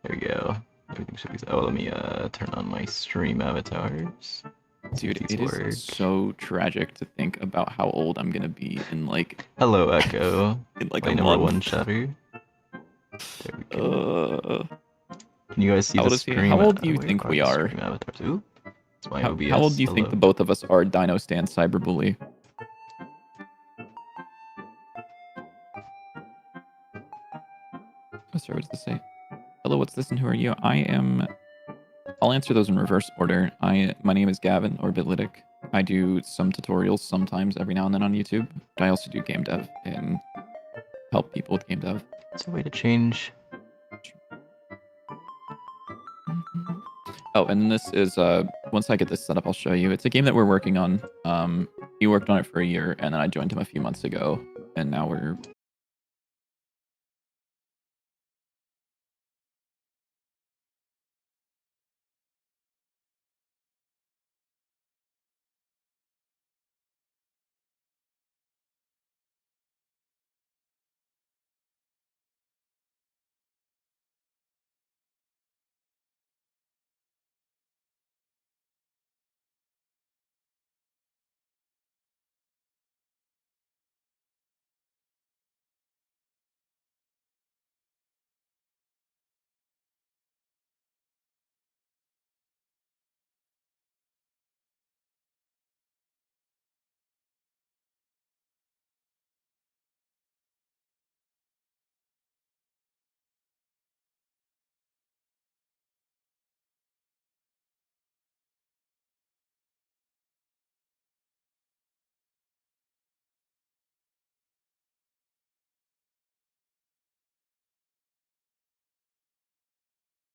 There we go. Everything should be. Oh, let me turn on my stream avatars. Dude, These it work. is so tragic to think about how old I'm gonna be in like Hello, Echo. in like My a number month. one chatter. There we go. Can you guys see How the old is he? stream? How old do you Where think we the are? stream avatars? Ooh, it's my How OBS. old do you think the both of us are? Dino Stan Cyberbully. Oh, sorry, what does this say? Hello, what's this and who are you? I'll answer those in reverse order. My name is Gavin or Bitlytic. I do some tutorials sometimes every now and then on YouTube. But I also do game dev and help people with game dev. It's a way to change. Oh, and this is once I get this set up, I'll show you. It's a game that we're working on. He worked on it for a year, and then I joined him a few months ago, and now we're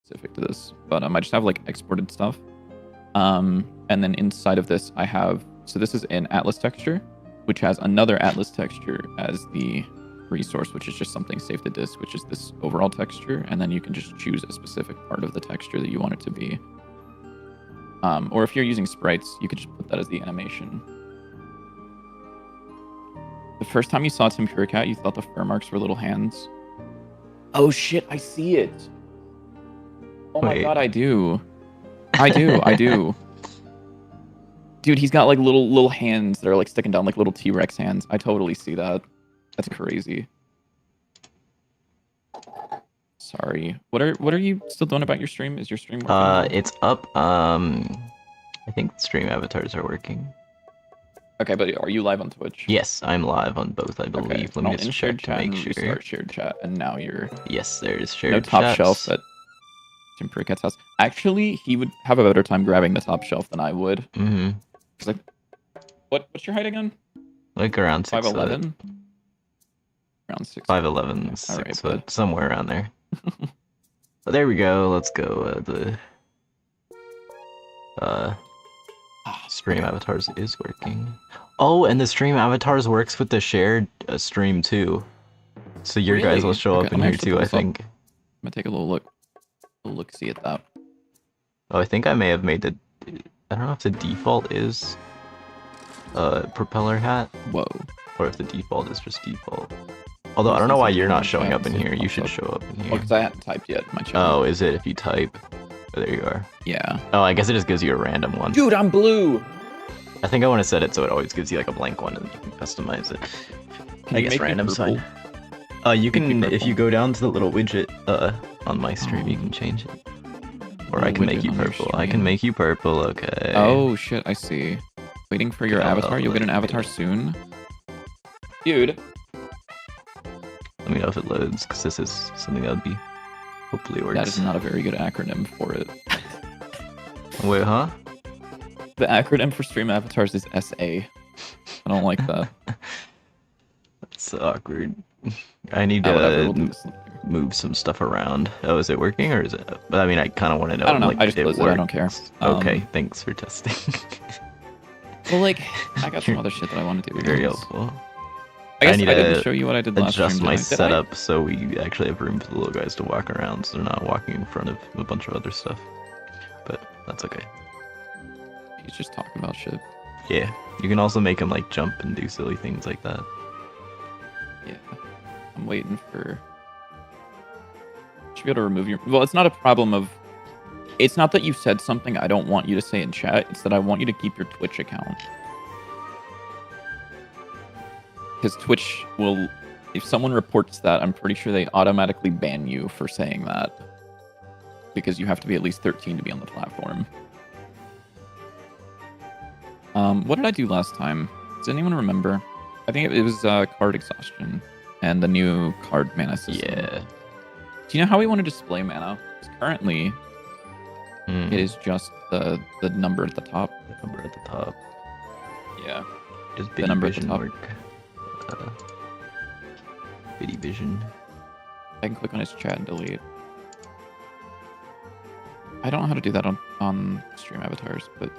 specific to this, but I just have like exported stuff. And then inside of this, I have this is an Atlas texture, which has another Atlas texture as the resource, which is just something saved to disk, which is this overall texture, and then you can just choose a specific part of the texture that you want it to be. Or if you're using sprites, you could just put that as the animation. The first time you saw Tim Cat, you thought the fur marks were little hands. Oh shit, I see it. Oh my god, I do. I do. Dude, he's got like little hands that are like sticking down like little T-Rex hands. I totally see that. That's crazy. Sorry. What are you still doing about your stream? Is your stream working? It's up. I think stream avatars are working. Okay, but are you live on Twitch? Yes, I'm live on both, I believe. Okay. Let me just in check shared to chat make and sure. restart shared chat, and now you're. Yes, there's shared no top chats. shelf at Tim Cat's house. Actually, he would have a better time grabbing the top shelf than I would. Mm-hmm. Like, what's your height again? Like around 5'11". Around 6. 5'11", 6 foot, somewhere around there. But there we go. Let's go. The stream avatars is working. Oh, and the stream avatars works with the shared stream too. So your guys will show up in here too, I think. I'm gonna take a little look see at that. Oh, I think I may have made the. I don't know if the default is propeller hat. Whoa. Or if the default is just default. Although I don't know why you're not showing up in here. You should show up in here. Well, because I hadn't typed yet in my channel. Oh, is it if you type? Oh, there you are. Yeah. Oh, I guess it just gives you a random one. Dude, I'm blue! I think I want to set it so it always gives you like a blank one and you can customize it. I guess random's fine. You can, if you go down to the little widget on my stream, you can change it. Or I can make you purple. I can make you purple, okay. Oh shit, I see. Waiting for your avatar? You'll get an avatar soon? Dude. Let me know if it loads, because this is something that would be hopefully works. That is not a very good acronym for it. Wait, huh? The acronym for stream avatars is SA. I don't like that. That's awkward. I need to move some stuff around. Oh, is it working or is it? I mean, I kind of want to know. I don't know. Like, I just closed it. I don't care. Okay, thanks for testing. Well, like, I got some other shit that I want to do. Very helpful. I guess I didn't show you what I did last adjust stream, my setup so we actually have room for the little guys to walk around, so they're not walking in front of a bunch of other stuff. But that's okay. He's just talking about shit. Yeah, you can also make him like jump and do silly things like that. Yeah, I'm waiting for should be able to remove your... Well, it's not a problem of... It's not that you said something I don't want you to say in chat. It's that I want you to keep your Twitch account. Because Twitch will... If someone reports that, I'm pretty sure they automatically ban you for saying that. Because you have to be at least 13 to be on the platform. What did I do last time? Does anyone remember? I think it was card exhaustion and the new card mana system. Yeah. Do you know how we want to display mana? Because currently, it is just the number at the top. The number at the top. Yeah. Does The Biddy number at the Vision top. work? Biddy Vision. I can click on his chat and delete. I don't know how to do that on stream avatars, but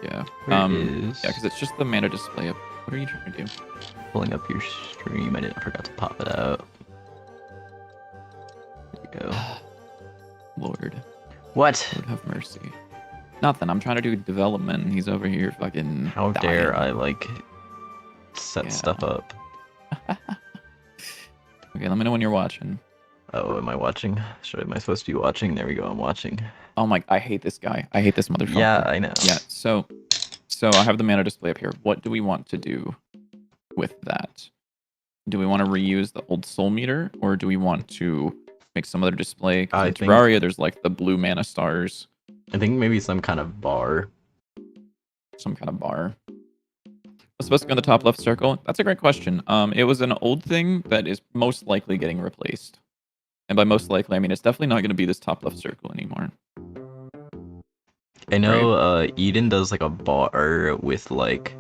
yeah. Where is... Yeah, because it's just the mana display up. What are you trying to do? Pulling up your stream. I forgot to pop it out. There you go. Lord. What? Lord have mercy. Nothing. I'm trying to do development. And he's over here fucking. How dying. dare I like set stuff up? Okay, let me know when you're watching. Oh, am I watching? Am I supposed to be watching? There we go. I'm watching. Oh my! I hate this guy. I hate this motherfucker. Yeah, I know. Yeah. So I have the mana display up here. What do we want to do with that? Do we want to reuse the old soul meter, or do we want to make some other display? In Terraria, there's like the blue mana stars. I think maybe some kind of bar. Some kind of bar. What's supposed to be on the top left circle? That's a great question. It was an old thing that is most likely getting replaced. And by most likely, I mean it's definitely not going to be this top left circle anymore. I know Eden does like a bar with like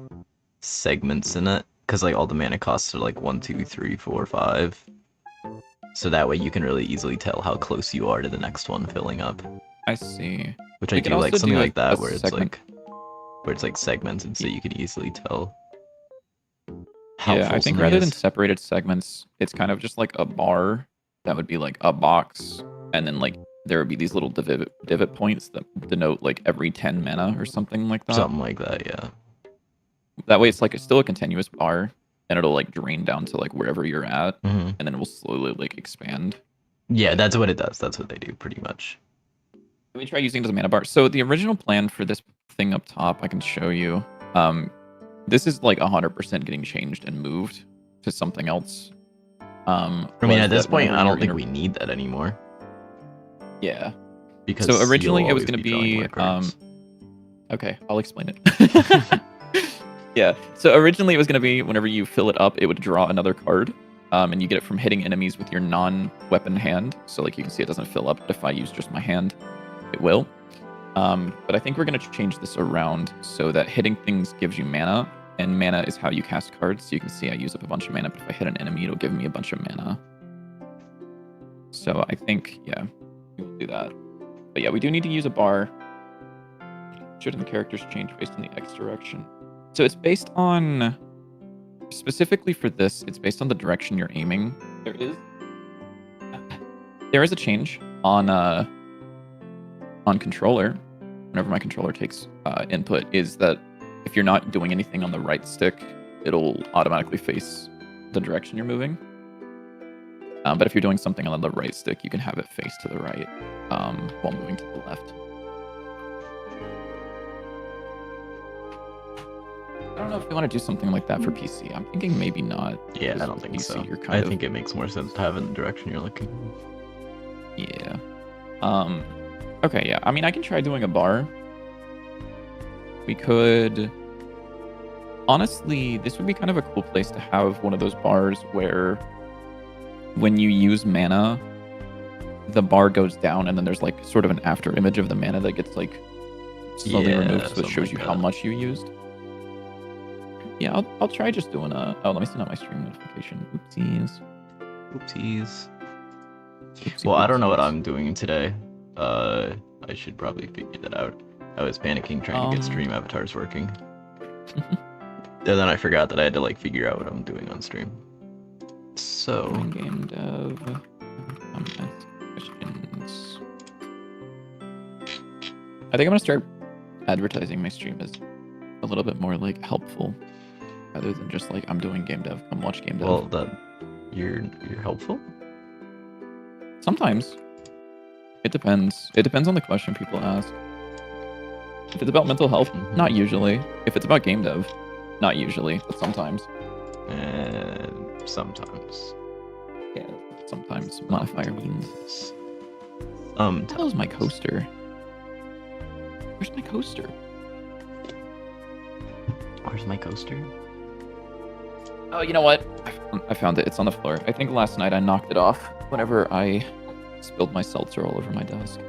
segments in it, because like all the mana costs are like 1, 2, 3, 4, 5. So that way you can really easily tell how close you are to the next one filling up. I see. Which I do like something like that where it's like segmented, so you can easily tell. Yeah, I think rather than separated segments, it's kind of just like a bar that would be like a box, and then like there would be these little divot points that denote like every 10 mana or something like that. Something like that, yeah. That way it's like it's still a continuous bar, and it'll like drain down to like wherever you're at, and then it will slowly like expand. Yeah, that's what it does. That's what they do pretty much. Let me try using it as a mana bar. So the original plan for this thing up top, I can show you. This is like 100% getting changed and moved to something else. I mean, at this point, I don't think we need that anymore. Yeah. Because so originally it was going to be okay, I'll explain it. Yeah. So originally it was going to be whenever you fill it up, it would draw another card. And you get it from hitting enemies with your non-weapon hand. So like you can see it doesn't fill up, but if I use just my hand, it will. But I think we're going to change this around so that hitting things gives you mana, and mana is how you cast cards. So you can see I use up a bunch of mana, but if I hit an enemy, it'll give me a bunch of mana. So I think, yeah, we will do that. But yeah, we do need to use a bar. Shouldn't the characters change based on the X direction? So it's based on, specifically for this, it's based on the direction you're aiming. There is a change on controller. Whenever my controller takes input, is that if you're not doing anything on the right stick, it'll automatically face the direction you're moving. But if you're doing something on the right stick, you can have it face to the right while moving to the left. I don't know if we want to do something like that for PC. I'm thinking maybe not. Yeah, I don't think PC, so. I think it makes more sense to have it in the direction you're looking. Yeah. Okay, yeah. I mean, I can try doing a bar. We could... Honestly, this would be kind of a cool place to have one of those bars where when you use mana, the bar goes down and then there's like sort of an after image of the mana that gets like slowly removed, so it shows you how much you used. Yeah, I'll try just doing a... Oh, let me send out my stream notification. Oopsies. Oopsies. Oopsie, well, I don't know what I'm doing today. I should probably figure that out. I was panicking trying to get stream avatars working. And then I forgot that I had to like figure out what I'm doing on stream. So... Game dev... questions... I think I'm gonna start advertising my stream as a little bit more like helpful, rather than just like I'm doing game dev. Come watch game dev. Well, you're helpful. Sometimes. It depends. It depends on the question people ask. If it's about mental health, not usually. If it's about game dev, not usually, but sometimes. Sometimes. Yeah, sometimes modifier means. That was my coaster. Where's my coaster? Where's my coaster? Oh, you know what? I found it. It's on the floor. I think last night I knocked it off whenever I spilled my seltzer all over my desk.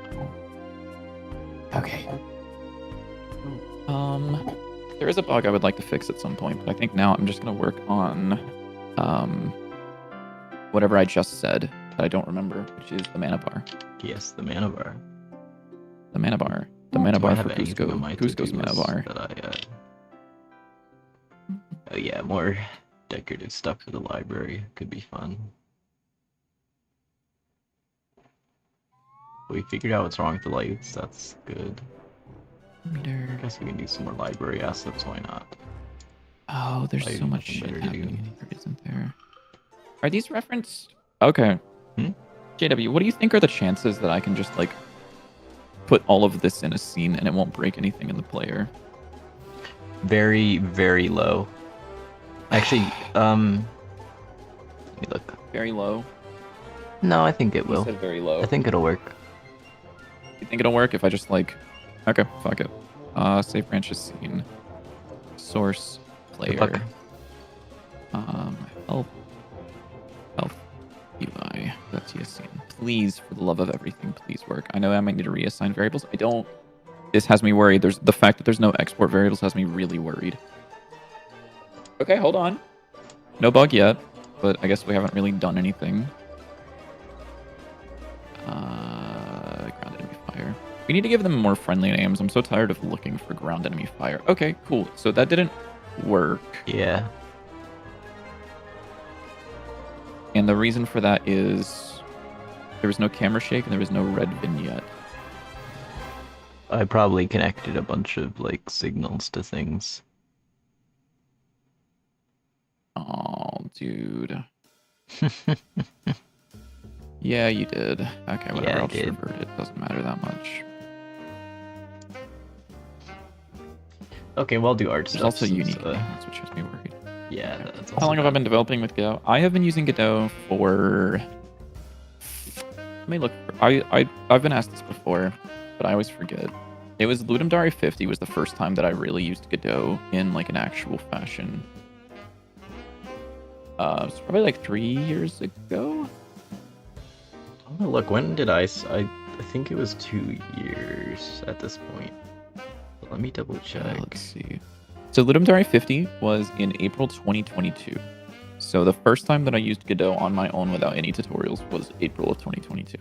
Okay. There is a bug I would like to fix at some point, but I think now I'm just gonna work on whatever I just said that I don't remember, which is the mana bar. Yes, the mana bar. The mana bar. The mana bar for anything Cusco. on my Cusco's to-do mana list bar. that oh yeah, more decorative stuff for the library could be fun. We figured out what's wrong with the lights. That's good. I guess we can do some more library assets. Why not? Oh, there's Lighting so much nothing shit better to happening. There isn't there? Are these referenced? Okay. Hmm? JW, what do you think are the chances that I can just like put all of this in a scene and it won't break anything in the player? Very, very low. Actually, let me look. Very low. No, I think it will. You said very low. I think it'll work. You think it'll work if I just like? Okay, fuck it. Save branches scene. Source player. Fuck. Health. UI. That's a scene. Please, for the love of everything, please work. I know I might need to reassign variables. I don't. This has me worried. There's the fact that there's no export variables has me really worried. Okay, hold on. No bug yet, but I guess we haven't really done anything. Ground enemy fire. We need to give them more friendly names. I'm so tired of looking for ground enemy fire. Okay, cool. So that didn't work. Yeah. And the reason for that is there was no camera shake and there was no red vignette. I probably connected a bunch of like signals to things. Oh, dude. Yeah, you did. Okay, whatever. Yeah, I'll just revert it. Doesn't matter that much. Okay, well, I'll do art There's stuff. also since, unique. That's what has me worried. Yeah, that's How long have I been developing with Godot? I have been using Godot for... Let me look. I've been asked this before, but I always forget. It was Ludum Dare 50 was the first time that I really used Godot in like an actual fashion. It's probably like 3 years ago. I'm gonna look. When did I think it was 2 years at this point. But let me double check. Let's see. So Ludum Dare 50 was in April 2022. So the first time that I used Godot on my own without any tutorials was April of 2022.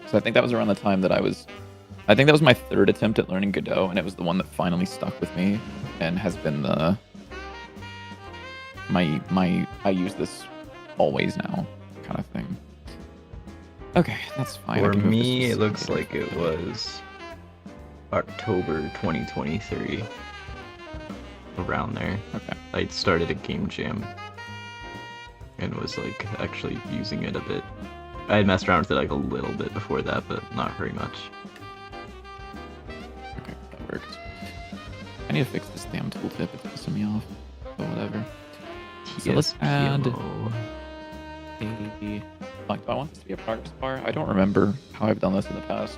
So I think that was around the time that I think that was my third attempt at learning Godot, and it was the one that finally stuck with me and has been the I use this always now kind of thing. Okay, that's fine. For me, it looks like it was October 2023. Around there. Okay. I started a game jam and was like actually using it a bit. I had messed around with it like a little bit before that, but not very much. Okay, that worked. I need to fix this damn tooltip. It's pissing me off. But whatever. So let's add a... Like, do I want this to be a progress bar? I don't remember how I've done this in the past.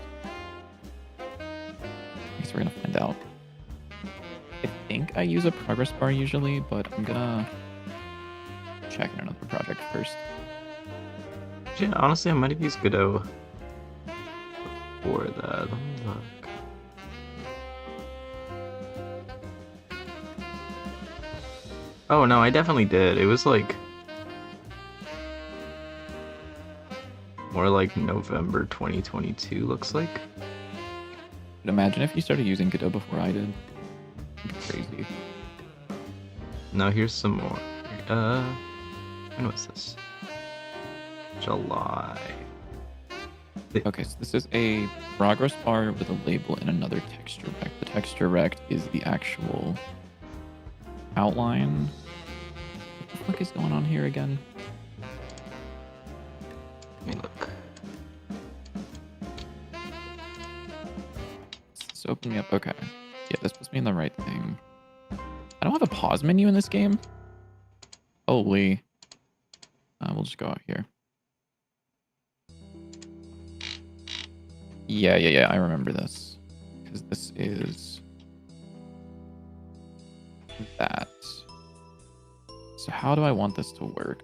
I guess we're gonna find out. I think I use a progress bar usually, but I'm gonna check in another project first. Yeah, honestly, I might have used Godot before that. Let me look. Oh no, I definitely did. It was like more like November 2022, looks like. But imagine if you started using Godot before I did. It'd be crazy. No, here's some more. When was this? July. Okay, so this is a progress bar with a label and another texture rect. The texture rect is the actual outline. fuck is going on here again? Let me look. This open me up. Okay. Yeah, this puts me in the right thing. I don't have a pause menu in this game. Holy. We'll just go out here. Yeah. I remember this. Because this is that. So how do I want this to work?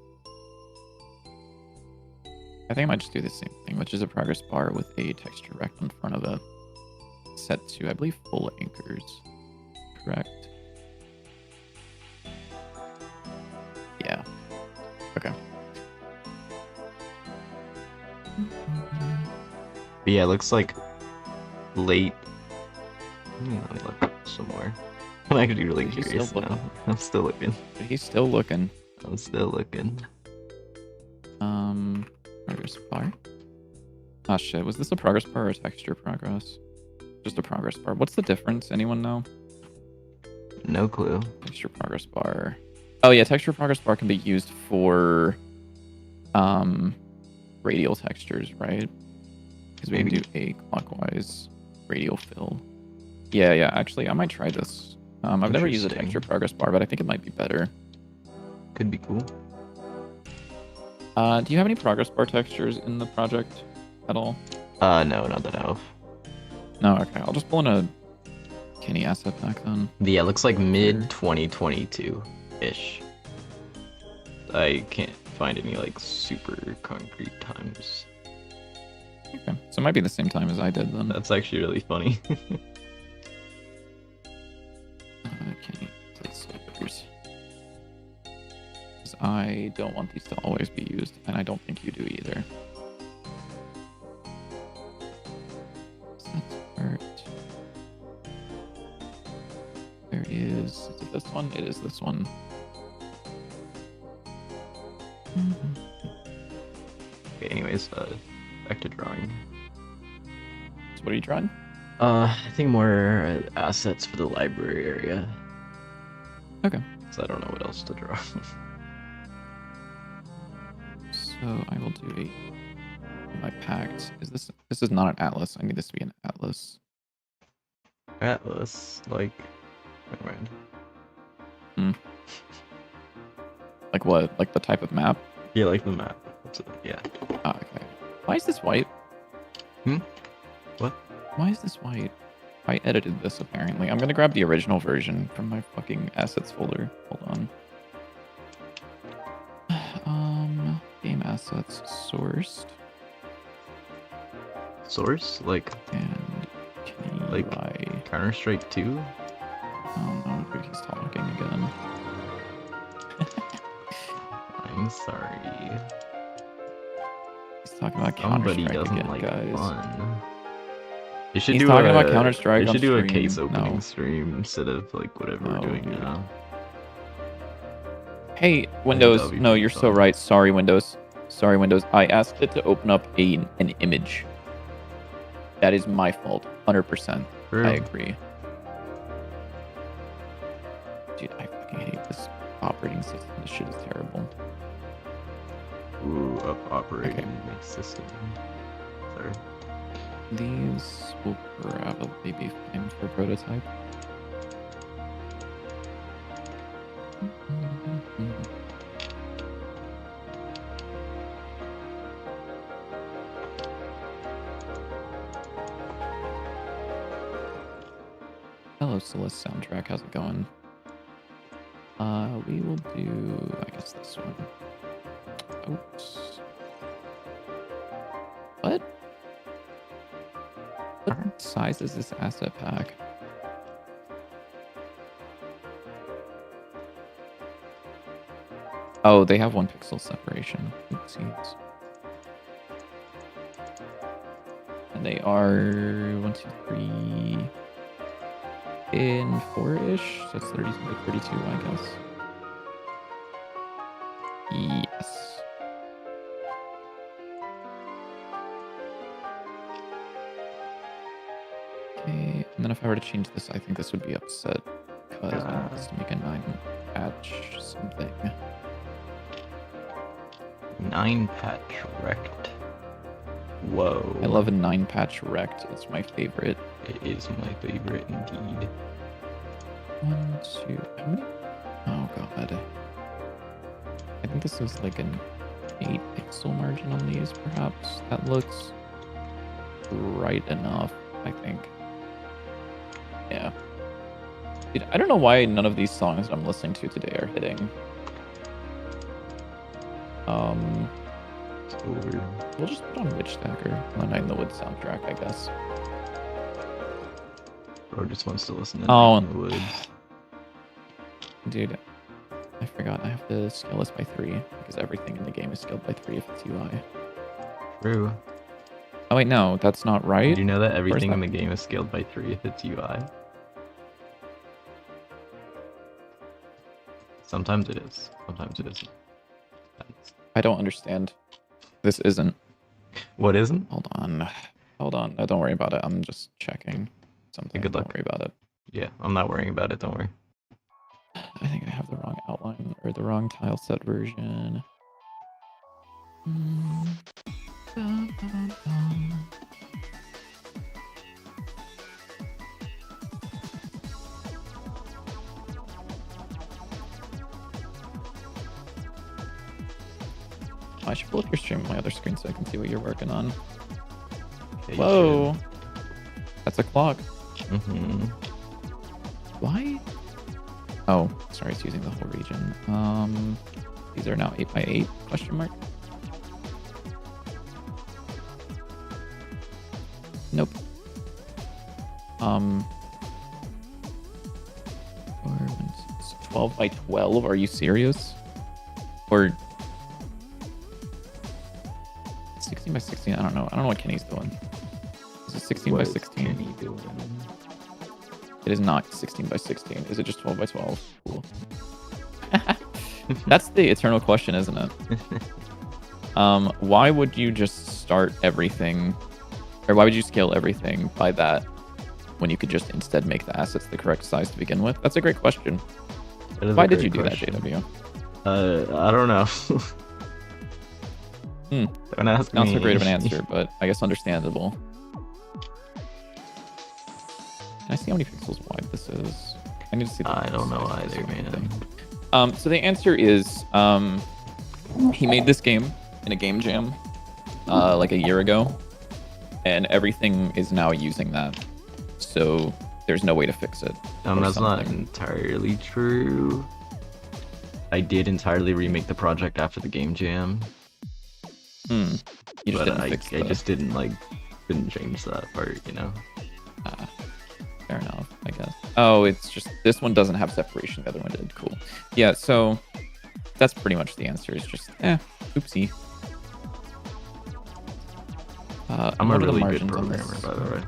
I think I might just do the same thing, which is a progress bar with a texture rect in front of it. Set to, I believe, full anchors. Correct? Yeah. Okay. But yeah, it looks like late. Let me look somewhere. I'm actually really curious now. I'm still looking. He's still looking. I'm still looking. Progress bar. Ah, shit. Was this a progress bar or a texture progress? Just a progress bar. What's the difference? Anyone know? No clue. Texture progress bar. Oh yeah, texture progress bar can be used for radial textures, right? Because we can do a clockwise radial fill. Yeah. Actually, I might try this. I've never used a texture progress bar, but I think it might be better. Could be cool. Do you have any progress bar textures in the project at all? No, not that I have. No, okay. I'll just pull in a Kenny asset pack then. Yeah, it looks like mid 2022-ish. I can't find any like super concrete times. Okay, so it might be the same time as I did then. That's actually really funny. Kenny placeholders. Because I don't want these to always be used, and I don't think you do either. There is it this one? It is this one. Okay, anyways, back to drawing. So what are you drawing? I think more assets for the library area. Okay. So I don't know what else to draw. So I will do my pact. This is not an atlas. I need this to be an atlas. Atlas, like, never mind. Like what? Like the type of map? Yeah, like the map. Yeah. Ah, okay. Why is this white? What? Why is this white? I edited this apparently. I'm gonna grab the original version from my fucking assets folder. Hold on. Game assets sourced. Source? Like, And like Counter-Strike 2? Oh no, dude, he's talking again. I'm sorry. He's talking about Somebody Counter-Strike doesn't again, like guys. fun. You should He's do talking about Counter-Strike You on should do a stream. case opening No. stream instead of like whatever we're doing dude. now. Hey, Windows. that'll be No, pretty you're so fun. right. Sorry, Windows. Sorry, Windows. I asked it to open up an image. That is my fault. 100%. True. I agree. Dude, I fucking hate this operating system. This shit is terrible. Ooh, operating system. Sorry. These will probably be fine for prototype. Hello, Celeste soundtrack. How's it going? We will do, I guess, this one. Oops. What? What size is this asset pack? Oh, they have 1 pixel separation. Oopsies. And they are 1, 2, 3 in 4-ish. So it's 32, I guess. Yes. Okay, and then if I were to change this, I think this would be upset because I want this to make a 9 patch something. 9-patch wrecked. Whoa. I love a 9-patch wrecked. It's my favorite. It is my favorite indeed. 1, 2, how many? Oh god. I think this is like an 8 pixel margin on these, perhaps. That looks right enough, I think. Yeah. Dude, I don't know why none of these songs that I'm listening to today are hitting. We'll just put on Witch Stacker, the Night in the Woods soundtrack, I guess. Bro just wants to listen to Oh. Night in the Woods. Dude, I forgot I have to scale this by 3 because everything in the game is scaled by 3 if it's UI. True. Oh wait, no, that's not right. Did you know that everything in the game is scaled by 3 if it's UI? Sometimes it is. Sometimes it isn't. I don't understand. This isn't. What isn't? Hold on. Hold on. No, don't worry about it. I'm just checking something. Good luck. Don't worry about it. Yeah, I'm not worrying about it. Don't worry. I think I have the wrong outline or the wrong tile set version. I should pull up your stream on my other screen so I can see what you're working on. Yeah, whoa! That's a clock. Mm-hmm. Why? Oh, sorry, it's using the whole region. These are now 8x8, question mark? Nope. 12 by 12, are you serious? Or 16 by 16, I don't know. I don't know what Kenny's doing. Is it 16 by 16? Kenny doing? It is not 16 by 16. Is it just 12 by 12? Cool. That's the eternal question, isn't it? Why would you just start everything, or why would you scale everything by that when you could just instead make the assets the correct size to begin with? That's a great question. Why did you do that, JW? I don't know. Don't ask me. Not so great of an answer, but I guess understandable. Can I see how many pixels wide this is? I need to see. I don't know either, man. So the answer is, he made this game in a game jam, like a year ago, and everything is now using that. So there's no way to fix it. That's not entirely true. I did entirely remake the project after the game jam. You just didn't fix I just didn't change that part, you know. Fair enough, I guess. Oh, it's just this one doesn't have separation. The other one did. Cool. Yeah, so that's pretty much the answer. Is just oopsie. I'm a really good programmer, by the way.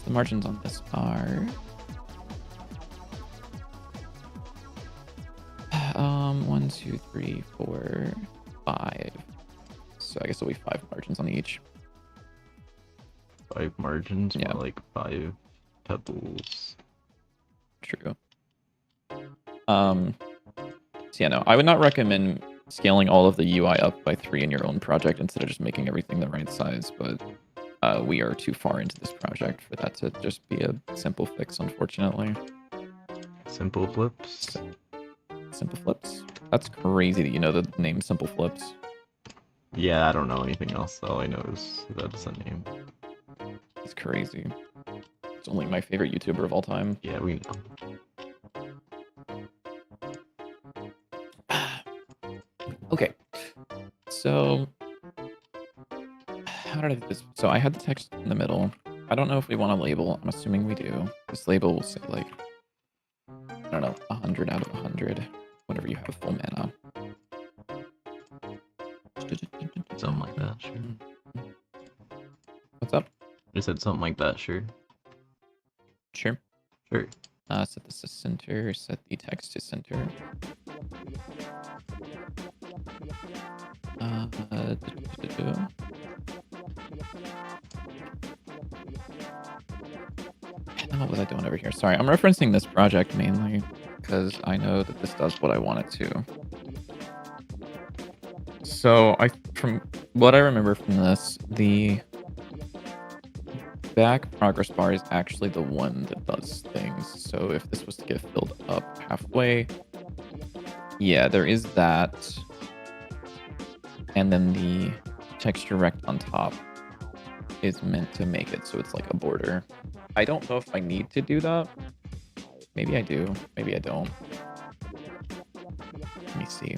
The margins on this are 1, 2, 3, 4, 5. So I guess it'll be 5 margins on each. 5 margins? Yeah. More like 5 pebbles. True. So yeah, no, I would not recommend scaling all of the UI up by 3 in your own project instead of just making everything the right size, but we are too far into this project for that to just be a simple fix, unfortunately. Simple flips? Simple flips? That's crazy that you know the name Simple Flips. Yeah, I don't know anything else. All I know is that's a name. It's crazy. It's only my favorite YouTuber of all time. Yeah, we know. Okay. So how did I do this? So I had the text in the middle. I don't know if we want a label. I'm assuming we do. This label will say like, I don't know, 100 out of 100 whenever you have full mana. Something like that, sure. What's up? I said something like that, sure. Sure. Sure. Set this to center, set the text to center. What was I doing over here? Sorry, I'm referencing this project mainly because I know that this does what I want it to. So from what I remember from this, the back progress bar is actually the one that does things. So if this was to get filled up halfway, yeah, there is that. And then the texture rect on top is meant to make it so it's like a border. I don't know if I need to do that. Maybe I do. Maybe I don't. Let me see.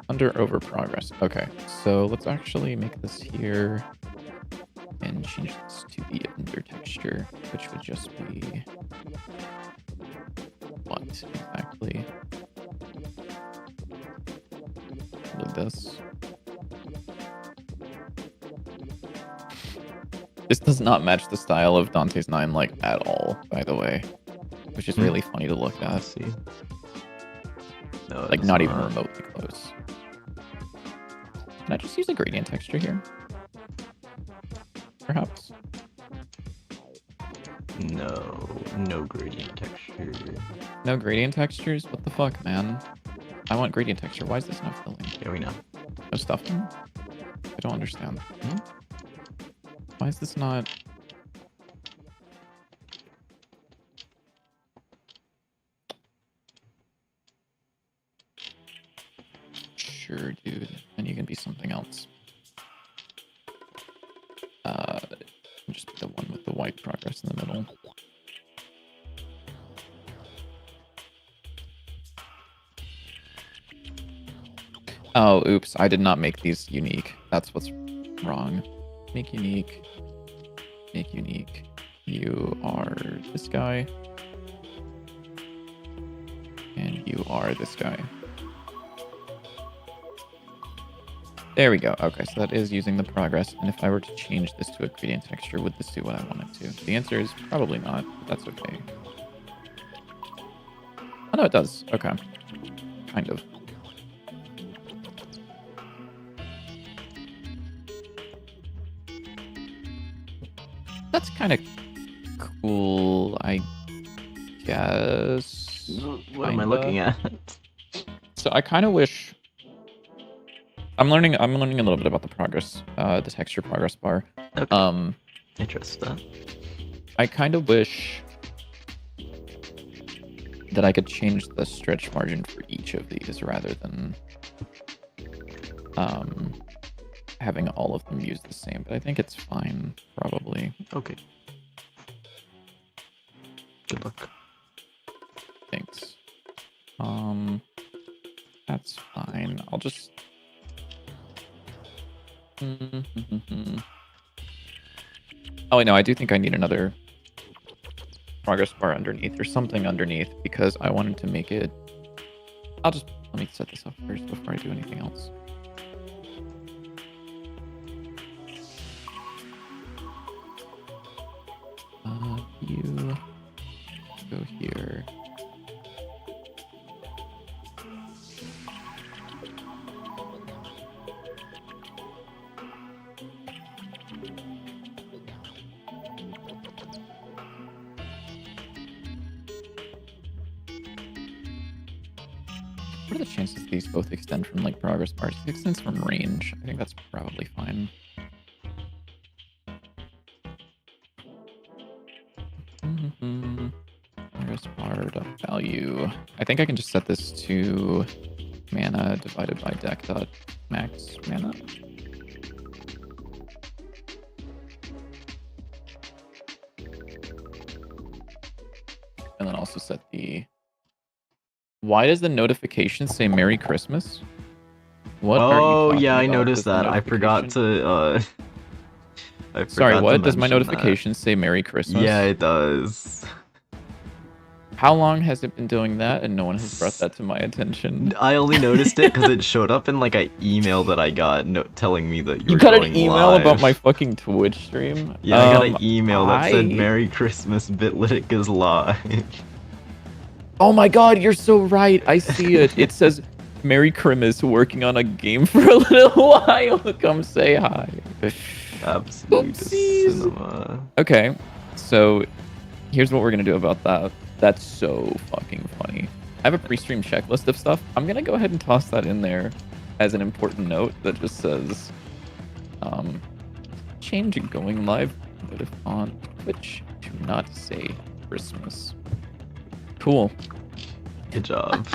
Under over progress. Okay, so let's actually make this here and change this to the under texture, which would just be what exactly? Like this. This does not match the style of Dante's 9 like at all, by the way, which is really funny to look at. See, no, like not even remotely close. Can I just use a gradient texture here? Perhaps. No gradient texture. No gradient textures? What the fuck, man? I want gradient texture. Why is this not filling? Here we know. No stuff in? I don't understand. Why is this not... Sure, dude. And you can be something else. Just be the one with the white progress in the middle. Oh, oops. I did not make these unique. That's what's wrong. Make unique. Make unique. You are this guy. And you are this guy. There we go. Okay, so that is using the progress. And if I were to change this to a gradient texture, would this do what I want it to? The answer is probably not, but that's okay. Oh, no, it does. Okay. Kind of. That's kind of cool, I guess. What am I looking at? So I kind of wish... I'm learning a little bit about the progress, the texture progress bar. Okay. I trust that. I kind of wish that I could change the stretch margin for each of these rather than having all of them use the same, but I think it's fine, probably. Okay. Good luck. Thanks. That's fine. I'll just... Oh, wait, no, I do think I need another progress bar underneath or something underneath because I wanted to make it... let me set this up first before I do anything else. You go here. What are the chances these both extend from like progress bars? It extends from range. I think that's probably fine. Progress bar value. I think I can just set this to mana divided by deck dot max mana. And then also set the... Why does the notification say Merry Christmas? What are you talking yeah, I about? noticed that. I forgot to Sorry, what? Does my notification say Merry Christmas? Yeah, it does. How long has it been doing that and no one has brought that to my attention? I only noticed it because it showed up in like an email that I got telling me that you got an email live. About my fucking Twitch stream? Yeah, I got an email that said Merry Christmas, Bitlitic is live. Oh my god, you're so right. I see it. It says Merry Christmas working on a game for a little while. Come say hi. Absolute cinema. Okay, so here's what we're gonna do about that. That's so fucking funny. I have a pre-stream checklist of stuff. I'm gonna go ahead and toss that in there as an important note that just says, change going live notif on Twitch to not say Christmas. Cool. Good job.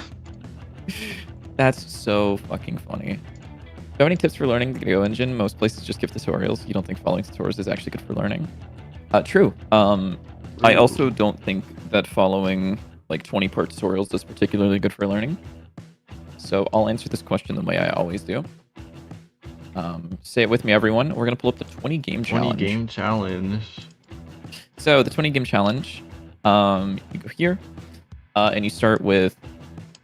That's so fucking funny. Do you have any tips for learning the Go engine? Most places just give tutorials. You don't think following tutorials is actually good for learning? True. I also don't think that following like 20-part tutorials is particularly good for learning. So I'll answer this question the way I always do. Say it with me, everyone. We're going to pull up the 20 game challenge. 20 game challenge. So the 20 game challenge, you go here, and you start with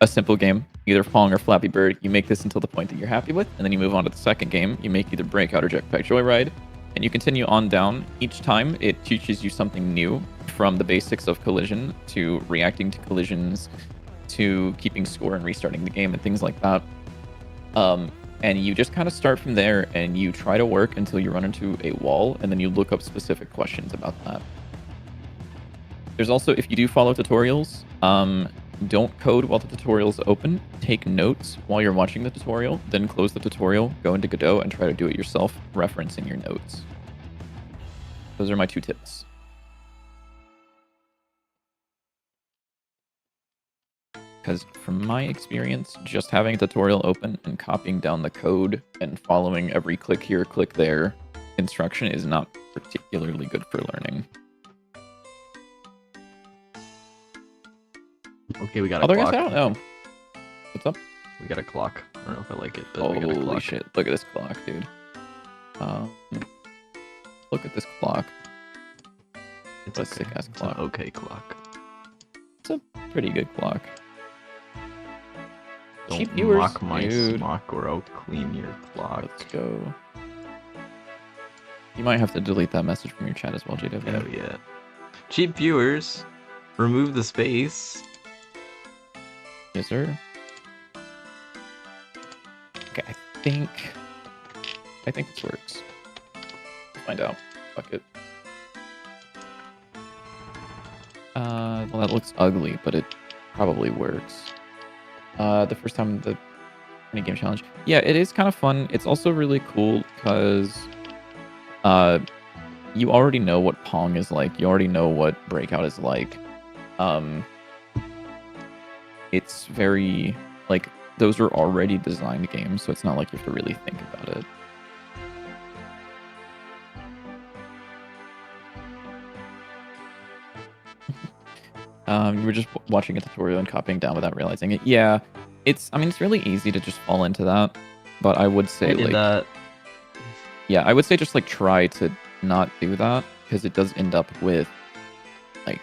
a simple game, either Pong or Flappy Bird. You make this until the point that you're happy with, and then you move on to the second game. You make either Breakout or Jetpack Joyride, and you continue on down. Each time, it teaches you something new, from the basics of collision to reacting to collisions to keeping score and restarting the game and things like that. And you just kind of start from there, and you try to work until you run into a wall, and then you look up specific questions about that. There's also, if you do follow tutorials, don't code while the tutorial's open. Take notes while you're watching the tutorial, then close the tutorial, go into Godot, and try to do it yourself, referencing your notes. Those are my 2 tips. Because from my experience, just having a tutorial open and copying down the code and following every click here, click there instruction is not particularly good for learning. Okay, we got a clock. Guys, I don't know. What's up? We got a clock. I don't know if I like it, but we got a clock. Holy shit. Look at this clock, dude. Look at this clock. It's a sick-ass clock. It's an okay clock. It's a pretty good clock. Don't Cheap viewers, mock my dude. smock or I'll clean your clock. Let's go. You might have to delete that message from your chat as well, JW. Hell yeah. Cheap viewers, remove the space. Yes, sir. Okay, I think this works. We'll find out. Fuck it. Well, that looks ugly, but it probably works. The first time the game challenge. Yeah, it is kind of fun. It's also really cool because you already know what Pong is like. You already know what Breakout is like. It's very, like, those are already designed games, so it's not like you have to really think about it. You were just watching a tutorial and copying down without realizing it. Yeah, it's really easy to just fall into that, but I would say, I would say just, like, try to not do that, because it does end up with, like,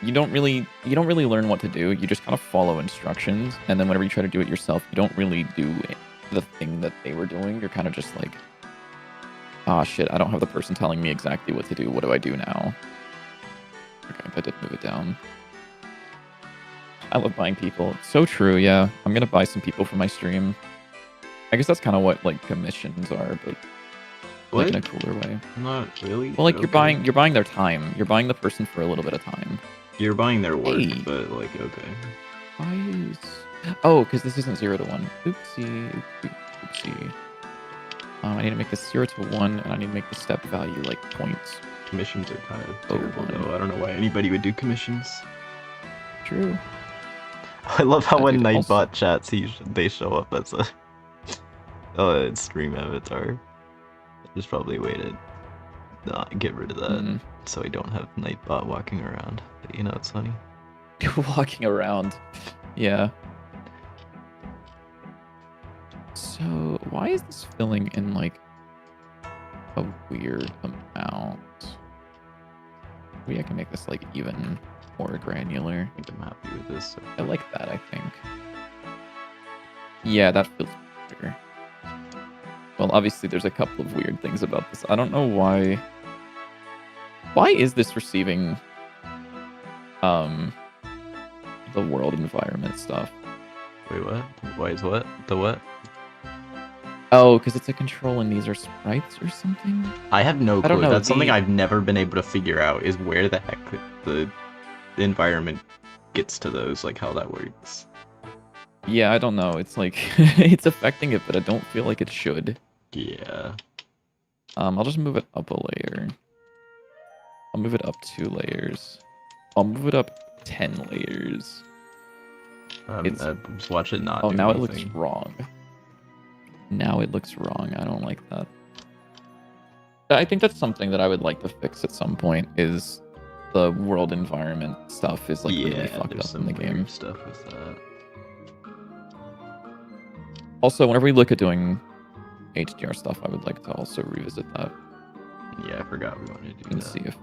you don't really learn what to do. You just kind of follow instructions, and then whenever you try to do it yourself, you don't really do the thing that they were doing. You're kind of just like, ah, shit, I don't have the person telling me exactly what to do. What do I do now? Okay, I did move it down. I love buying people. It's so true, yeah. I'm gonna buy some people for my stream. I guess that's kind of what, like, commissions are, but like in a cooler way. Not really. Well, like, okay. You're buying their time. You're buying the person for a little bit of time. You're buying their work, but, like, okay. Why is... Oh, because this isn't 0 to 1. Oopsie. Oopsie. I need to make this 0 to 1, and I need to make the step value, like, points. Commissions are kind of terrible, though. I don't know why anybody would do commissions. True. I love how when Nightbot chats, they show up as a stream avatar. Just probably waited. Get rid of that, so I don't have Nightbot walking around. But, you know, it's funny. Walking around. Yeah. So, why is this filling in, like, a weird amount? Maybe I can make this, like, even more granular. I think I'm happy with this. I like that, I think. Yeah, that feels better. Well, obviously, there's a couple of weird things about this. I don't know why. Why is this receiving the world environment stuff? Wait, what? Why is what? The what? Oh, because it's a control and these are sprites or something? I have no clue. I don't know. That's something I've never been able to figure out, is where the heck the environment gets to those, like how that works. Yeah, I don't know. It's like it's affecting it, but I don't feel like it should. Yeah. I'll just move it up a layer. I'll move it up 2 layers. I'll move it up 10 layers. Just watch it not Oh, do now anything. it looks wrong. Now it looks wrong. I don't like that. I think that's something that I would like to fix at some point is the world environment stuff is like really fucked up in the game. Stuff with that. Also, whenever we look at doing HDR stuff, I would like to also revisit that. Yeah, I forgot we wanted to do And that. see if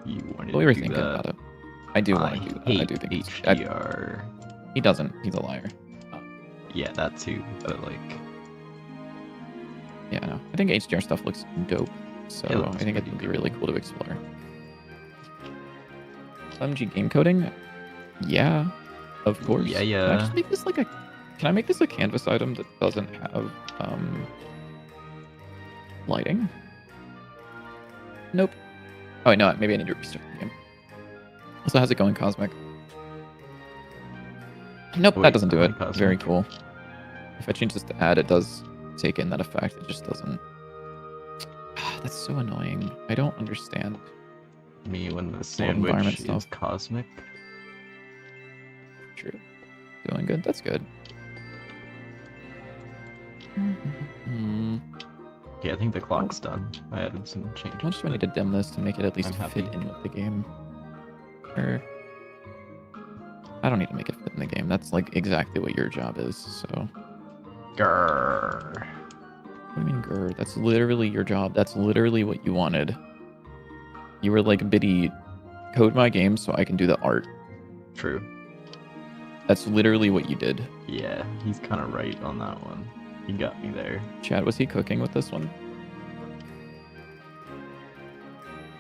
You wanted we were to do thinking that. about it. I do want to do that. I do think HDR. He doesn't. He's a liar. Yeah, that too. But like, yeah, no. I think HDR stuff looks dope. So I think it would be really cool to explore. MG game coding? Yeah, of course. Yeah. Can I just make this like a? Can I make this a canvas item that doesn't have lighting? Nope. Oh wait, no. Maybe I need to restart the game. Also, how's it going, Cosmic? Nope, that doesn't do it. Cosmic. Very cool. If I change this to add, it does take in that effect. It just doesn't. That's so annoying. I don't understand. Me when the sandwich is cosmic. True. Doing good. That's good. Yeah, I think the clock's done. I added some changes. How much do I need to dim this to make it at least fit in with the game? Or I don't need to make it fit in the game. That's like exactly what your job is. So. Grrr. What do you mean, grr? That's literally your job. That's literally what you wanted. You were like, Biddy, code my game so I can do the art. True. That's literally what you did. Yeah, he's kind of right on that one. He got me there. Chad, was he cooking with this one?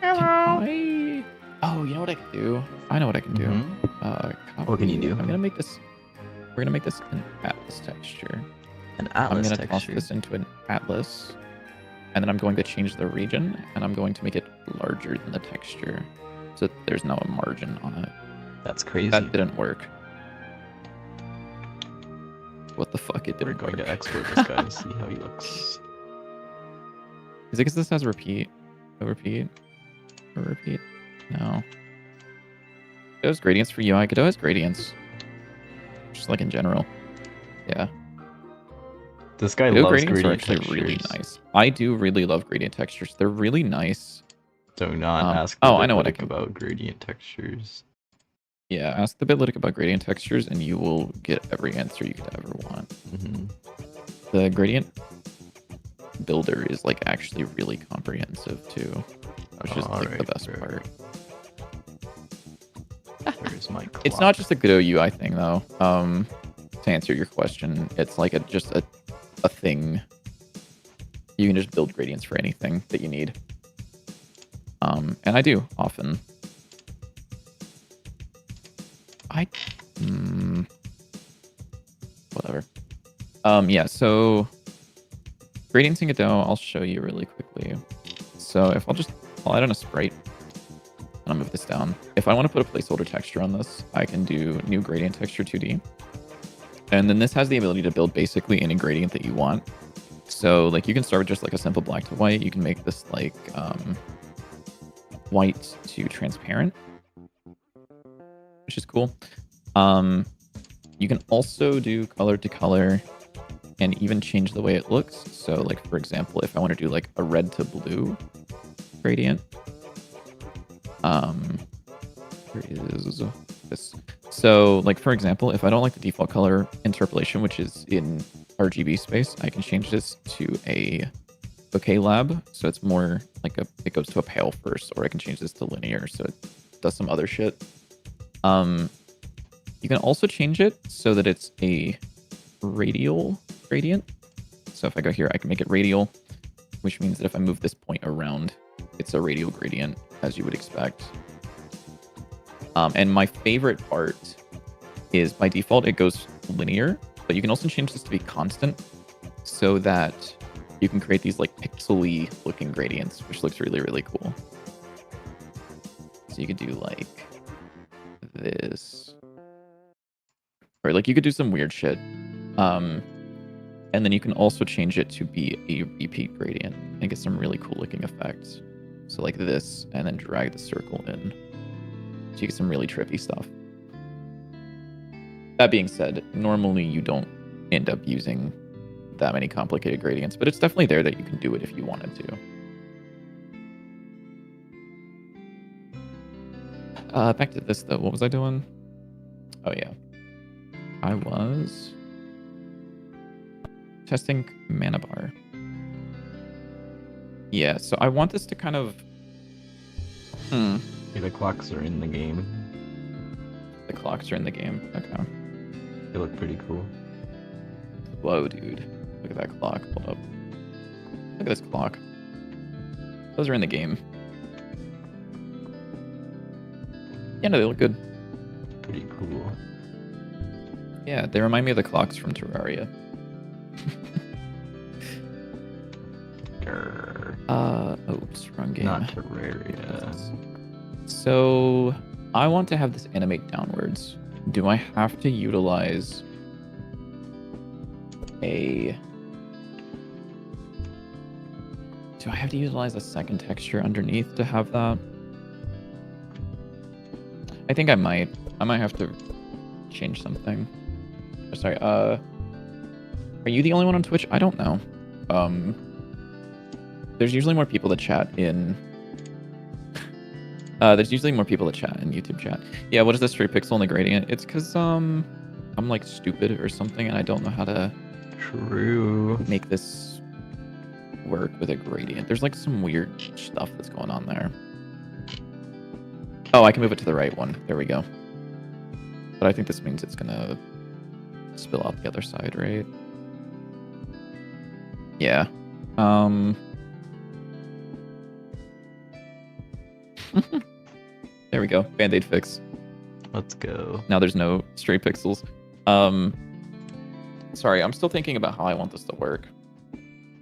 Hello. Oh, you know what I can do? I know what I can do. What can you do? I'm gonna make this. We're gonna make this an atlas texture. An atlas I'm gonna toss this into an atlas, and then I'm going to change the region, and I'm going to make it larger than the texture, so that there's now a margin on it. That's crazy. That didn't work. What the fuck? It didn't We're going work. to export this guy to see how he looks. Is it because this has repeat? A repeat? A repeat? No. Godot has gradients for UI. Godot has gradients. Just like in general. Yeah. This guy Godot loves gradients are actually textures. really nice. I do really love gradient textures. They're really nice. Do not ask I know what I can about gradient textures. Yeah, ask the Bitlytic about gradient textures and you will get every answer you could ever want. The gradient builder is like actually really comprehensive too, which is like the best part. Where's my clock? It's not just a Godot UI thing though. To answer your question, it's like just a thing. You can just build gradients for anything that you need. And I do often. Whatever. Yeah, so gradients in Godot, I'll show you really quickly. So if I'll add in a sprite, and I'll move this down. If I want to put a placeholder texture on this, I can do new gradient texture 2D. And then this has the ability to build basically any gradient that you want. So like you can start with just like a simple black to white. You can make this like white to transparent, which is cool. You can also do color to color and even change the way it looks. So like, for example, if I want to do like a red to blue gradient, where is this? So like, for example, if I don't like the default color interpolation, which is in RGB space, I can change this to a bouquet lab. So it's more like it goes to a pale first, or I can change this to linear. So it does some other shit. You can also change it so that it's a radial gradient. So if I go here, I can make it radial, which means that if I move this point around, it's a radial gradient, as you would expect. And my favorite part is by default, it goes linear, but you can also change this to be constant so that you can create these like pixely looking gradients, which looks really, really cool. So you could do like this. Or like you could do some weird shit. And then you can also change it to be a repeat gradient and get some really cool looking effects. So like this, and then drag the circle in. So you get some really trippy stuff. That being said, normally you don't end up using that many complicated gradients, but it's definitely there that you can do it if you wanted to. Back to this though. What was I doing? Oh yeah. I was testing mana bar. Yeah, so I want this to kind of... Yeah, the clocks are in the game. The clocks are in the game. Okay. They look pretty cool. Whoa, dude. Look at that clock. Hold up. Look at this clock. Those are in the game. Yeah, no, they look good. Pretty cool. Yeah, they remind me of the clocks from Terraria. Oops, wrong game. Not Terraria. So, I want to have this animate downwards. Do I have to utilize a... Do I have to utilize a second texture underneath to have that? I think I might. I might have to change something. Oh, sorry, are you the only one on Twitch? I don't know. There's usually more people that chat in... there's usually more people that chat in YouTube chat. Yeah, what is this 3 pixel in the gradient? It's because, I'm like stupid or something and I don't know how to... True. Make this work with a gradient. There's like some weird stuff that's going on there. Oh, I can move it to the right one. There we go. But I think this means it's gonna spill out the other side, right? Yeah. There we go. Band-Aid fix. Let's go. Now there's no stray pixels. Sorry, I'm still thinking about how I want this to work.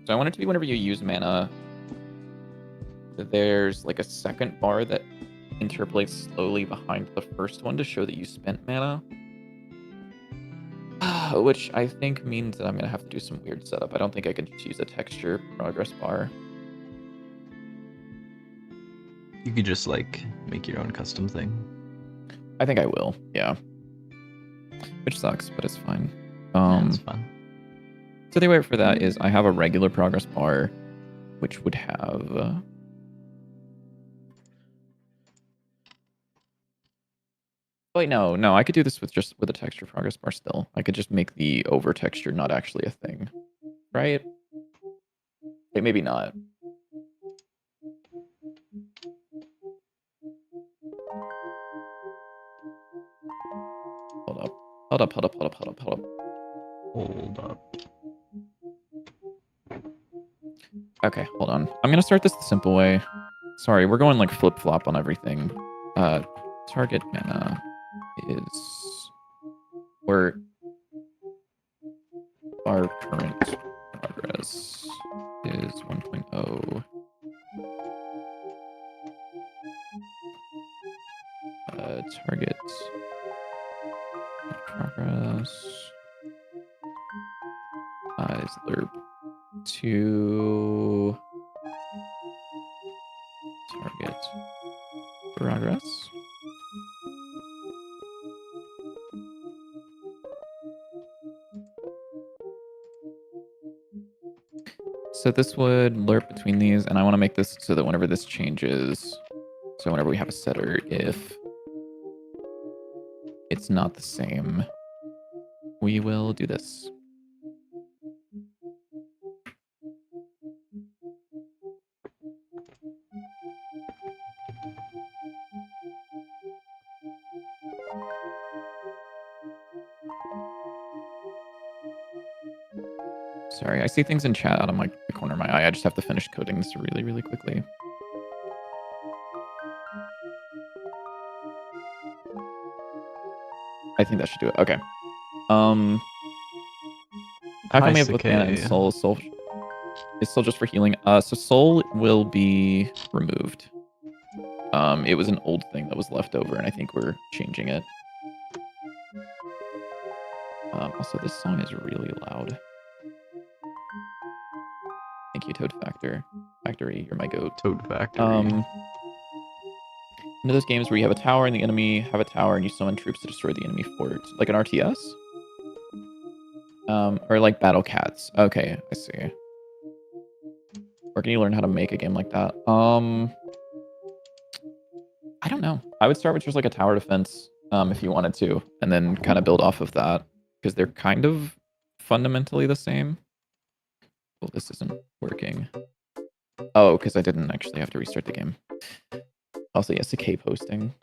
So I want it to be whenever you use mana, there's like a second bar that interpolates slowly behind the first one to show that you spent mana. Which I think means that I'm going to have to do some weird setup. I don't think I could just use a texture progress bar. You could just like make your own custom thing. I think I will, yeah. Which sucks, but it's fine. That's fun. So the way for that is I have a regular progress bar, which would have... Wait, no, I could do this with a texture progress bar still. I could just make the over texture not actually a thing, right? Wait, maybe not. Hold up. Okay, hold on. I'm gonna start this the simple way. Sorry, we're going like flip-flop on everything. Target mana is... Or our current progress is 1.0. Target progress is lerp to target progress. So this would lerp between these, and I want to make this so that whenever this changes, so whenever we have a setter, if it's not the same, we will do this. Sorry, I see things in chat out of the corner of my eye. I just have to finish coding this really, really quickly. I think that should do it. Okay. How come we have both mana and soul? Soul is soul just for healing. So soul will be removed. It was an old thing that was left over, and I think we're changing it. Also, this song is really loud. Thank you, Toad Factory. You're my goat. Toad Factory. One of those games where you have a tower and the enemy have a tower and you summon troops to destroy the enemy fort. Like an RTS? Or like Battle Cats. Okay, I see. Where can you learn how to make a game like that? I don't know. I would start with just like a tower defense, if you wanted to, and then kind of build off of that, because they're kind of fundamentally the same. Well, this isn't working. Oh, because I didn't actually have to restart the game. Also, yes, the K posting.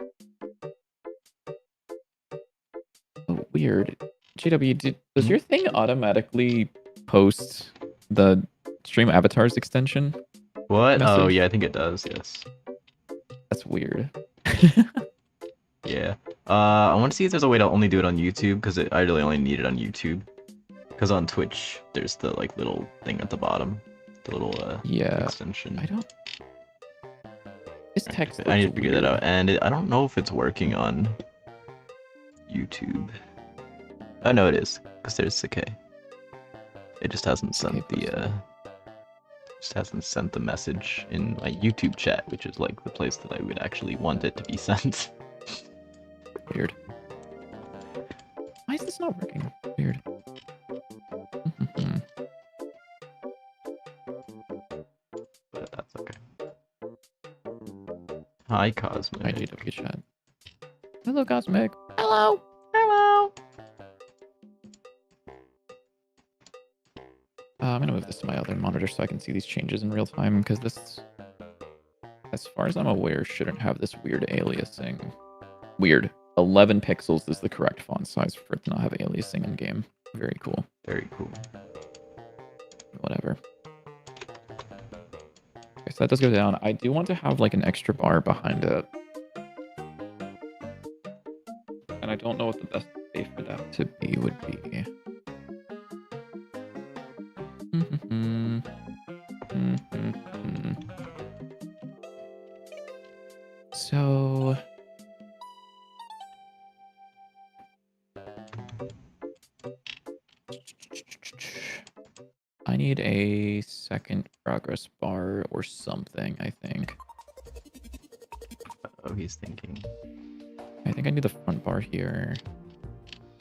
Oh, weird. JW, does your thing automatically post the stream avatars extension? What? Message? Oh, yeah, I think it does, yes. That's weird. Yeah. I want to see if there's a way to only do it on YouTube, because I really only need it on YouTube. Because on Twitch, there's the like little thing at the bottom. The little extension. I don't... This text I need to figure that out, and I don't know if it's working on YouTube. Oh no, it is, because there's the K. It just hasn't sent the message in my YouTube chat, which is like the place that I would actually want it to be sent. Weird. Why is this not working? Weird. But that's okay. Hi, Cosmic. Hi, JW chat. Hello, Cosmic. Hello. Hello. I'm gonna move this to my other monitor so I can see these changes in real time, because this, as far as I'm aware, shouldn't have this weird aliasing. Weird. 11 pixels is the correct font size for it to not have aliasing in game. Very cool. Very cool. Whatever. Okay, so that does go down. I do want to have like an extra bar behind it. And I don't know what the best way for that to be would be. So... I need a second progress bar or something, I think. Oh, he's thinking. I think I need the front bar here,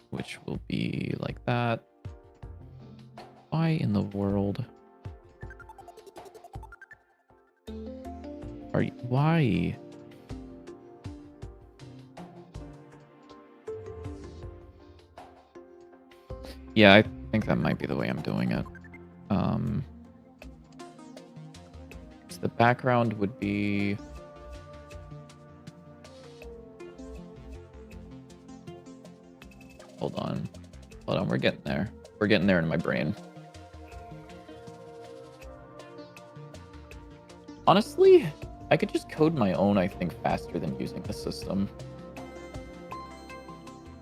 which will be like that. Why in the world? Why? Yeah, I think that might be the way I'm doing it. So the background would be... Hold on, we're getting there. We're getting there in my brain. Honestly, I could just code my own, I think, faster than using the system.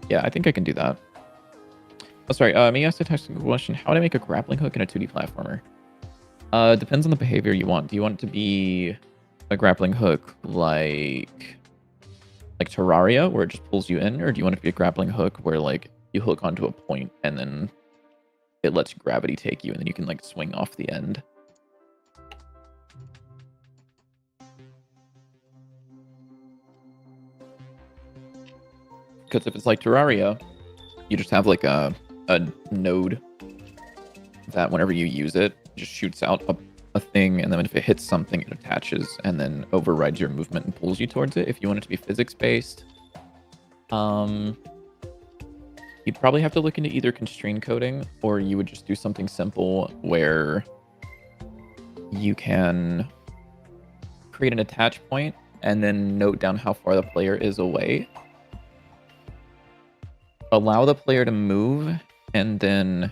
Yeah, I think I can do that. Oh, sorry, may I ask a technical question? How would I make a grappling hook in a 2D platformer? Depends on the behavior you want. Do you want it to be a grappling hook like Terraria, where it just pulls you in? Or do you want it to be a grappling hook where, like, you hook onto a point and then it lets gravity take you and then you can, like, swing off the end? Because if it's like Terraria, you just have, like, a node that whenever you use it, just shoots out a thing, and then if it hits something, it attaches and then overrides your movement and pulls you towards it. If you want it to be physics-based, you'd probably have to look into either constraint coding, or you would just do something simple where you can create an attach point and then note down how far the player is away. Allow the player to move, and then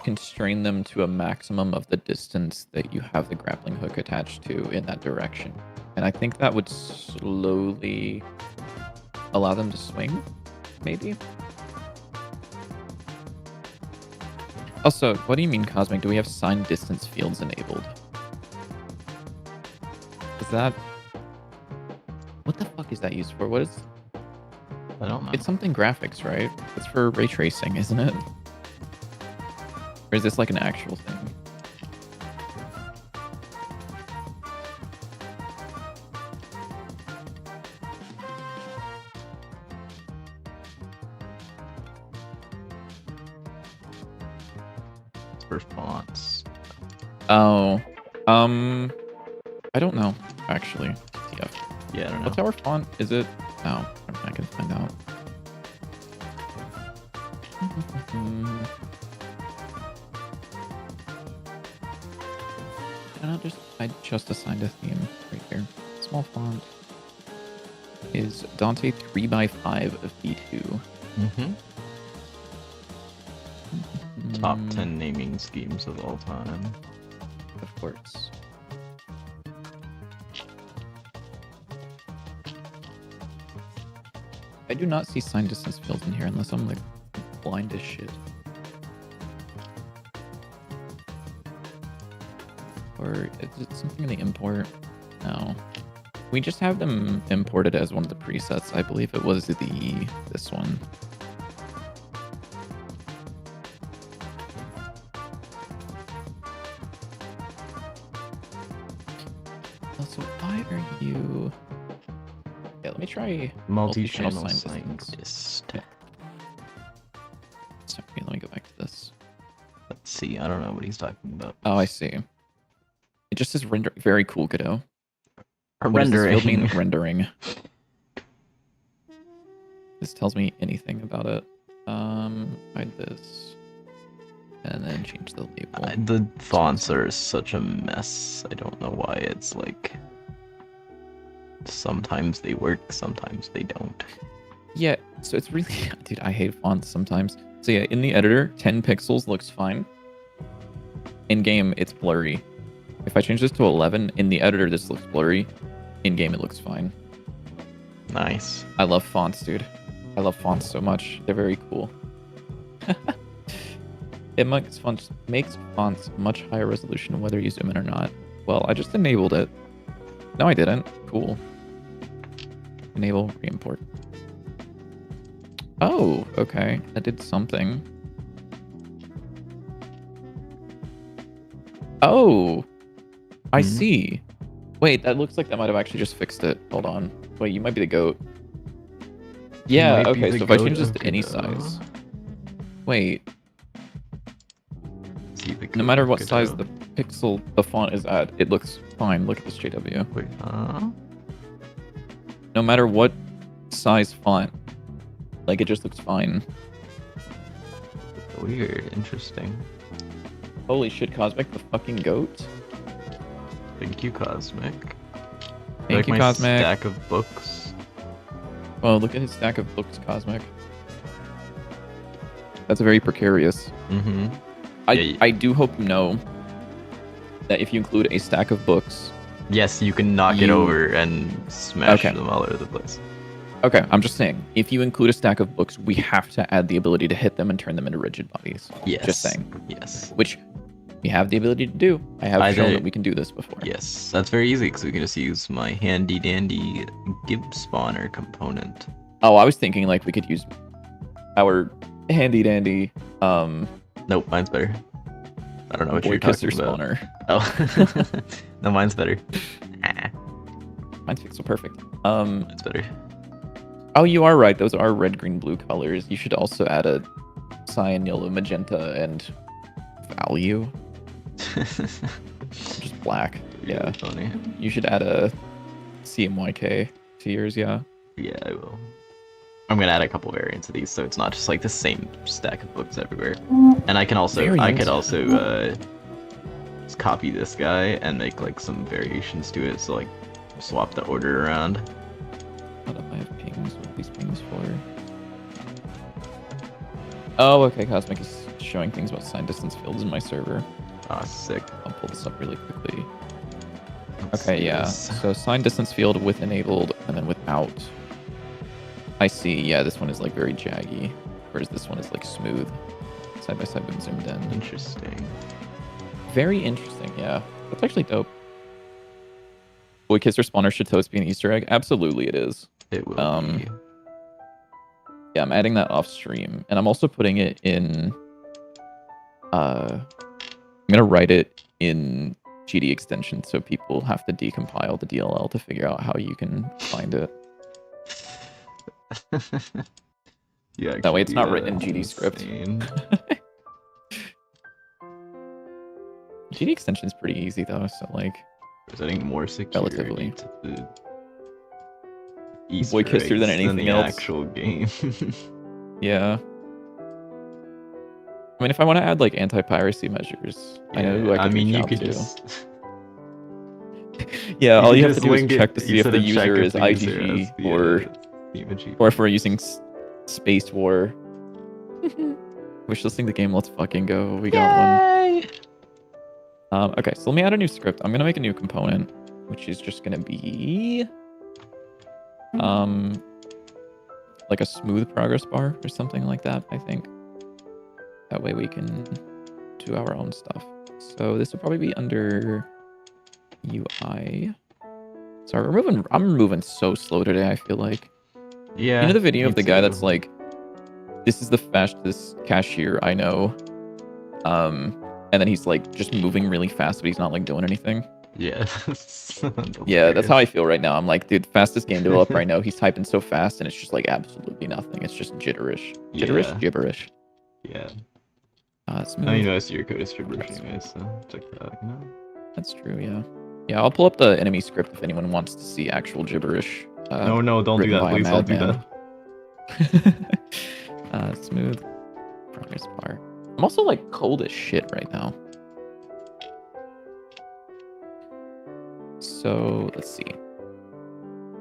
constrain them to a maximum of the distance that you have the grappling hook attached to in that direction. And I think that would slowly allow them to swing, maybe? Also, what do you mean, Cosmic? Do we have signed distance fields enabled? Is that... What the fuck is that used for? What is... I don't know. It's something graphics, right? It's for ray tracing, isn't it? Or is this like an actual thing? It's for fonts. Oh, I don't know actually. TF. Yeah, I don't know. What's our font? Is it? No, I can find out. I just assigned a theme right here. Small font is Dante 3x5 of B2. Mm-hmm. Top 10 naming schemes of all time. Of course. I do not see sign distance fields in here unless I'm like blind as shit. Or is it something in the import? No. We just have them imported as one of the presets. I believe it was this one. Also, why are you... Yeah, let me try multi-channel sign dist. Yeah. Sorry, let me go back to this. Let's see. I don't know what he's talking about. Oh, I see. It just says render. Very cool, Godot. What rendering. does this field mean? Rendering. This tells me anything about it. Hide this. And then change the label. The fonts are such a mess. I don't know why it's like... Sometimes they work, sometimes they don't. Yeah, so it's really... Dude, I hate fonts sometimes. So yeah, in the editor, 10 pixels looks fine. In-game, it's blurry. If I change this to 11, in the editor, this looks blurry. In-game, it looks fine. Nice. I love fonts, dude. I love fonts so much. They're very cool. It makes fonts much higher resolution whether you zoom in or not. Well, I just enabled it. No, I didn't. Cool. Enable re-import. Oh, okay. That did something. Oh, I see. Wait, that looks like that might have actually just fixed it. Hold on. Wait, you might be the goat. Yeah, okay, so if I change this to any size. Wait. No matter what size the pixel the font is at, it looks fine. Look at this JW. Wait, No matter what size font, like it just looks fine. Weird, interesting. Holy shit, Cosmic, the fucking goat. Thank you, Cosmic. Thank you, my Cosmic. Stack of books. Oh, look at his stack of books, Cosmic. That's very precarious. Mm-hmm. I do hope you know that if you include a stack of books... Yes, you can knock it over and smash them all over the place. Okay, I'm just saying, if you include a stack of books, we have to add the ability to hit them and turn them into rigid bodies. Yes. Just saying. Yes. Which we have the ability to do. I have shown that we can do this before. Yes, that's very easy because we can just use my handy dandy Gib spawner component. Oh, I was thinking like we could use our handy dandy Nope, mine's better. I don't know what you're talking about. Spawner. Oh. No, mine's better. Mine's pixel perfect. It's better. Oh, you are right. Those are red, green, blue colors. You should also add a cyan, yellow, magenta, and value. Just black. Yeah. Funny. You should add a CMYK to yours, yeah. Yeah, I will. I'm gonna add a couple variants of these, so it's not just like the same stack of books everywhere. And I can also, just copy this guy and make like some variations to it. So like, swap the order around. What if I have pings? What are these pings for? Oh, okay. Cosmic is showing things about sign distance fields in my server. Ah, sick. I'll pull this up really quickly. Let's Okay, do yeah. this. So sign distance field with enabled and then without. I see. Yeah, this one is like very jaggy, whereas this one is like smooth. Side by side when zoomed in. Interesting. Very interesting. Yeah, that's actually dope. Boy Kisser spawner should toast be an Easter egg. Absolutely, it is. It will be. Yeah, I'm adding that off stream, and I'm also putting it in. I'm gonna write it in GD extension so people have to decompile the DLL to figure out how you can find it. Yeah, that way it's not written in GD script. GD extension is pretty easy though, so like presenting more security relatively to the Easter Boy kisser than anything the else. Actual game. Yeah. I mean, if I want to add like anti-piracy measures, Yeah, I know who I could reach out to. Just... yeah, all you have to do is link check to see if the user is IGG or if we're using Space War. Wishlisting the game, let's fucking go. We got one. Okay, so let me add a new script. I'm gonna make a new component, which is just gonna be like a smooth progress bar or something like that, I think. That way we can do our own stuff. So this will probably be under UI. Sorry, I'm moving so slow today, I feel like. Yeah. You know the video of the guy that's like, this is the fastest cashier I know. And then he's like just moving really fast, but he's not like doing anything. Yeah. Yeah, that's how I feel right now. I'm like, dude, fastest game developer I know. He's typing so fast and it's just like absolutely nothing. It's just jitterish. Jitterish? Gibberish. Yeah. Smooth. I know your code is gibberish anyway, so check that out, you know? That's true, yeah. Yeah, I'll pull up the enemy script if anyone wants to see actual gibberish. No, don't do that. Please don't do that. Smooth progress bar. I'm also like cold as shit right now. So let's see.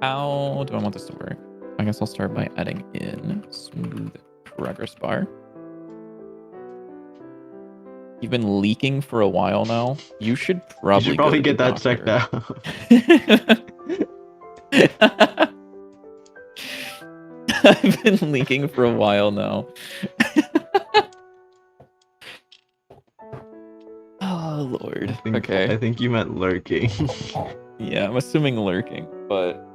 How do I want this to work? I guess I'll start by adding in smooth progress bar. You've been leaking for a while now. You should probably get that checked out. I've been leaking for a while now. Oh Lord. Okay. I think you meant lurking. Yeah, I'm assuming lurking, but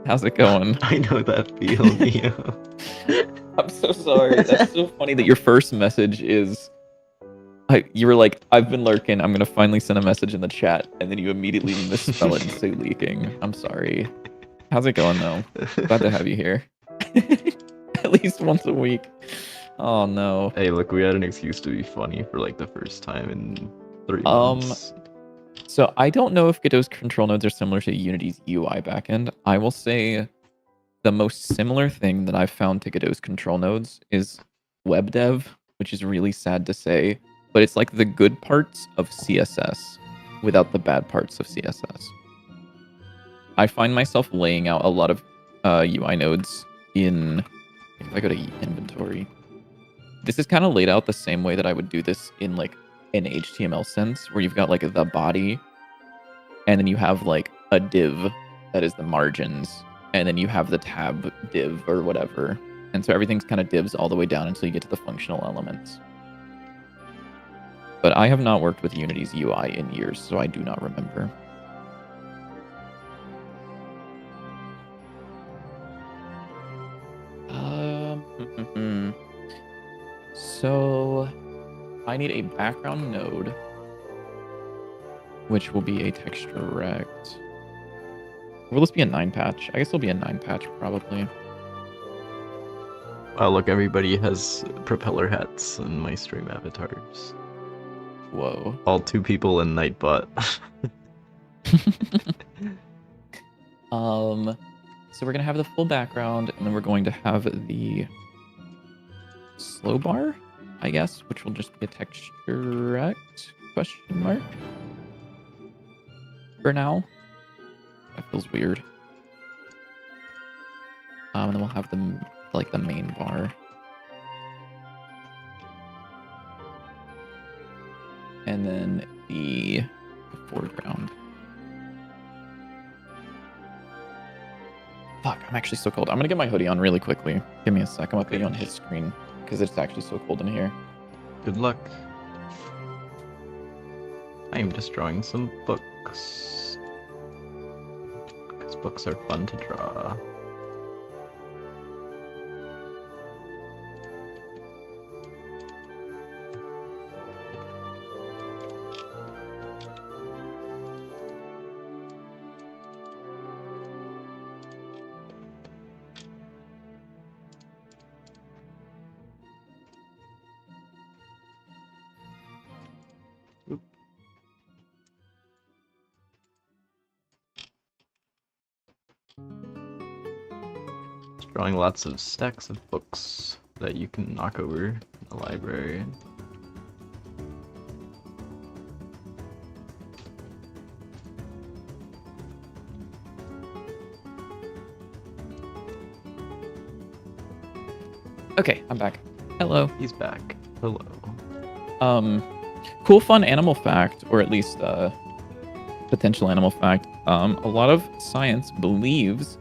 how's it going? I know that feeling. I'm so sorry. That's so funny that your first message is you were like, I've been lurking. I'm gonna finally send a message in the chat, and then you immediately misspell it and say leaking. I'm sorry. How's it going though? Glad to have you here. At least once a week. Oh no. Hey, look, we had an excuse to be funny for like the first time in 3 months. So I don't know if Godot's control nodes are similar to Unity's UI backend. I will say the most similar thing that I've found to Godot's control nodes is web dev, which is really sad to say, but it's like the good parts of CSS without the bad parts of CSS. I find myself laying out a lot of UI nodes in, if I go to inventory, this is kind of laid out the same way that I would do this in like an HTML sense, where you've got like the body, and then you have like a div that is the margins, and then you have the tab div or whatever. And so everything's kind of divs all the way down until you get to the functional elements. But I have not worked with Unity's UI in years, so I do not remember. So I need a background node, which will be a texture rect. Will this be a 9 patch? I guess it'll be a 9 patch probably. Wow, look, everybody has propeller hats in my stream avatars. Whoa. All 2 people in Nightbot. So we're gonna have the full background, and then we're going to have the slow bar, I guess, which will just be a texture rect question mark for now. That feels weird. And then we'll have the main bar. And then the foreground. Fuck, I'm actually so cold. I'm gonna get my hoodie on really quickly. Give me a sec. I'm gonna put you on his screen because it's actually so cold in here. Good luck. I am just drawing some books. Because books are fun to draw. Drawing lots of stacks of books that you can knock over in the library. Okay, I'm back. Hello. He's back. Hello. Cool fun animal fact, or at least potential animal fact. A lot of science believes,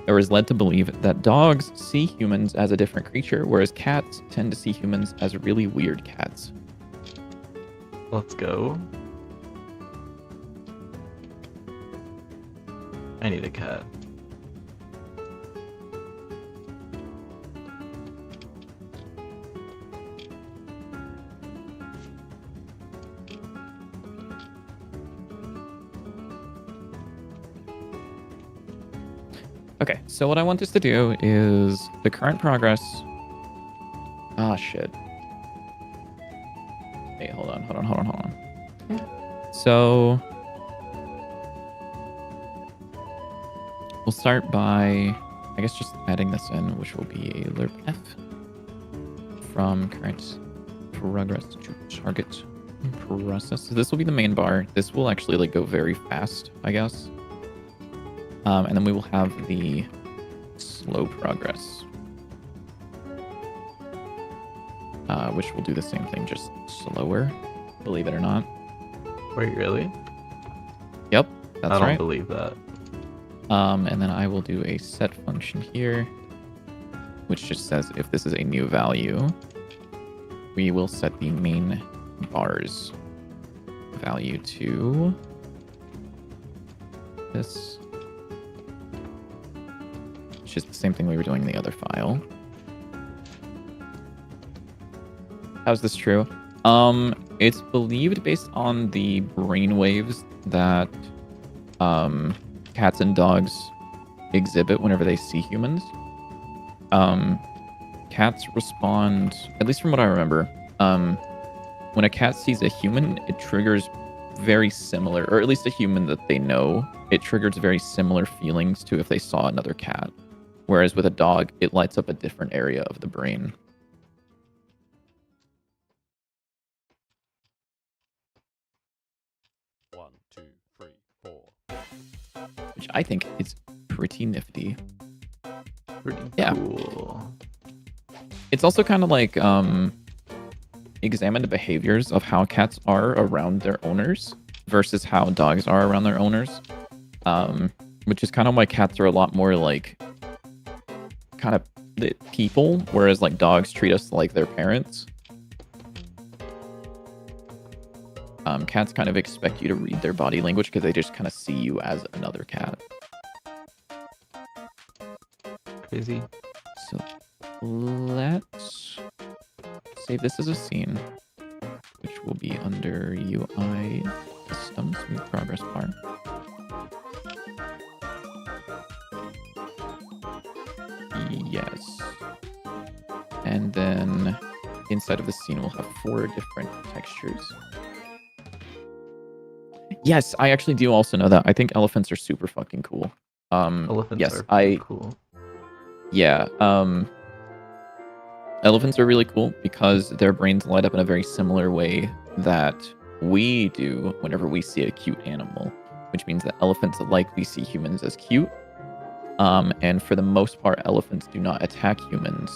or is led to believe, that dogs see humans as a different creature, whereas cats tend to see humans as really weird cats. Let's go. I need a cat. Okay, so what I want us to do is the current progress. Ah, shit. Hey, hold on. So we'll start by, I guess, just adding this in, which will be a lerp f from current progress to target process. So this will be the main bar. This will actually like go very fast, I guess. And then we will have the slow progress, which will do the same thing, just slower, believe it or not. Wait, really? Yep, that's right. I don't believe that. And then I will do a set function here, which just says if this is a new value, we will set the main bar's value to this. Which is the same thing we were doing in the other file. How's this true? It's believed based on the brain waves that cats and dogs exhibit whenever they see humans. Cats respond, at least from what I remember, when a cat sees a human, it triggers very similar, or at least a human that they know, it triggers very similar feelings to if they saw another cat. Whereas with a dog, it lights up a different area of the brain. One, two, three, four. Which I think is pretty nifty. Pretty Yeah. cool. It's also kind of like examine the behaviors of how cats are around their owners versus how dogs are around their owners. Which is kind of why cats are a lot more like kind of the people, whereas like dogs treat us like their parents. Cats kind of expect you to read their body language because they just kind of see you as another cat. Crazy. So let's save this as a scene, which will be under UI Custom Smooth Progress Bar. Yes. And then inside of the scene, we'll have 4 different textures. Yes, I actually do also know that. I think elephants are super fucking cool. Elephants yes, are pretty cool. Yeah. Elephants are really cool because their brains light up in a very similar way that we do whenever we see a cute animal, which means that elephants likely see humans as cute. And for the most part, elephants do not attack humans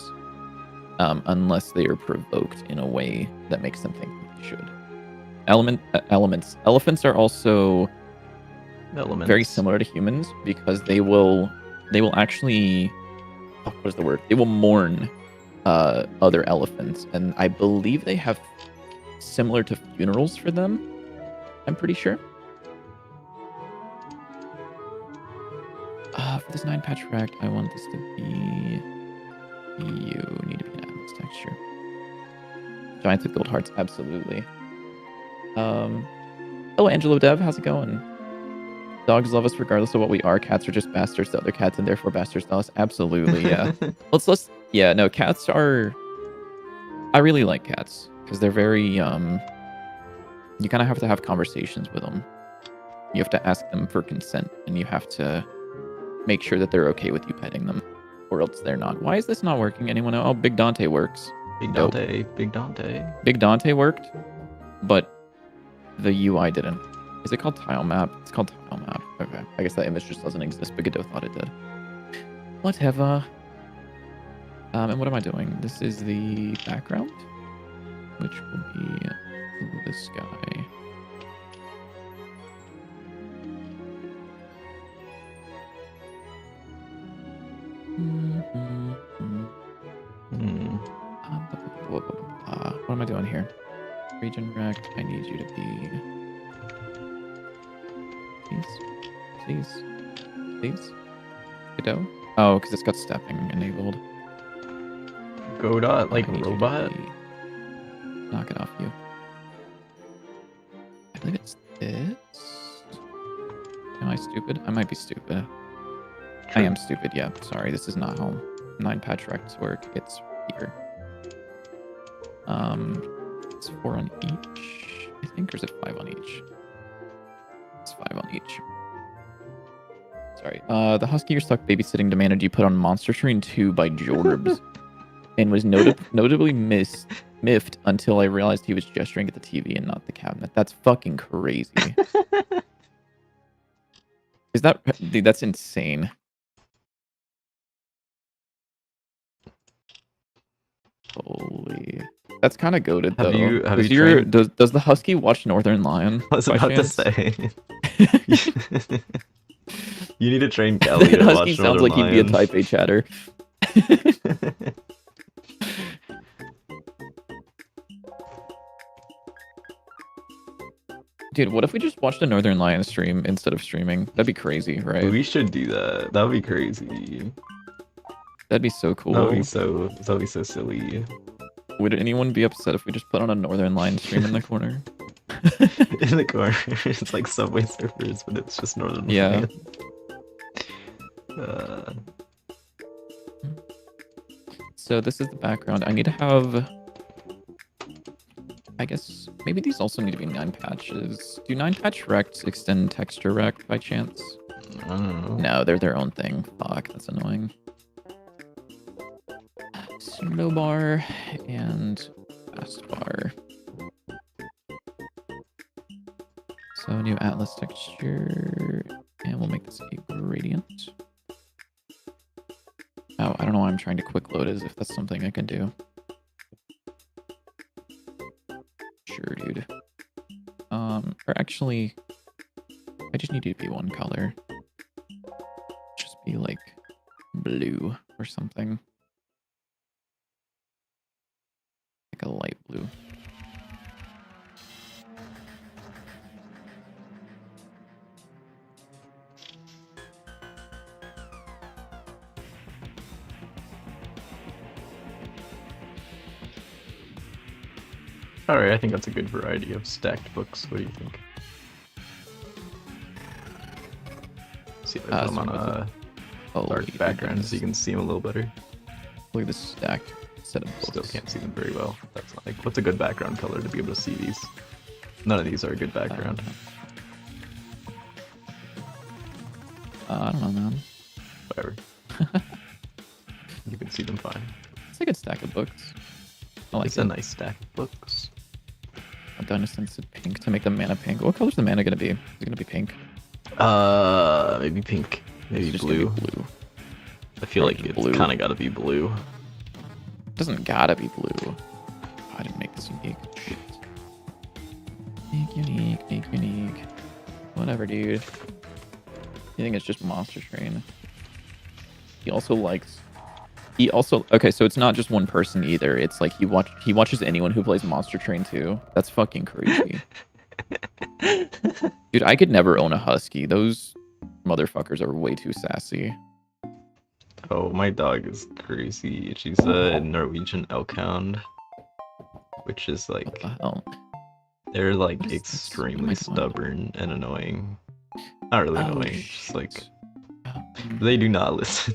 unless they are provoked in a way that makes them think that they should. Elephants are also very similar to humans because they will actually, what is the word? They will mourn other elephants, and I believe they have similar to funerals for them. I'm pretty sure. For this 9 patch rack, I want this to be. You need to be an atlas texture. Giants with gold hearts, absolutely. Hello, Angelo Dev, how's it going? Dogs love us regardless of what we are. Cats are just bastards to other cats, and therefore bastards to us. Absolutely, yeah. let's. Yeah, no, cats are. I really like cats because they're very. You kind of have to have conversations with them. You have to ask them for consent, and you have to make sure that they're okay with you petting them. Or else they're not. Why is this not working? Anyone know? Oh, Big Dante works. Big Dope. Dante, Big Dante. Big Dante worked, but the UI didn't. Is it called tile map? It's called tile map. Okay. I guess that image just doesn't exist, but Godot thought it did. Whatever. And what am I doing? This is the background, which will be this guy. What am I doing here? Region rect, I need you to be... Please? Godot? Oh, because it's got stepping enabled. Godot, like I a need you to robot? be- Knock it off you. I believe it's this. Am I stupid? I might be stupid. I True. am stupid, yeah. Sorry, this is not home. 9 patch rects work. It's here. It's 4 on each, I think, or is it 5 on each? It's 5 on each. Sorry. The husky you're stuck babysitting demanded you put on Monster Train 2 by Jorbs, and was notably miffed until I realized he was gesturing at the TV and not the cabinet. That's fucking crazy. Is that... Dude, that's insane. Holy... That's kind of goated, though. Does the husky watch Northern Lion? I was about chance? to say. You need to train Kelly to watch Husky sounds like he'd be a Type A chatter. Dude, what if we just watched a Northern Lion stream instead of streaming? That'd be crazy, right? We should do that. That would be crazy. That'd be so cool. That'd be so silly. Would anyone be upset if we just put on a Northern Lion stream in the corner? In the corner, it's like Subway Surfers, but it's just Northern Lion. So this is the background. I need to have... I guess maybe these also need to be 9 patches. Do 9 patch rects extend texture rect by chance? I don't know. No, they're their own thing. Fuck, that's annoying. Slow bar and fast bar. So new Atlas texture, and we'll make this a gradient. Oh, I don't know why I'm trying to quick load as if that's something I can do. Sure, dude. Or actually, I just need you to be one color. Just be like blue or something. Like a light blue. Alright, I think that's a good variety of stacked books. What do you think? See if I put them on a dark background so you can see them a little better. Look at this stacked set of books. Still can't see them very well. That's like, what's a good background color to be able to see these? None of these are a good background. I don't know, man. Whatever. You can see them fine. It's a good stack of books. I like It's it. a nice stack of books. I've done a sense of pink to make the mana pink. What color's the mana gonna be? Is it gonna be pink? Maybe pink. Maybe It's just blue. gonna be blue. I feel like it's Blue. kind of got to be blue. It doesn't gotta be blue. Oh, I didn't make this unique. Shit. Make unique. Whatever, dude. You think it's just Monster Train? He also okay, so it's not just one person either. It's like he watches anyone who plays Monster Train 2. That's fucking crazy. Dude, I could never own a husky. Those motherfuckers are way too sassy. Oh, my dog is crazy. She's a Norwegian elkhound, which is What like, the hell? they're like What is this? extremely What am I doing? stubborn and annoying. Not really Oh, annoying, just like shit. they do not listen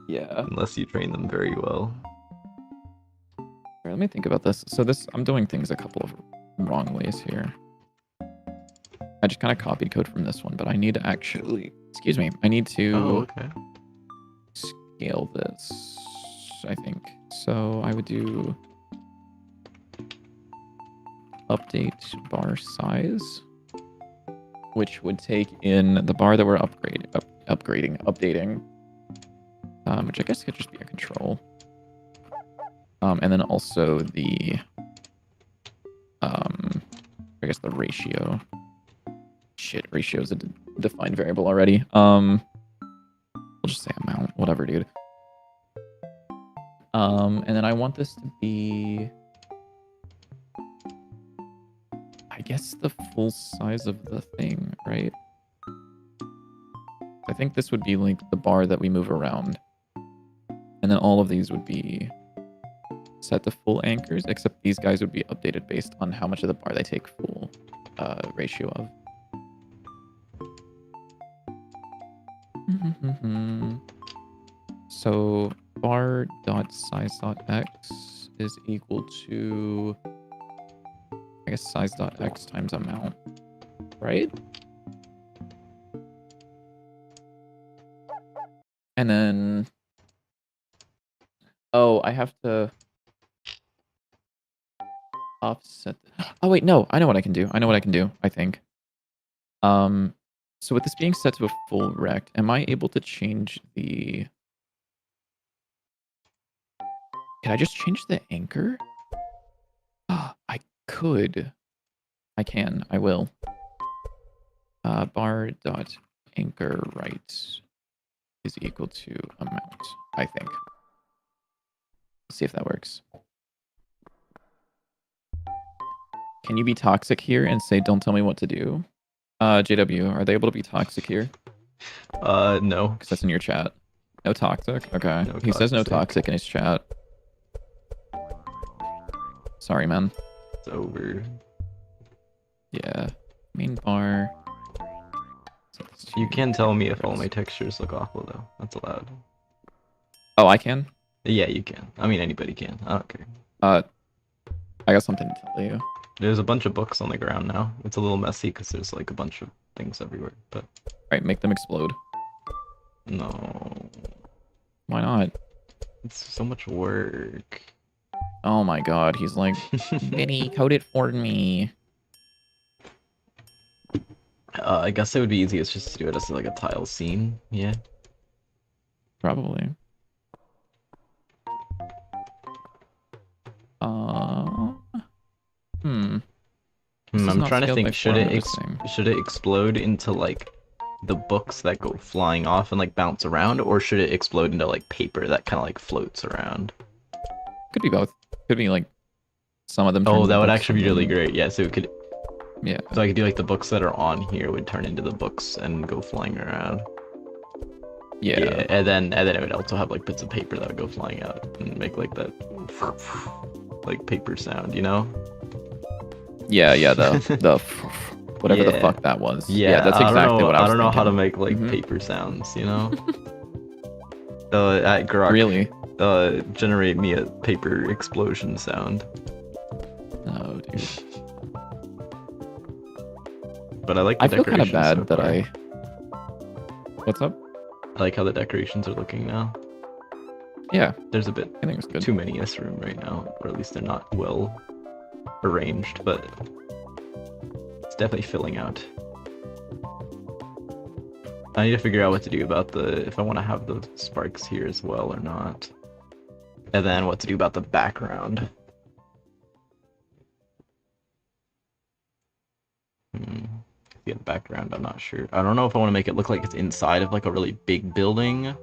Yeah. unless you train them very well. Alright, let me think about this. So I'm doing things a couple of wrong ways here. I just kind of copied code from this one, but I need to actually, excuse me, I need to Oh, okay. scale this, I think. So I would do update bar size, which would take in the bar that we're updating, which I guess could just be a control. And then also the, I guess the ratio. Shit, ratio is a defined variable already. We'll just say amount, whatever, dude. And then I want this to be, I guess, the full size of the thing, right? I think this would be like the bar that we move around. And then all of these would be set to full anchors, except these guys would be updated based on how much of the bar they take full ratio of. So bar.size.x is equal to, I guess, size.x times amount, right? And then, oh, I have to offset. Oh wait, no, I know what I can do. I think. So with this being set to a full rect, am I able to change the? Can I just change the anchor? I could. I can. I will. Bar dot anchor right is equal to amount, I think. Let's see if that works. Can you be toxic here and say, don't tell me what to do? JW, are they able to be toxic here? No. Because that's in your chat. No toxic? Okay. No He says no toxic. toxic in his chat. Sorry, man. It's over. Yeah. Main bar. You can tell me if all my textures look awful, though. That's allowed. Oh, I can? Yeah, you can. I mean, anybody can. I don't care. I got something to tell you. There's a bunch of books on the ground now. It's a little messy because there's like a bunch of things everywhere, but... Alright, make them explode. No. Why not? It's so much work. Oh my god, he's like, Vinny, code it for me. I guess it would be easiest just to do it as like a tile scene, yeah. Probably. I'm trying to think, should it explode into like the books that go flying off and like bounce around, or should it explode into like paper that kind of like floats around? Could be both. Could be like some of them. Oh, that would actually be really great. Yeah, so it could. Yeah. So I could do like the books that are on here would turn into the books and go flying around. Yeah. And then it would also have like bits of paper that would go flying out and make like that like paper sound, you know? Yeah, the whatever the fuck that was. Yeah, that's exactly what I was thinking. I don't know how to make like paper sounds, you know? At Grok, really? Generate me a paper explosion sound. Oh, dude. But I like the I feel kind of bad so that far. I... What's up? I like how the decorations are looking now. Yeah. There's a bit I think it's good. too many in this room right now, or at least they're not well arranged, but it's definitely filling out. I need to figure out what to do about if I want to have the sparks here as well or not. And then what to do about the background. Yeah, the background, I'm not sure. I don't know if I want to make it look like it's inside of like a really big building,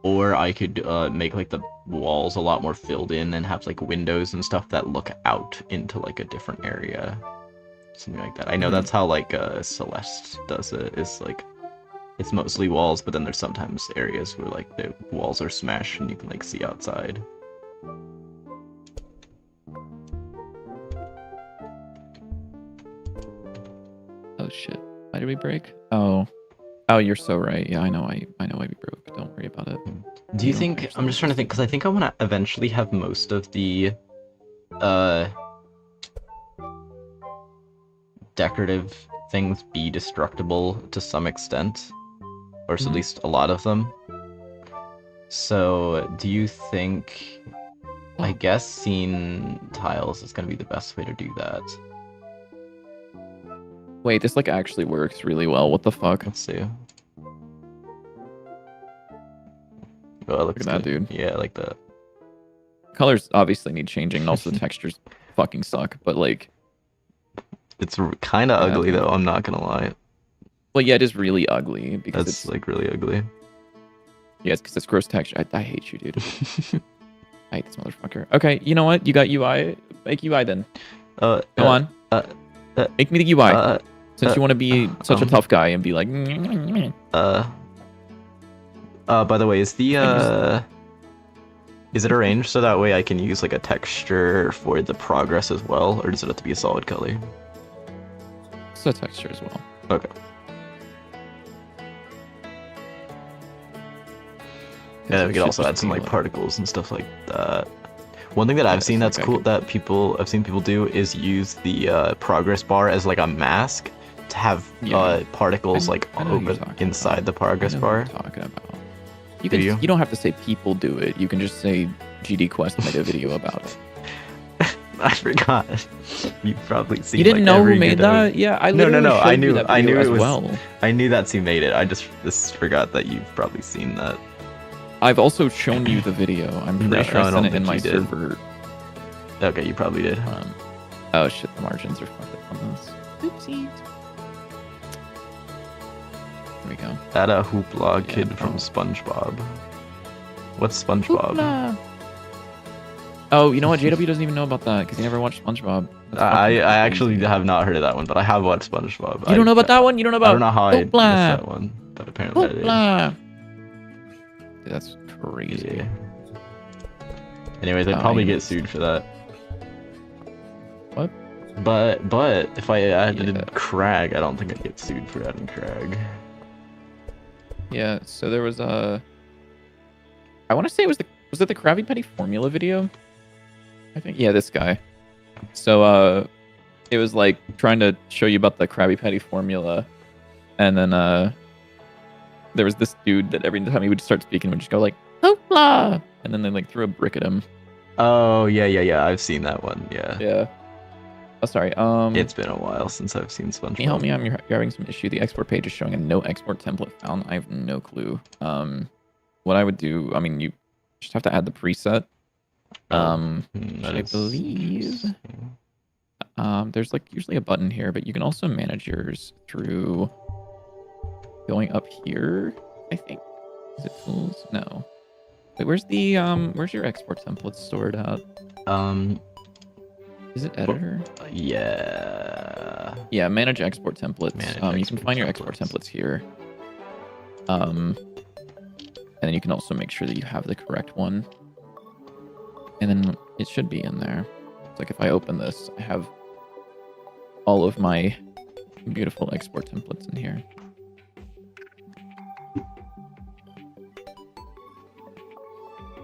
or I could make like the walls a lot more filled in and have like windows and stuff that look out into like a different area. Something like that. I know that's how like Celeste does it, is like it's mostly walls, but then there's sometimes areas where like the walls are smashed and you can like see outside. Oh shit. Why did we break? Oh, you're so right. Yeah, I know why we broke. Don't worry about it. Do you think, I'm just trying to think, because I think I want to eventually have most of the decorative things be destructible to some extent, or at least a lot of them. So, do you think? I guess scene tiles is gonna be the best way to do that. Wait, this like actually works really well. What the fuck? Let's see. Oh, it looks Look at that, good. dude. Yeah, I like that. Colors obviously need changing, and also the textures fucking suck. But like, it's kind of ugly dude. though. I'm not gonna lie. Well, yeah, it is really ugly because That's it's like really ugly. yeah, it's because it's gross texture. I hate you, dude. I hate this motherfucker. Okay, you know what? You got UI. Make UI then. Go on. Make me the UI. Since you want to be such a tough guy and be like. By the way, is it arranged so that way I can use like a texture for the progress as well, or does it have to be a solid color? It's a texture as well. Okay. Yeah, we could also add some like particles and stuff like that. One thing that I've seen that's cool that I've seen people do is use the progress bar as like a mask to have particles like inside the progress bar. Talking about. You don't have to say people do it. You can just say GD Quest made a video about it. I forgot. You've probably seen. You didn't know who made that? Yeah, I literally no. I knew it was. Well. I knew that's who made it. I just forgot that you've probably seen that. I've also shown you the video. I'm pretty sure I sent it in my server. Okay, you probably did. Oh shit, the margins are fucked up on this. Oopsies. There we go. Add a hoopla kid from SpongeBob. What's SpongeBob? Hoopla. Oh, you know what? JW doesn't even know about that because he never watched SpongeBob. I actually have not heard of that one, but I have watched SpongeBob. You don't know about that one? You don't know about? I don't know how I missed that one, but apparently I did. Dude, that's crazy. Yeah. Anyways, I'd probably get sued for that. What? But if I added Crag, I don't think I'd get sued for adding Crag. Yeah. So there was a. I want to say was it the Krabby Patty formula video? I think this guy. So it was like trying to show you about the Krabby Patty formula, and then there was this dude that every time he would start speaking would just go like hoopla, and then they like threw a brick at him. Oh yeah. I've seen that one. Yeah. Yeah. Oh sorry. It's been a while since I've seen SpongeBob. Can you help me? You're having some issue. The export page is showing a no export template found. I have no clue. What I would do? I mean, you just have to add the preset. I believe. There's like usually a button here, but you can also manage yours through going up here, I think. Is it tools? No. Wait, where's your export template stored at? Is it editor? Yeah. Yeah, manage export templates. You can find your export templates here. And then you can also make sure that you have the correct one. And then it should be in there. It's like if I open this, I have all of my beautiful export templates in here.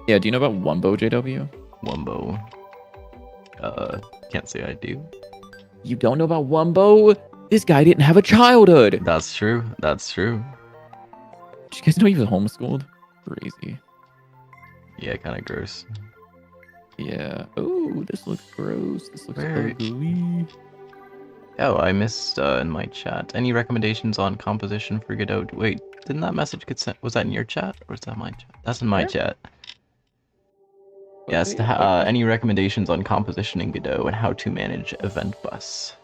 Yeah, do you know about Wumbo, JW? Wumbo. Can't say I do. You don't know about Wumbo? This guy didn't have a childhood. That's true. That's true. Did you guys know he was homeschooled? Crazy. Yeah, kind of gross. Yeah. Oh, this looks gross. This looks ugly. Oh, I missed in my chat. Any recommendations on composition for Godot? Wait, didn't that message get sent? Was that in your chat or was that my chat? That's in my chat. Yes. Any recommendations on composition in Godot and how to manage event bus?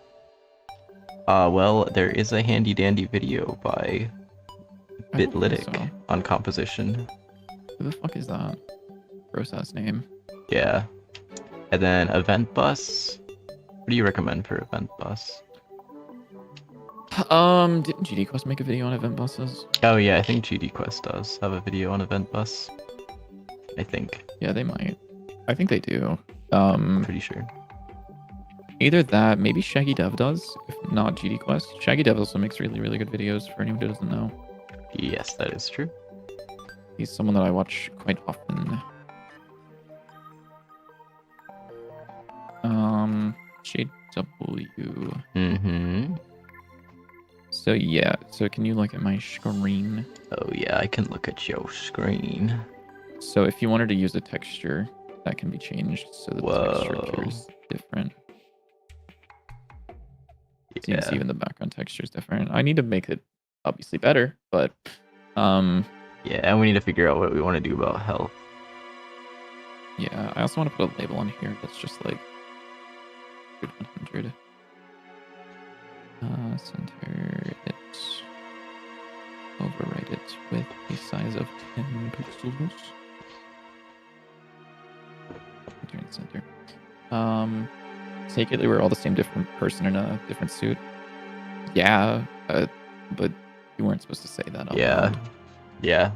Well, there is a handy dandy video by Bitlytic on composition. Who the fuck is that? Gross ass name. Yeah. And then event bus. What do you recommend for event bus? Didn't GD Quest make a video on event buses? Oh yeah, I think GD Quest does have a video on event bus. I think. Yeah, they might. I think they do. Pretty sure. Either that, maybe Shaggy Dev does, if not GD Quest. Shaggy Dev also makes really, really good videos for anyone who doesn't know. Yes, that is true. He's someone that I watch quite often. JW. Mm-hmm. So yeah, so can you look at my screen? Oh yeah, I can look at your screen. So if you wanted to use a texture, that can be changed so that the texture appears different. So you can see even the background texture is different. I need to make it obviously better, but yeah, and we need to figure out what we want to do about health. Yeah, I also want to put a label on here that's just like 100. Center it. Overwrite it with a size of 10 pixels. Turn center. Secretly, we're all the same different person in a different suit. Yeah, but you weren't supposed to say that out loud. Yeah.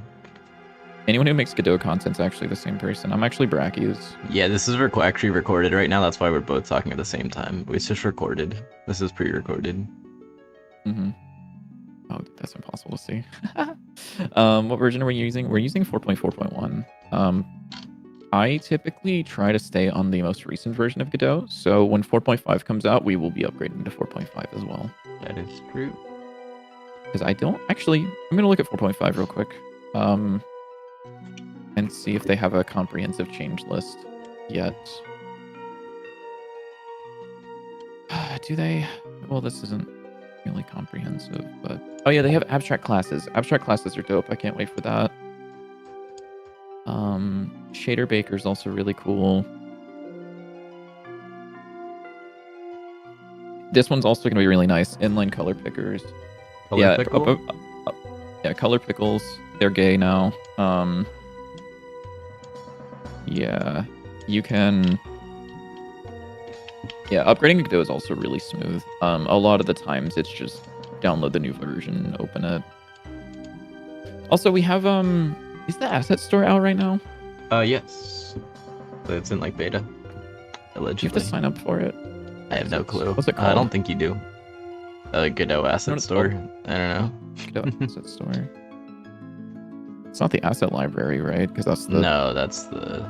Anyone who makes Godot content's actually the same person. I'm actually Bracky's. Yeah, this is actually recorded right now. That's why we're both talking at the same time. It's just recorded. This is pre-recorded. Mm-hmm. Oh, that's impossible to see. What version are we using? We're using 4.4.1. I typically try to stay on the most recent version of Godot, so when 4.5 comes out, we will be upgrading to 4.5 as well. That is true. Because I don't actually... I'm going to look at 4.5 real quick. And see if they have a comprehensive change list yet. Do they? Well, this isn't really comprehensive, but... Oh yeah, they have abstract classes. Abstract classes are dope. I can't wait for that. Shader Baker is also really cool. This one's also going to be really nice. Inline color pickers. Color pickle? Yeah, color pickles. They're gay now. Yeah, you can... Yeah, upgrading Godot is also really smooth. A lot of the times it's just download the new version, open it. Also, we have, is the asset store out right now? Yes. But it's in, like, beta. Allegedly. Do you have to sign up for it? I have no clue. What's it called? I don't think you do. Godot Asset Store? I don't know. Godot Asset Store. It's not the asset library, right? Because that's the... No, that's the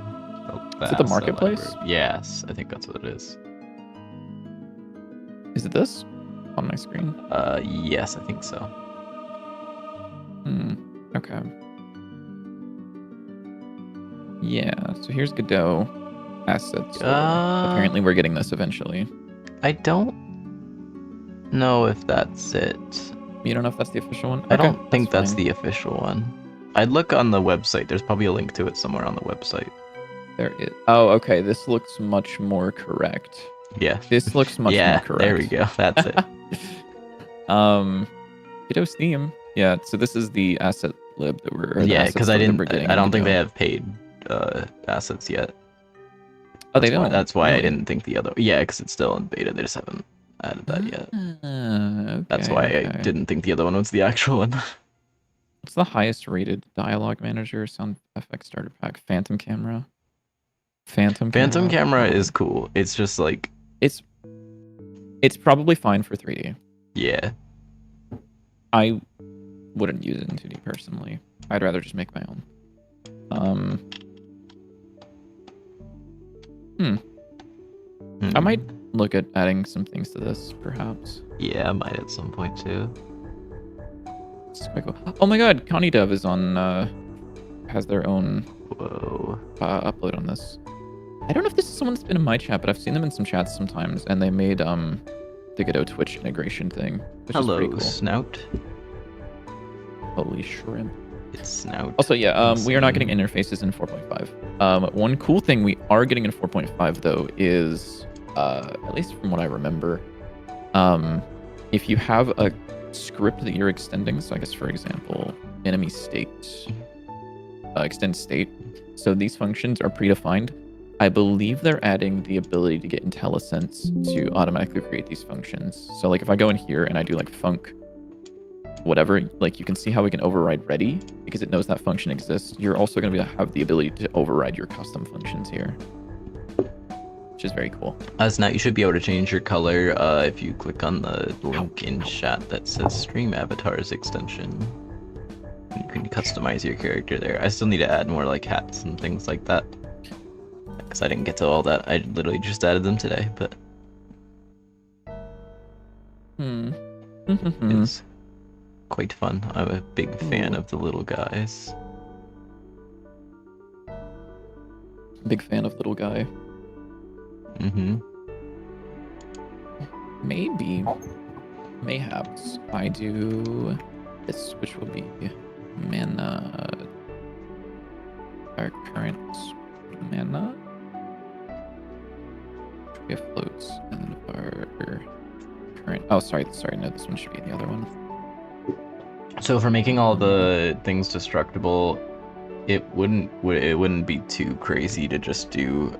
is it the marketplace? Library. Yes, I think that's what it is. Is it this? On my screen? Yes, I think so. Okay. Yeah, so here's Godot Assets. Apparently we're getting this eventually. I don't know if that's it. You don't know if that's the official one? I don't think that's the official one. I'd look on the website. There's probably a link to it somewhere on the website. There is. Oh, okay. This looks much more correct. Yeah. This looks much more correct. There we go. That's it. Godot's theme. Yeah. So this is the asset lib that we're. Yeah, because I don't think they have paid assets yet. Oh, they don't. That's why I didn't think the other. Yeah, because it's still in beta. They just haven't added that yet. Okay, that's why I didn't think the other one was the actual one. What's the highest rated dialogue manager sound effects starter pack? Phantom camera. Phantom camera is cool. It's just like it's probably fine for 3D. Yeah. I wouldn't use it in 2D personally. I'd rather just make my own. I might look at adding some things to this, perhaps. Yeah, I might at some point too. It's quite cool. Oh my god, Connie Dev is on has their own upload on this. I don't know if this is someone that's been in my chat, but I've seen them in some chats sometimes, and they made the Godot Twitch integration thing, which is pretty cool. Snout. Holy shrimp. It's Snout. Also, yeah, we are not getting interfaces in 4.5. One cool thing we are getting in 4.5 though is, at least from what I remember, if you have a script that you're extending, so I guess for example, enemy state, extend state. So these functions are predefined. I believe they're adding the ability to get IntelliSense to automatically create these functions. So like if I go in here and I do like func whatever, like you can see how we can override ready because it knows that function exists. You're also going to have the ability to override your custom functions here, which is very cool. Now you should be able to change your color if you click on the link in chat that says Stream Avatars extension. You can customize your character there. I still need to add more like hats and things like that. Because I didn't get to all that. I literally just added them today, but... It's quite fun. I'm a big fan of the little guys. Big fan of little guy. Mm-hmm. Maybe, mayhaps, I do this, which will be mana. Our current mana. We have floats, and then our current. Oh, sorry. No, this one should be the other one. So for making all the things destructible, it wouldn't be too crazy to just do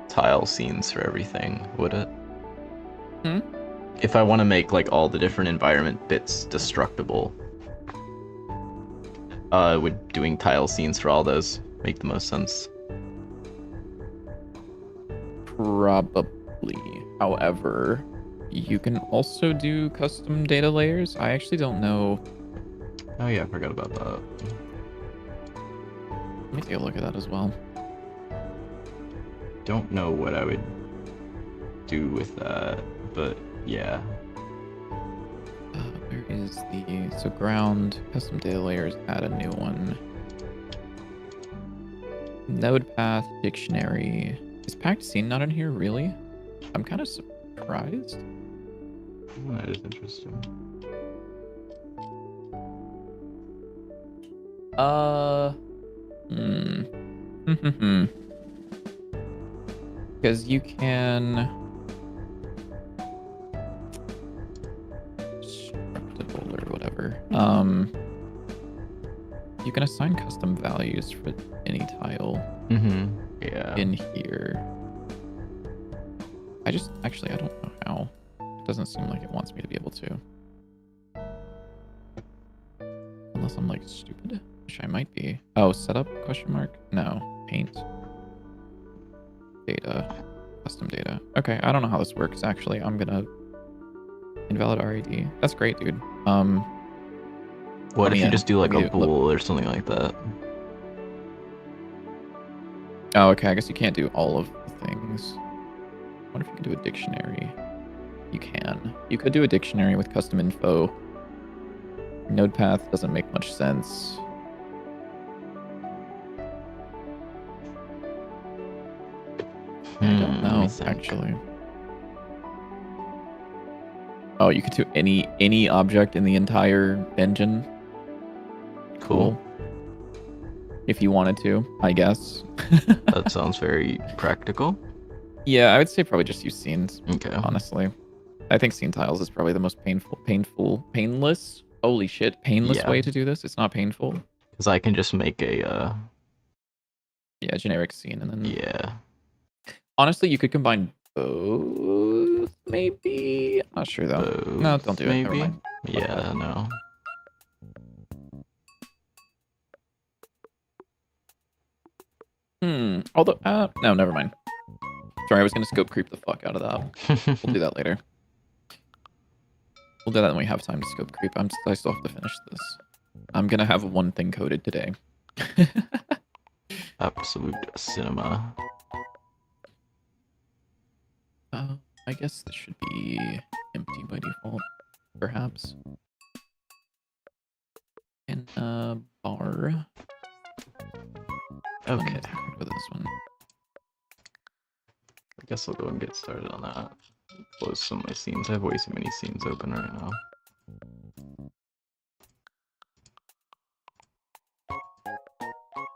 tile scenes for everything, would it? Hmm? If I want to make like all the different environment bits destructible, would doing tile scenes for all those make the most sense? Probably. However, you can also do custom data layers. I actually don't know. Oh yeah, I forgot about that. Let me take a look at that as well. Don't know what I would do with that, but yeah. Where is so ground custom data layers? Add a new one. Node path dictionary. Is packed scene not in here? Really? I'm kind of surprised. That is interesting. Because you can destructible or whatever. You can assign custom values for any tile. Yeah. In here. I don't know how. It doesn't seem like it wants me to be able to. Unless I'm like stupid, which I might be. Oh, setup question mark? No. Paint. Data. Custom data. Okay, I don't know how this works actually. I'm gonna invalid RAD. That's great, dude. What if you just do like a bool or something like that? Oh, okay. I guess you can't do all of the things. What if you can do a dictionary? You can. You could do a dictionary with custom info. Node path doesn't make much sense. I don't know, actually. Oh, you could do any object in the entire engine. Cool. If you wanted to, I guess. That sounds very practical. Yeah, I would say probably just use scenes. Okay. Honestly. I think scene tiles is probably the most painless. Holy shit, painless way to do this. It's not painful. Because I can just make a yeah, generic scene and then yeah. Honestly, you could combine both, maybe. I'm not sure though. Both, no, don't do it. maybe. Never mind. Yeah, no. Although, no, never mind. Sorry, I was gonna scope creep the fuck out of that. We'll do that later. We'll do that when we have time to scope creep. I still have to finish this. I'm gonna have one thing coded today. Absolute cinema. I guess this should be empty by default, perhaps. And bar. Okay. For this one. I guess I'll go and get started on that. Close some of my scenes. I have way too many scenes open right now.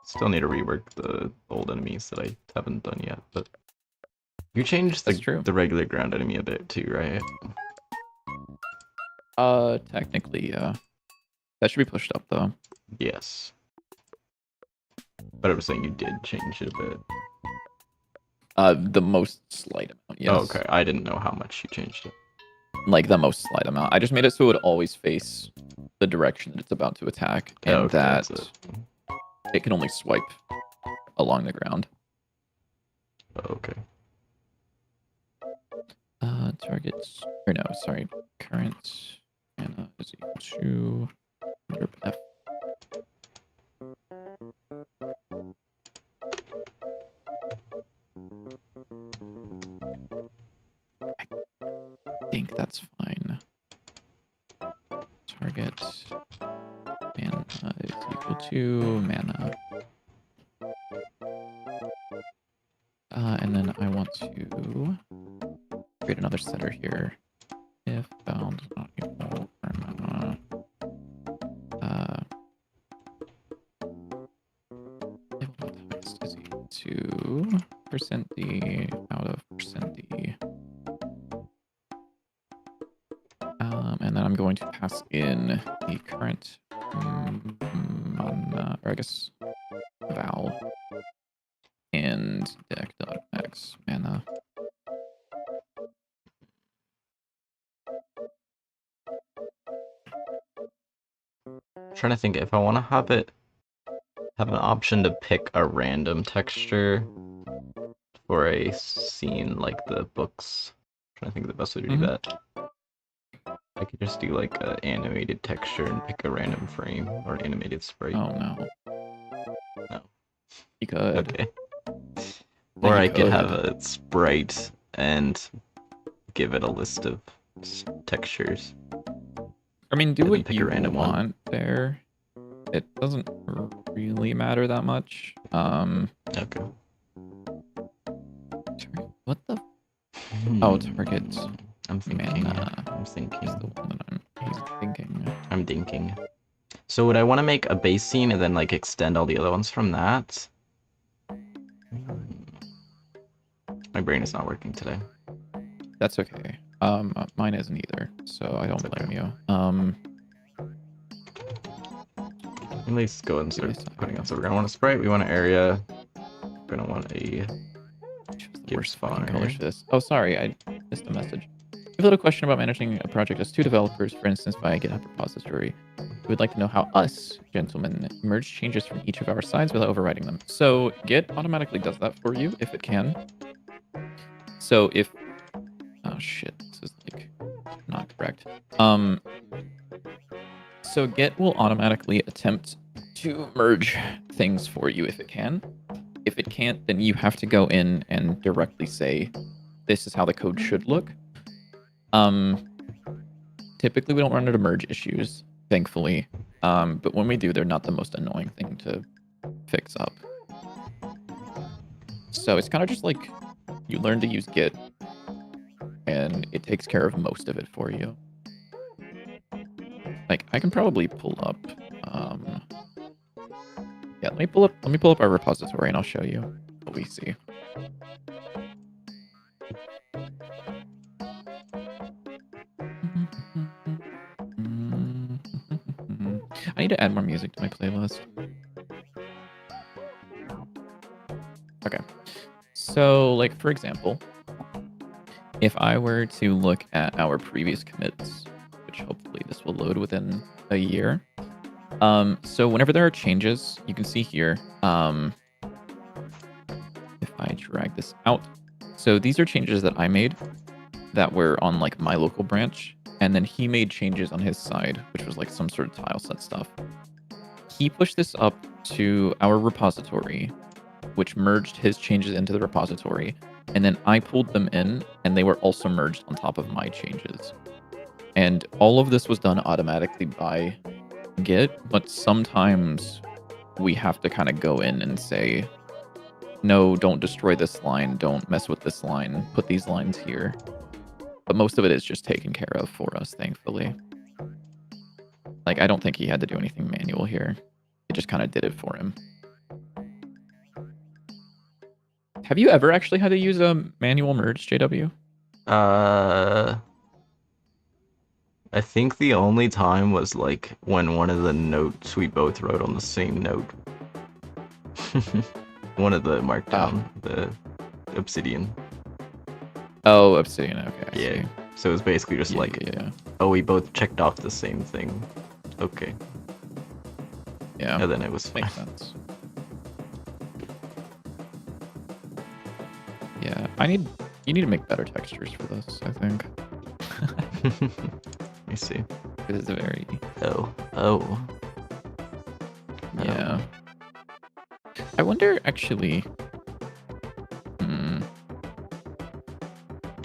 Still need to rework the old enemies that I haven't done yet, but you changed the regular ground enemy a bit too, right? Technically, yeah. That should be pushed up though. Yes. But I was saying you did change it a bit. The most slight amount, yes. Oh, okay, I didn't know how much you changed it. Like the most slight amount. I just made it so it always face the direction that it's about to attack, and that it can only swipe along the ground. Okay. Targets, or no, sorry, current mana is equal to F. I think that's fine. Target mana is equal to mana. And then I want to create another setter here. If bound not equal if text is equal to %d out of %d. And then I'm going to pass in the current mana, or I guess val, and deck.x mana. I'm trying to think if I want to have an option to pick a random texture for a scene like the books. I'm trying to think of the best way to do that. I could just do like an animated texture and pick a random frame or an animated sprite. Oh no. No. You could. Okay. Or I could have a sprite and give it a list of textures. I mean, do and what pick a you random want one. there. It doesn't really matter that much. Okay. What the? Oh, target. I'm thinking. Mana. I'm thinking. Is the one that he's thinking. I'm thinking. So would I want to make a base scene and then like extend all the other ones from that? My brain is not working today. That's okay. Mine isn't either, so I don't blame you. At least go and start putting out. So we're gonna want a sprite. We want an area. We're gonna want a worst fucking colors for this. Oh, sorry, I missed a message. We have a little question about managing a project as two developers, for instance, via GitHub repository. We would like to know how us, gentlemen, merge changes from each of our sides without overriding them. So Git automatically does that for you if it can. So if... Oh shit, this is like not correct. So Git will automatically attempt to merge things for you if it can. If it can't, then you have to go in and directly say, this is how the code should look. Typically, we don't run into merge issues, thankfully. But when we do, they're not the most annoying thing to fix up. So it's kind of just like you learn to use Git, and it takes care of most of it for you. Like, I can probably pull up... yeah, let me pull up our repository and I'll show you what we see. I need to add more music to my playlist. Okay. So, like, for example, if I were to look at our previous commits, which hopefully this will load within a year. So whenever there are changes, you can see here, if I drag this out. So these are changes that I made that were on like my local branch. And then he made changes on his side, which was like some sort of tile set stuff. He pushed this up to our repository, which merged his changes into the repository. And then I pulled them in and they were also merged on top of my changes. And all of this was done automatically by Git, but sometimes we have to kind of go in and say, no, don't destroy this line, don't mess with this line, put these lines here. But most of it is just taken care of for us, thankfully. Like, I don't think he had to do anything manual here. It just kind of did it for him. Have you ever actually had to use a manual merge, JW? I think the only time was like when one of the notes we both wrote on the same note. One of the markdown, the obsidian. Oh, obsidian, okay. Yeah. So it was basically just oh, we both checked off the same thing. Okay. Yeah. And then it was fine. Makes sense. Yeah, you need to make better textures for this, I think. Let me see. It is a very... Oh. Yeah. I wonder, actually...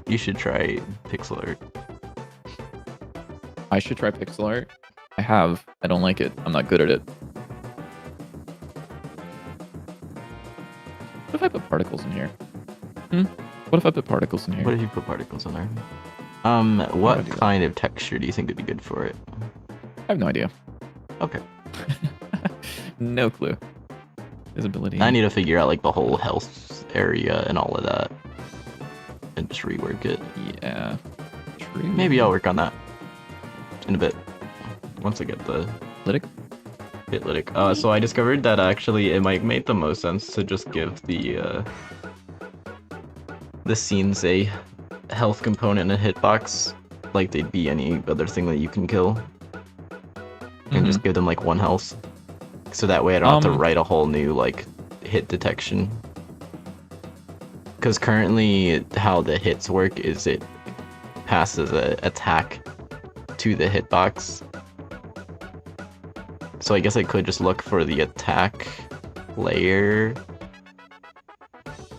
You should try pixel art. I should try pixel art? I have. I don't like it. I'm not good at it. What if I put particles in here? What if I put particles in here? What if you put particles in there? do What I do that? kind of texture do you think would be good for it? I have no idea. Okay. No clue. Visibility. I need to figure out like the whole health area and all of that, and just rework it. Yeah. True. Maybe I'll work on that in a bit once I get the Lytic? Bitlytic. So I discovered that actually it might make the most sense to just give the scenes a health component and a hitbox, like they'd be any other thing that you can kill, and just give them like 1 health. So that way I don't have to write a whole new like hit detection. Because currently how the hits work is it passes an attack to the hitbox. So I guess I could just look for the attack layer,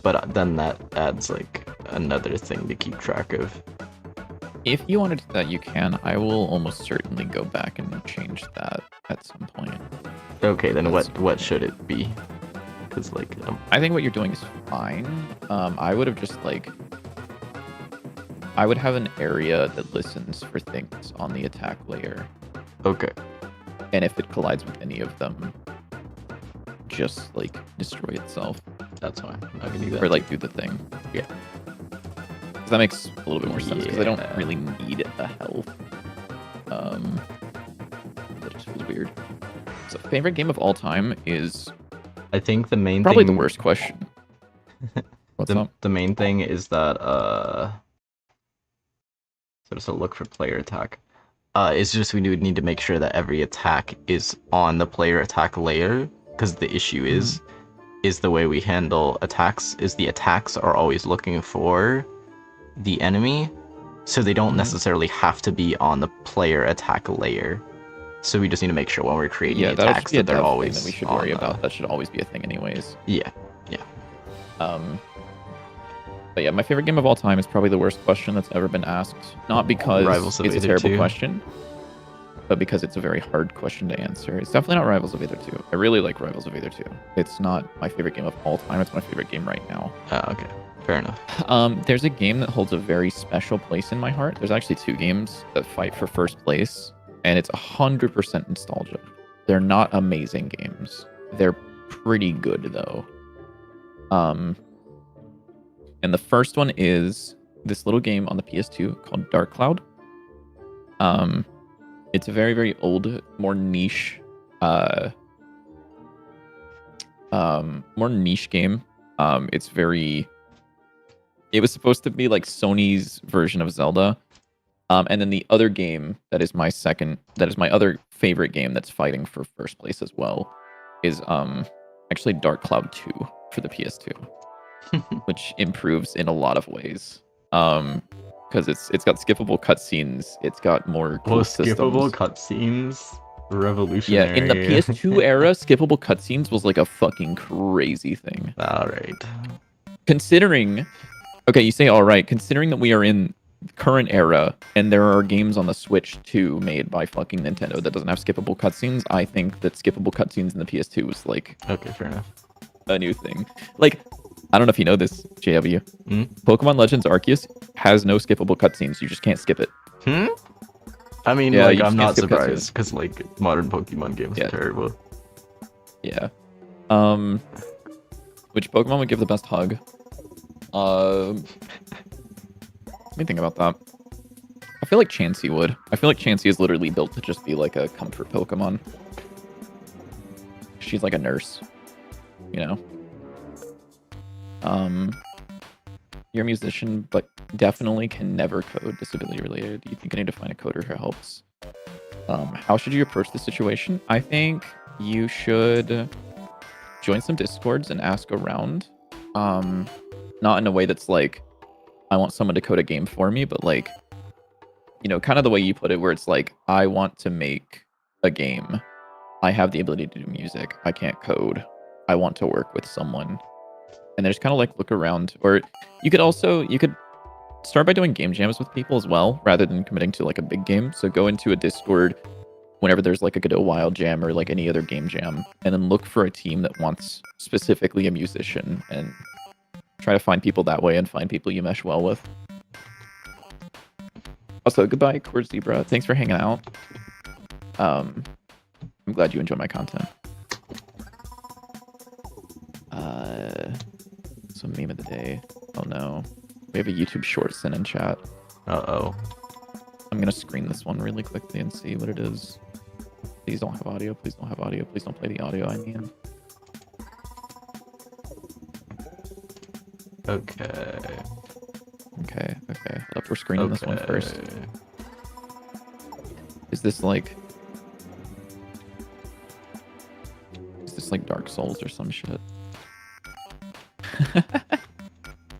but then that adds like another thing to keep track of. If you want to do that, you can. I will almost certainly go back and change that at some point. Okay, then what should it be? Because like I think what you're doing is fine. I would have just like I would have an area that listens for things on the attack layer, okay, and if it collides with any of them, just like destroy itself that's fine. I can do that. or like do the thing. Yeah. 'Cause that makes a little bit more sense because I don't Yeah. really need a health. That just feels weird. So favorite game of all time is I think the main probably thing, the worst question. What's up? the main thing is that so just a look for player attack. It's just we would need to make sure that every attack is on the player attack layer, because the issue is the way we handle attacks is the attacks are always looking for the enemy, so they don't necessarily have to be on the player attack layer. So we just need to make sure when we're creating attacks that they're always that we should on worry the- about. That should always be a thing anyways. Yeah. But yeah, my favorite game of all time is probably the worst question that's ever been asked. Not because Rivals of it's a Aether terrible 2. question, but because it's a very hard question to answer. It's definitely not Rivals of Aether 2. I really like Rivals of Aether 2. It's not my favorite game of all time. It's my favorite game right now. Okay. Fair enough. There's a game that holds a very special place in my heart. There's actually 2 games that fight for first place, and it's 100% nostalgia. They're not amazing games. They're pretty good though. And the first one is this little game on the PS2 called Dark Cloud. It's a very, very old, more niche game. It was supposed to be like Sony's version of Zelda. And then the other game that is my other favorite game that's fighting for first place as well is actually Dark Cloud 2 for the PS2, which improves in a lot of ways. Because it's got skippable cutscenes, it's got more cool skippable systems. cutscenes, revolutionary. Yeah, in the PS2 era, skippable cutscenes was like a fucking crazy thing. All right. Considering, okay, you say all right. Considering that we are in current era and there are games on the Switch 2 made by fucking Nintendo that doesn't have skippable cutscenes, I think that skippable cutscenes in the PS2 was like Okay, fair enough. a new thing. Like, I don't know if you know this, JW. Hmm? Pokemon Legends Arceus has no skippable cutscenes. You just can't skip it. I mean, Yeah, like, you I'm just not can't skip cutscenes. surprised because like modern Pokemon games Yeah. are terrible. Yeah. Which Pokemon would give the best hug? Let me think about that. I feel like Chansey would. I feel like Chansey is literally built to just be like a comfort Pokemon. She's like a nurse, you know? You're a musician, but definitely can never code disability related. Do you think I need to find a coder who helps? How should you approach the situation? I think you should join some Discords and ask around. Not in a way that's like, I want someone to code a game for me, but like, you know, kind of the way you put it, where it's like, I want to make a game. I have the ability to do music. I can't code. I want to work with someone. And there's kind of like look around, or you could start by doing game jams with people as well, rather than committing to like a big game. So go into a Discord whenever there's like a Godot Wild jam or like any other game jam, and then look for a team that wants specifically a musician and try to find people that way and find people you mesh well with. Also, goodbye, Core Zebra. Thanks for hanging out. I'm glad you enjoy my content. So meme of the day. Oh no. We have a YouTube short sent in chat. Uh-oh. I'm gonna screen this one really quickly and see what it is. Please don't have audio. Please don't have audio. Please don't play the audio I need. Okay. Okay. Hold up, we're screening this one first. Is this like Dark Souls or some shit?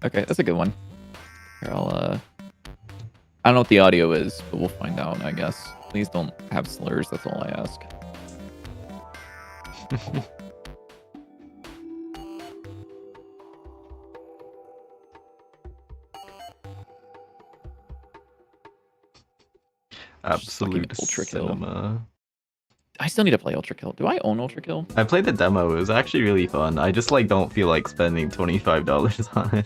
Okay, that's a good one. Here, I don't know what the audio is, but we'll find out, I guess. Please don't have slurs, that's all I ask. Absolute Ultra Kill. cinema. I still need to play Ultra Kill. Do I own Ultra Kill? I played the demo. It was actually really fun. I just like don't feel like spending $25 on it.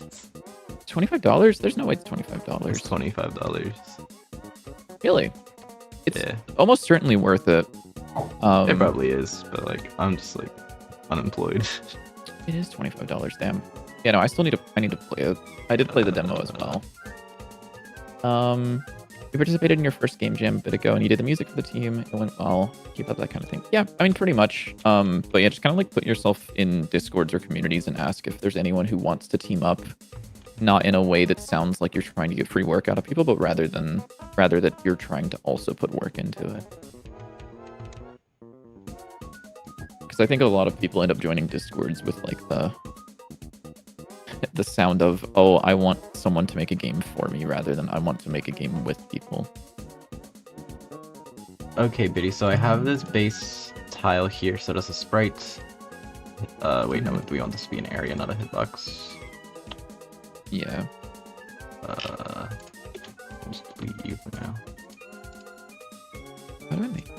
$25? There's no way it's $25. It's $25. Really? It's almost certainly worth it. It probably is, but like I'm just like unemployed. It is $25. Damn. Yeah, no, I need to play it. I did play the demo as well. You participated in your first game jam a bit ago, and you did the music for the team. It went well. Keep up that kind of thing. Yeah, I mean, pretty much. But yeah, just kind of like put yourself in Discords or communities and ask if there's anyone who wants to team up, not in a way that sounds like you're trying to get free work out of people, but rather that you're trying to also put work into it. Because I think a lot of people end up joining Discords with like the sound of, oh, I want someone to make a game for me rather than I want to make a game with people. Okay, Biddy, so I have this base tile here, so that's a sprite. Wait, no, we want this to be an area, not a hitbox. Yeah. I'll just delete you for now. How do I make?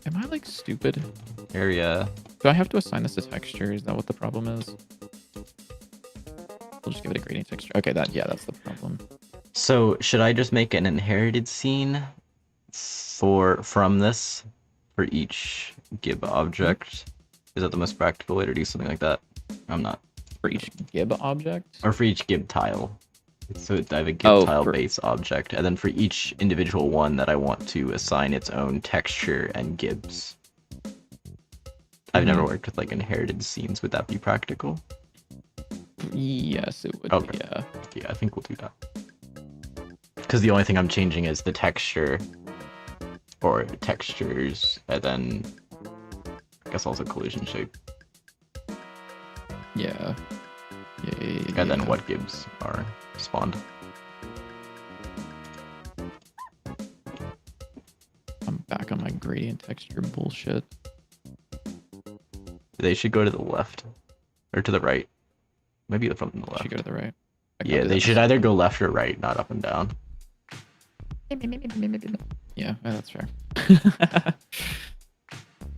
Am I like stupid? Area. Do I have to assign this to texture? Is that what the problem is? We'll just give it a gradient texture. Okay, that's the problem. So should I just make an inherited scene from this for each gib object? Is that the most practical way to do something like that? I'm not. For each gib object? Or for each gib tile. So I have a gib tile base object, and then for each individual one that I want to assign its own texture and gibs. I've never worked with like inherited scenes. Would that be practical? Yes, it would. Okay. Yeah, I think we'll do that. Because the only thing I'm changing is the texture, or textures, and then I guess also collision shape. Yeah. And then what gibs are spawned. I'm back on my gradient texture bullshit. They should go to the left, or to the right. Maybe from the left. Should go to the right. Yeah, they should either go left or right, not up and down. Yeah, that's fair.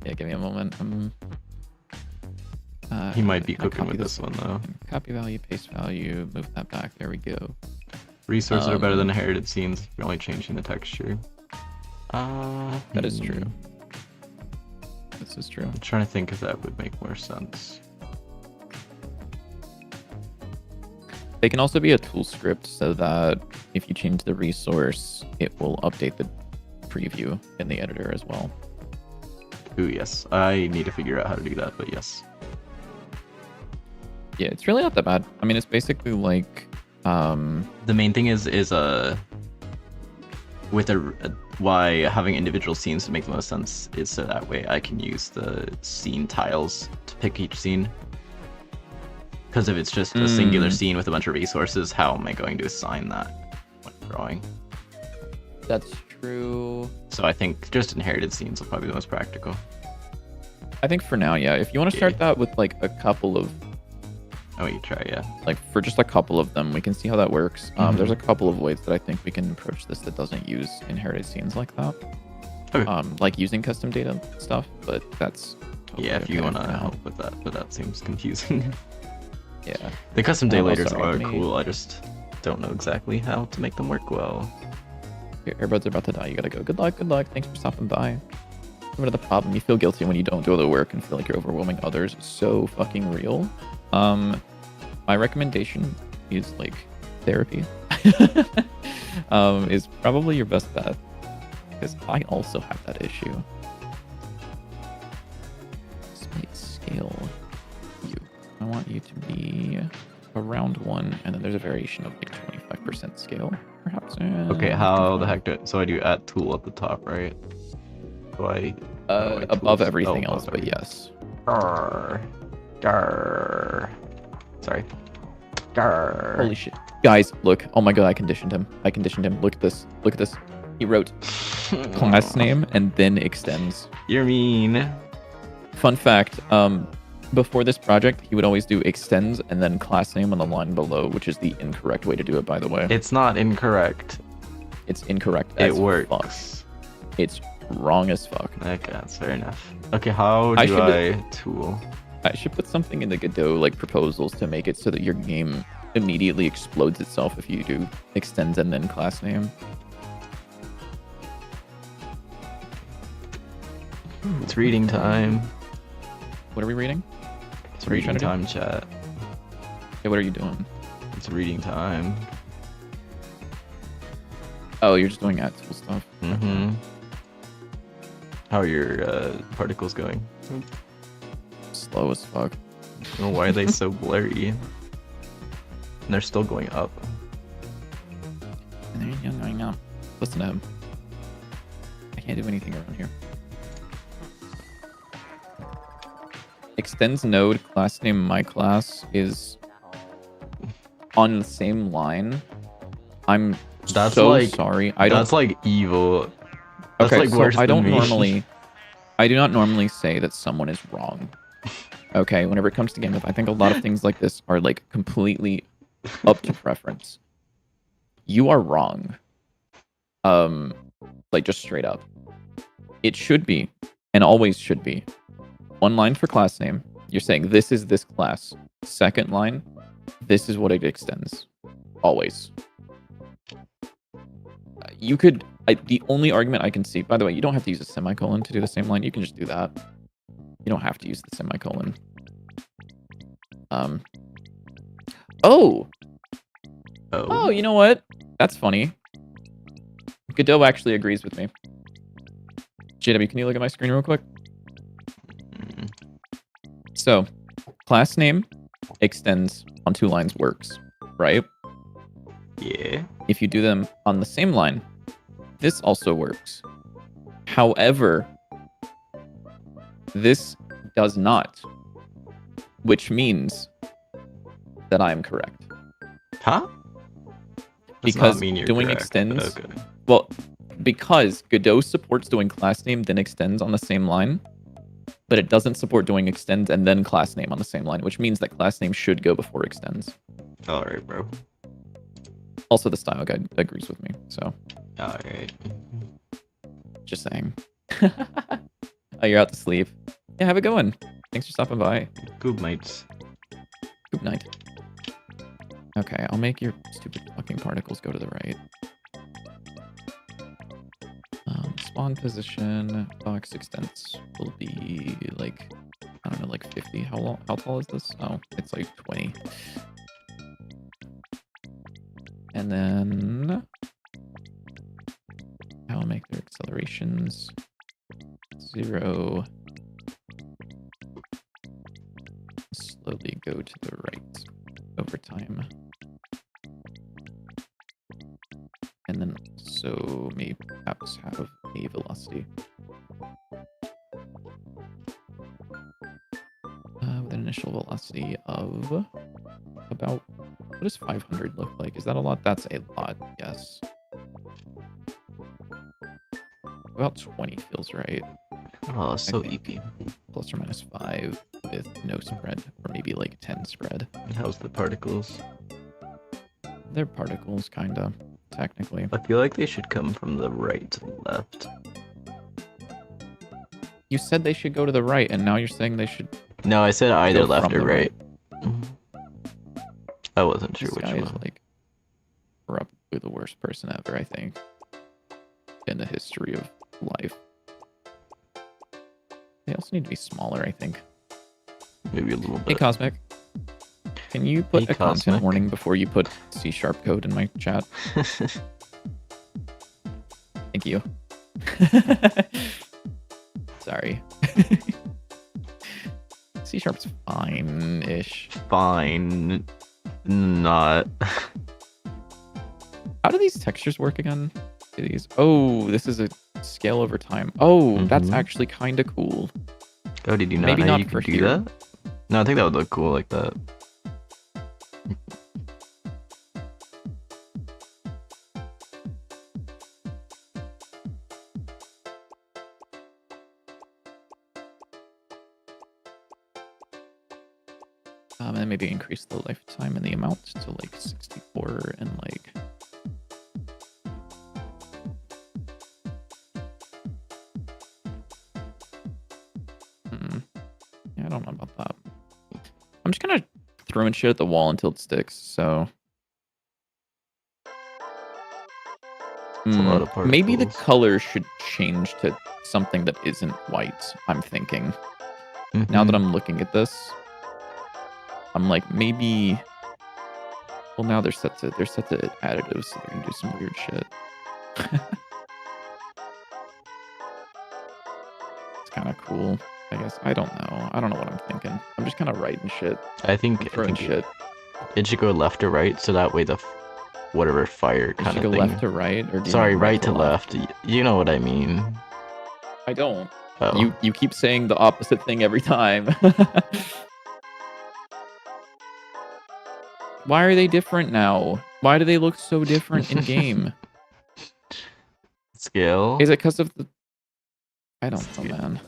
Yeah, give me a moment. He might be cooking with this one though. Copy value, paste value, move that back. There we go. Resources are better than inherited scenes if you're only changing the texture. That is true. This is true. I'm trying to think if that would make more sense. They can also be a tool script so that if you change the resource, it will update the preview in the editor as well. Ooh, yes. I need to figure out how to do that, but yes. Yeah, it's really not that bad. I mean, it's basically like... The main thing is with why having individual scenes to make the most sense is so that way I can use the scene tiles to pick each scene. Because if it's just a singular scene with a bunch of resources, how am I going to assign that when drawing? That's true. So I think just inherited scenes will probably be the most practical. I think for now, yeah. If you want to start that with like a couple of... Oh, you try, yeah. Like for just a couple of them, we can see how that works. There's a couple of ways that I think we can approach this that doesn't use inherited scenes like that. Okay. Like using custom data stuff, but that's... Totally if you want to help with that, but that seems confusing. Yeah. The custom Also, daylighters are let me- cool. I just don't know exactly how to make them work well. Your earbuds are about to die. You gotta go. Good luck. Good luck. Thanks for stopping by. What are the problem? You feel guilty when you don't do all the work and feel like you're overwhelming others. So fucking real. My recommendation is like therapy. Is probably your best bet because I also have that issue. Scale you. I want you to be around 1, and then there's a variation of like 25% scale, perhaps. Okay, how the heck do so I do at tool at the top, right? Do I above everything else, but yes. Grr. Grr. Sorry. Grr. Holy shit. Guys, look. Oh my god, I conditioned him. Look at this. Look at this. He wrote class name and then extends. You're mean. Fun fact, before this project, he would always do extends and then class name on the line below, which is the incorrect way to do it, by the way. It's not incorrect. It's incorrect It as works. fuck. It's wrong as fuck. Okay, that's fair enough. Okay, how do I tool? I should put something in the Godot like proposals to make it so that your game immediately explodes itself if you do extends and then class name. It's reading time. What are we reading? It's What are you reading trying to time, chat. Hey, what are you doing? It's reading time. Oh, you're just doing at tool stuff. Mm-hmm. How are your particles going? Slow as fuck. I don't know why are they so blurry? And they're still going up. And there you go, going up. Listen to him. I can't do anything around here. Extends node class name my class is on the same line. I'm That's so like sorry. That's like evil. That's okay, like so worse I don't than me. normally I do not normally say that someone is wrong. Okay, whenever it comes to game dev, I think a lot of things like this are like completely up to preference. You are wrong. Like just straight up. It should be, and always should be, one line for class name. You're saying this is this class. Second line, this is what it extends. Always. You could. The only argument I can see. By the way, you don't have to use a semicolon to do the same line. You can just do that. You don't have to use the semicolon. Oh, you know what? That's funny. Godot actually agrees with me. JW, can you look at my screen real quick? So, class name extends on 2 lines works, right? Yeah. If you do them on the same line, this also works. However, this does not, which means that I am correct. Huh? Does Because not mean you're doing correct, extends, but okay. well, because Godot supports doing class name then extends on the same line, but it doesn't support doing extends and then class name on the same line, which means that class name should go before extends. Alright, bro. Also, the style guide agrees with me, so Alright. just saying. Oh, you're out to sleep. Yeah, have a good one. Thanks for stopping by. Good mates. Good night. Okay, I'll make your stupid fucking particles go to the right. Spawn position, box extents will be like, I don't know, like 50. How tall is this? Oh, it's like 20. And then I'll make their accelerations 0. Slowly go to the right over time. And then so maybe perhaps have a velocity. With an initial velocity of about, what does 500 look like? Is that a lot? That's a lot, yes. About 20 feels right. Oh, so easy. Plus or minus 5 with no spread, or maybe like 10 spread. How's the particles? They're particles, kinda, technically. I feel like they should come from the right to the left. You said they should go to the right, and now you're saying they should. No, I said either Go left from or the right. I wasn't sure This which guy is one. like probably the worst person ever, I think, in the history of life. They also need to be smaller, I think. Maybe a little bit. Hey, Cosmic. Can you put Hey, a content Cosmic. warning before you put C# code in my chat? Thank you. Sorry. C#'s fine-ish. Fine. Not. How do these textures work again? Oh, this is a scale over time. Oh, that's actually kind of cool. Oh, did you not Maybe know not you for could do here. that? No, I think that would look cool like that. And maybe increase the lifetime and the amount to like 64 and like... Yeah, I don't know about that. I'm just gonna throw shit at the wall until it sticks, so... It's a lot of particles. Maybe the color should change to something that isn't white, I'm thinking. Now that I'm looking at this, I'm like, maybe... Well, now they're set to additives, so they're gonna do some weird shit. It's kind of cool, I guess. I don't know. I don't know what I'm thinking. I'm just kind of writing shit. I think shit. It should go left or right, so that way the whatever fire kind of thing. Should go left to right, or do you Sorry, mean right to left. You know what I mean. I don't. Oh. You keep saying the opposite thing every time. Why are they different now? Why do they look so different in game? Scale? Is it because of the... I don't know, man.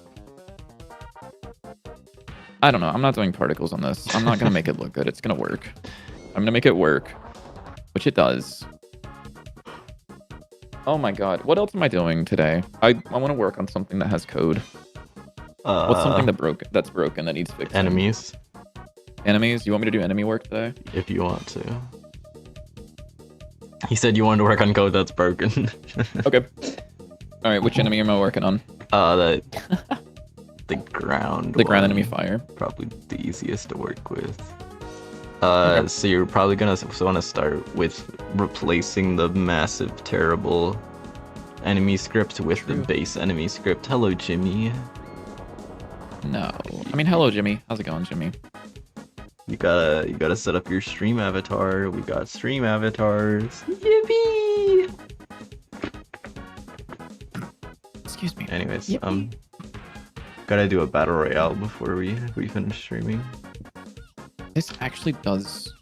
I don't know. I'm not doing particles on this. I'm not going to make it look good. It's going to work. I'm going to make it work. Which it does. Oh my god. What else am I doing today? I want to work on something that has code. What's something that's broken that needs fixing? Enemies. Enemies? You want me to do enemy work today? If you want to. He said you wanted to work on code that's broken. Okay. Alright, which enemy am I working on? The ground. The ground enemy fire. Probably the easiest to work with. Okay. So you're probably gonna want to start with replacing the massive, terrible enemy script with the base enemy script. Hello, Jimmy. No. I mean, hello, Jimmy. How's it going, Jimmy? You gotta set up your stream avatar. We got stream avatars. Yippee! Excuse me. Anyways, Yippee. gotta do a battle royale before we finish streaming. This actually does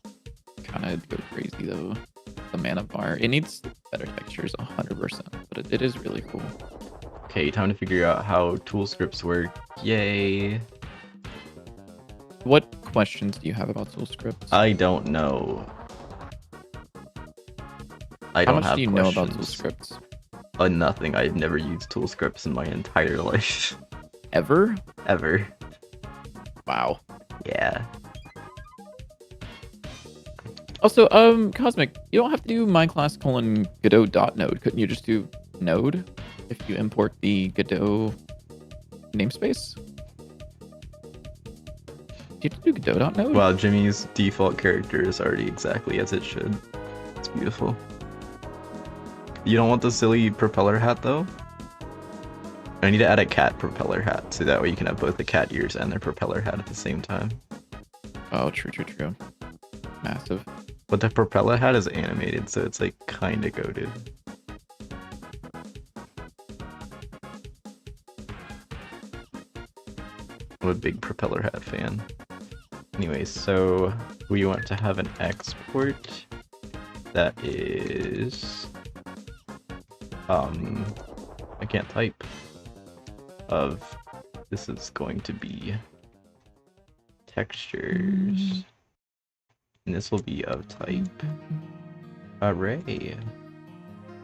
kind of go crazy though. The mana bar. It needs better textures, 100%, but it is really cool. Okay, time to figure out how tool scripts work. Yay! What questions do you have about tool scripts? I don't know. How much do you know about tool scripts? Nothing. I've never used tool scripts in my entire life. Ever? Ever. Wow. Yeah. Also, Cosmic, you don't have to do myClass::Godot.node. Couldn't you just do node if you import the Godot namespace? Do you have to do Godot.node? Wow, Jimmy's default character is already exactly as it should. It's beautiful. You don't want the silly propeller hat though? I need to add a cat propeller hat, so that way you can have both the cat ears and their propeller hat at the same time. Oh, true. Massive. But the propeller hat is animated, so it's like kinda goated. I'm a big propeller hat fan. Anyways, so we want to have an export that is I can't type of this is going to be textures, and this will be of type array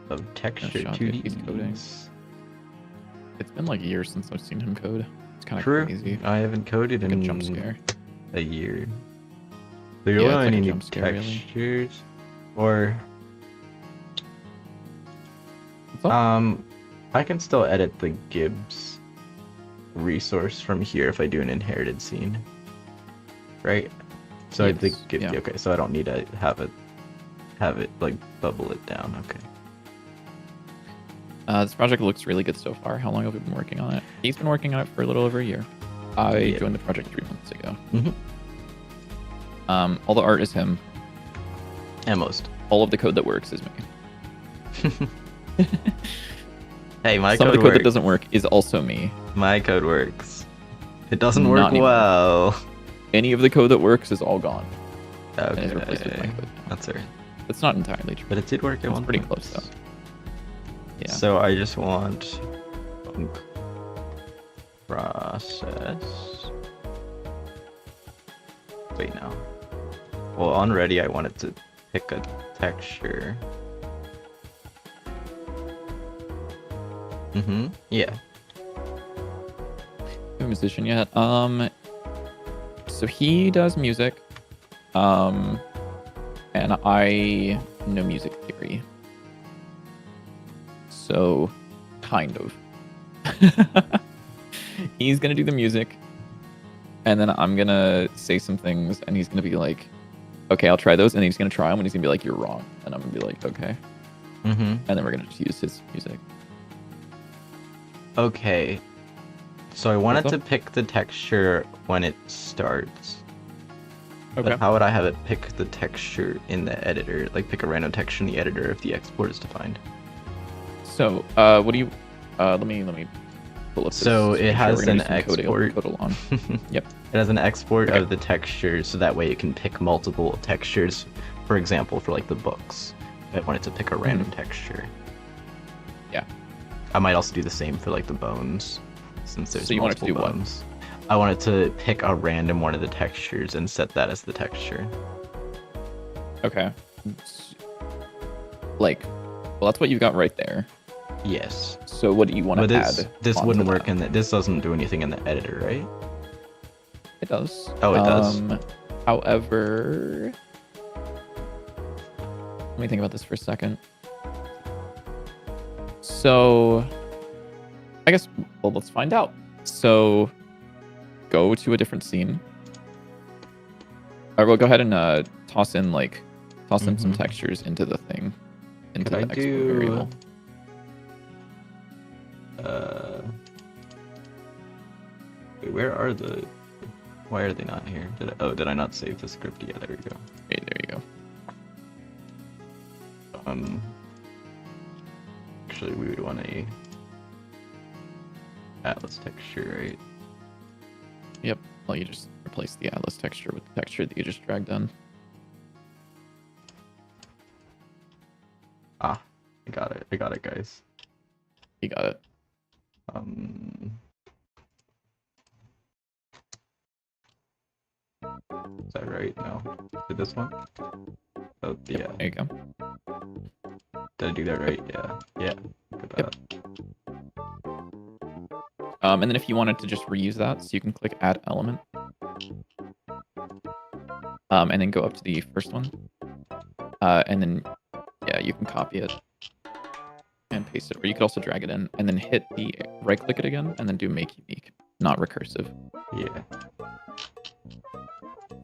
of texture 2Ds. It's been like years since I've seen him code. It's kind of True. crazy. I haven't coded Like in a jump scare. a year. So you Yeah, it's only like a need jump scare, really. textures, or That's all. I can still edit the Gibbs resource from here if I do an inherited scene, right? So I think Yes, yeah. okay, so I don't need to have it like bubble it down. Okay. This project looks really good so far. How long have we been working on it? He's been working on it for a little over a year. I joined the project 3 months ago. All the art is him. And most. All of the code that works is me. Hey, my Some of code the code works. that doesn't work is also me. My code works. It doesn't Not work anymore. well. Any of the code that works is all gone. And is replaced with my Okay. code now. That's right. That's not entirely true. But it did work at It's one pretty point. close, though. Yeah. So I just want process. Wait, no. Well, on ready, I wanted to pick a texture. Yeah. A musician yet? So he does music. And I know music theory. So, kind of. He's gonna do the music, and then I'm gonna say some things, and he's gonna be like, "Okay, I'll try those," and he's gonna try them, and he's gonna be like, "You're wrong," and I'm gonna be like, "Okay," and then we're gonna just use his music. Okay. So I wanted What's to up? pick the texture when it starts. Okay. But how would I have it pick the texture in the editor? Like pick a random texture in the editor if the export is defined. So, what do you? Let me pull up. This So it screen share. has We're gonna an do some export. code along. Yep. It has an export Okay. of the textures, so that way it can pick multiple textures. For example, for like the books, I wanted to pick a random texture. Yeah. I might also do the same for like the bones, since there's So you want it to multiple do what? bones. I wanted to pick a random one of the textures and set that as the texture. Okay. Like, well, that's what you've got right there. Yes. So what do you want But to this add? this onto wouldn't that? work in that. This doesn't do anything in the editor, right? It does. Oh, it does. However, let me think about this for a second. So, I guess, well, let's find out. So, go to a different scene. Or we'll go ahead and toss in some textures into the thing, into Could I the export do? variable. Wait, where are the? Why are they not here? Did I not save the script? Yeah, there we go. Hey, there you go. Actually, we would want a atlas texture, right? Yep. Well, you just replace the atlas texture with the texture that you just dragged in. Ah, I got it. I got it, guys. You got it. Is that right? No. Did this one? Oh, yeah. There you go. Did I do that right? Yeah. Yeah. Look at that. And then if you wanted to just reuse that, so you can click Add Element. And then go up to the first one. And then, yeah, you can copy it and paste it. Or you could also drag it in and then hit the right-click it again and then do Make Unique, not recursive. Yeah.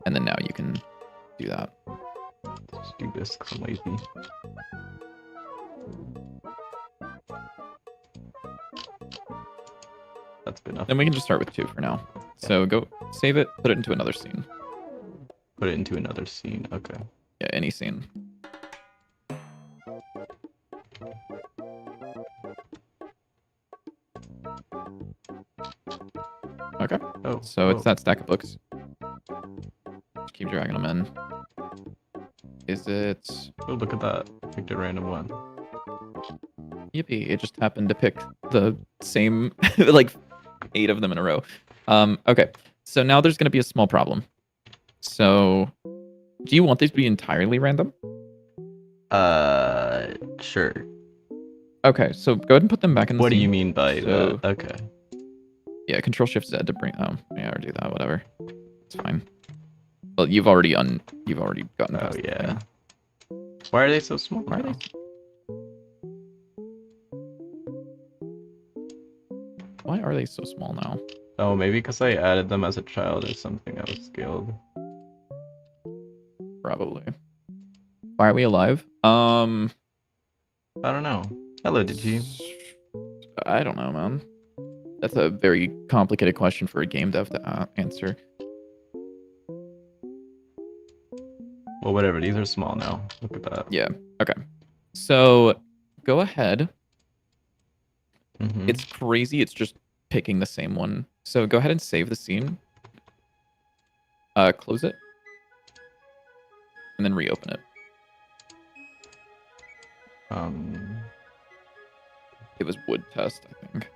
And then now you can do that. Just do this 'cause I'm lazy. That's good enough. Then we can just start with 2 for now. So go save it, put it into another scene. Put it into another scene. Okay. Yeah, any scene. Okay. Oh. So it's that stack of books. Just keep dragging them in. Is it... Oh, look at that. I picked a random one. Yippee, it just happened to pick the same, like, 8 of them in a row. Okay, so now there's going to be a small problem. So, do you want these to be entirely random? Sure. Okay, so go ahead and put them back in the What do scene. you mean by So- that? Okay. Yeah, Control Shift Z to bring... Oh, yeah, or do that, whatever. It's fine. Well, you've already gotten Oh past the yeah. thing. Why are they so small? Why are now? they? Why are they so small now? Oh, maybe because I added them as a child or something. I was scaled. Probably. Why are we alive? I don't know. Hello, did you? I don't know, man. That's a very complicated question for a game dev to answer. Well, whatever. These are small now. Look at that. Yeah. Okay. So go ahead. Mm-hmm. It's crazy. It's just picking the same one. So go ahead and save the scene. Close it. And then reopen it. It was wood test, I think.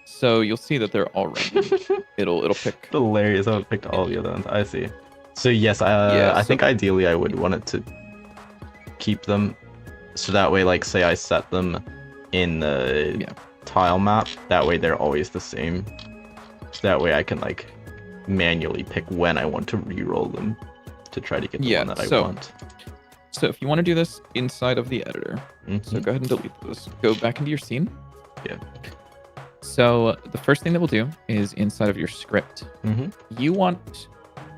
So you'll see that they're all random. It'll pick. Hilarious. I picked all the other ones. I see. So yes, Yeah, I think ideally I would want it to keep them, so that way, like, say I set them in the tile map, that way they're always the same. So that way I can like manually pick when I want to re-roll them to try to get the one that I want. So if you want to do this inside of the editor, so go ahead and delete this. Go back into your scene. Yeah. So the first thing that we'll do is inside of your script. You want,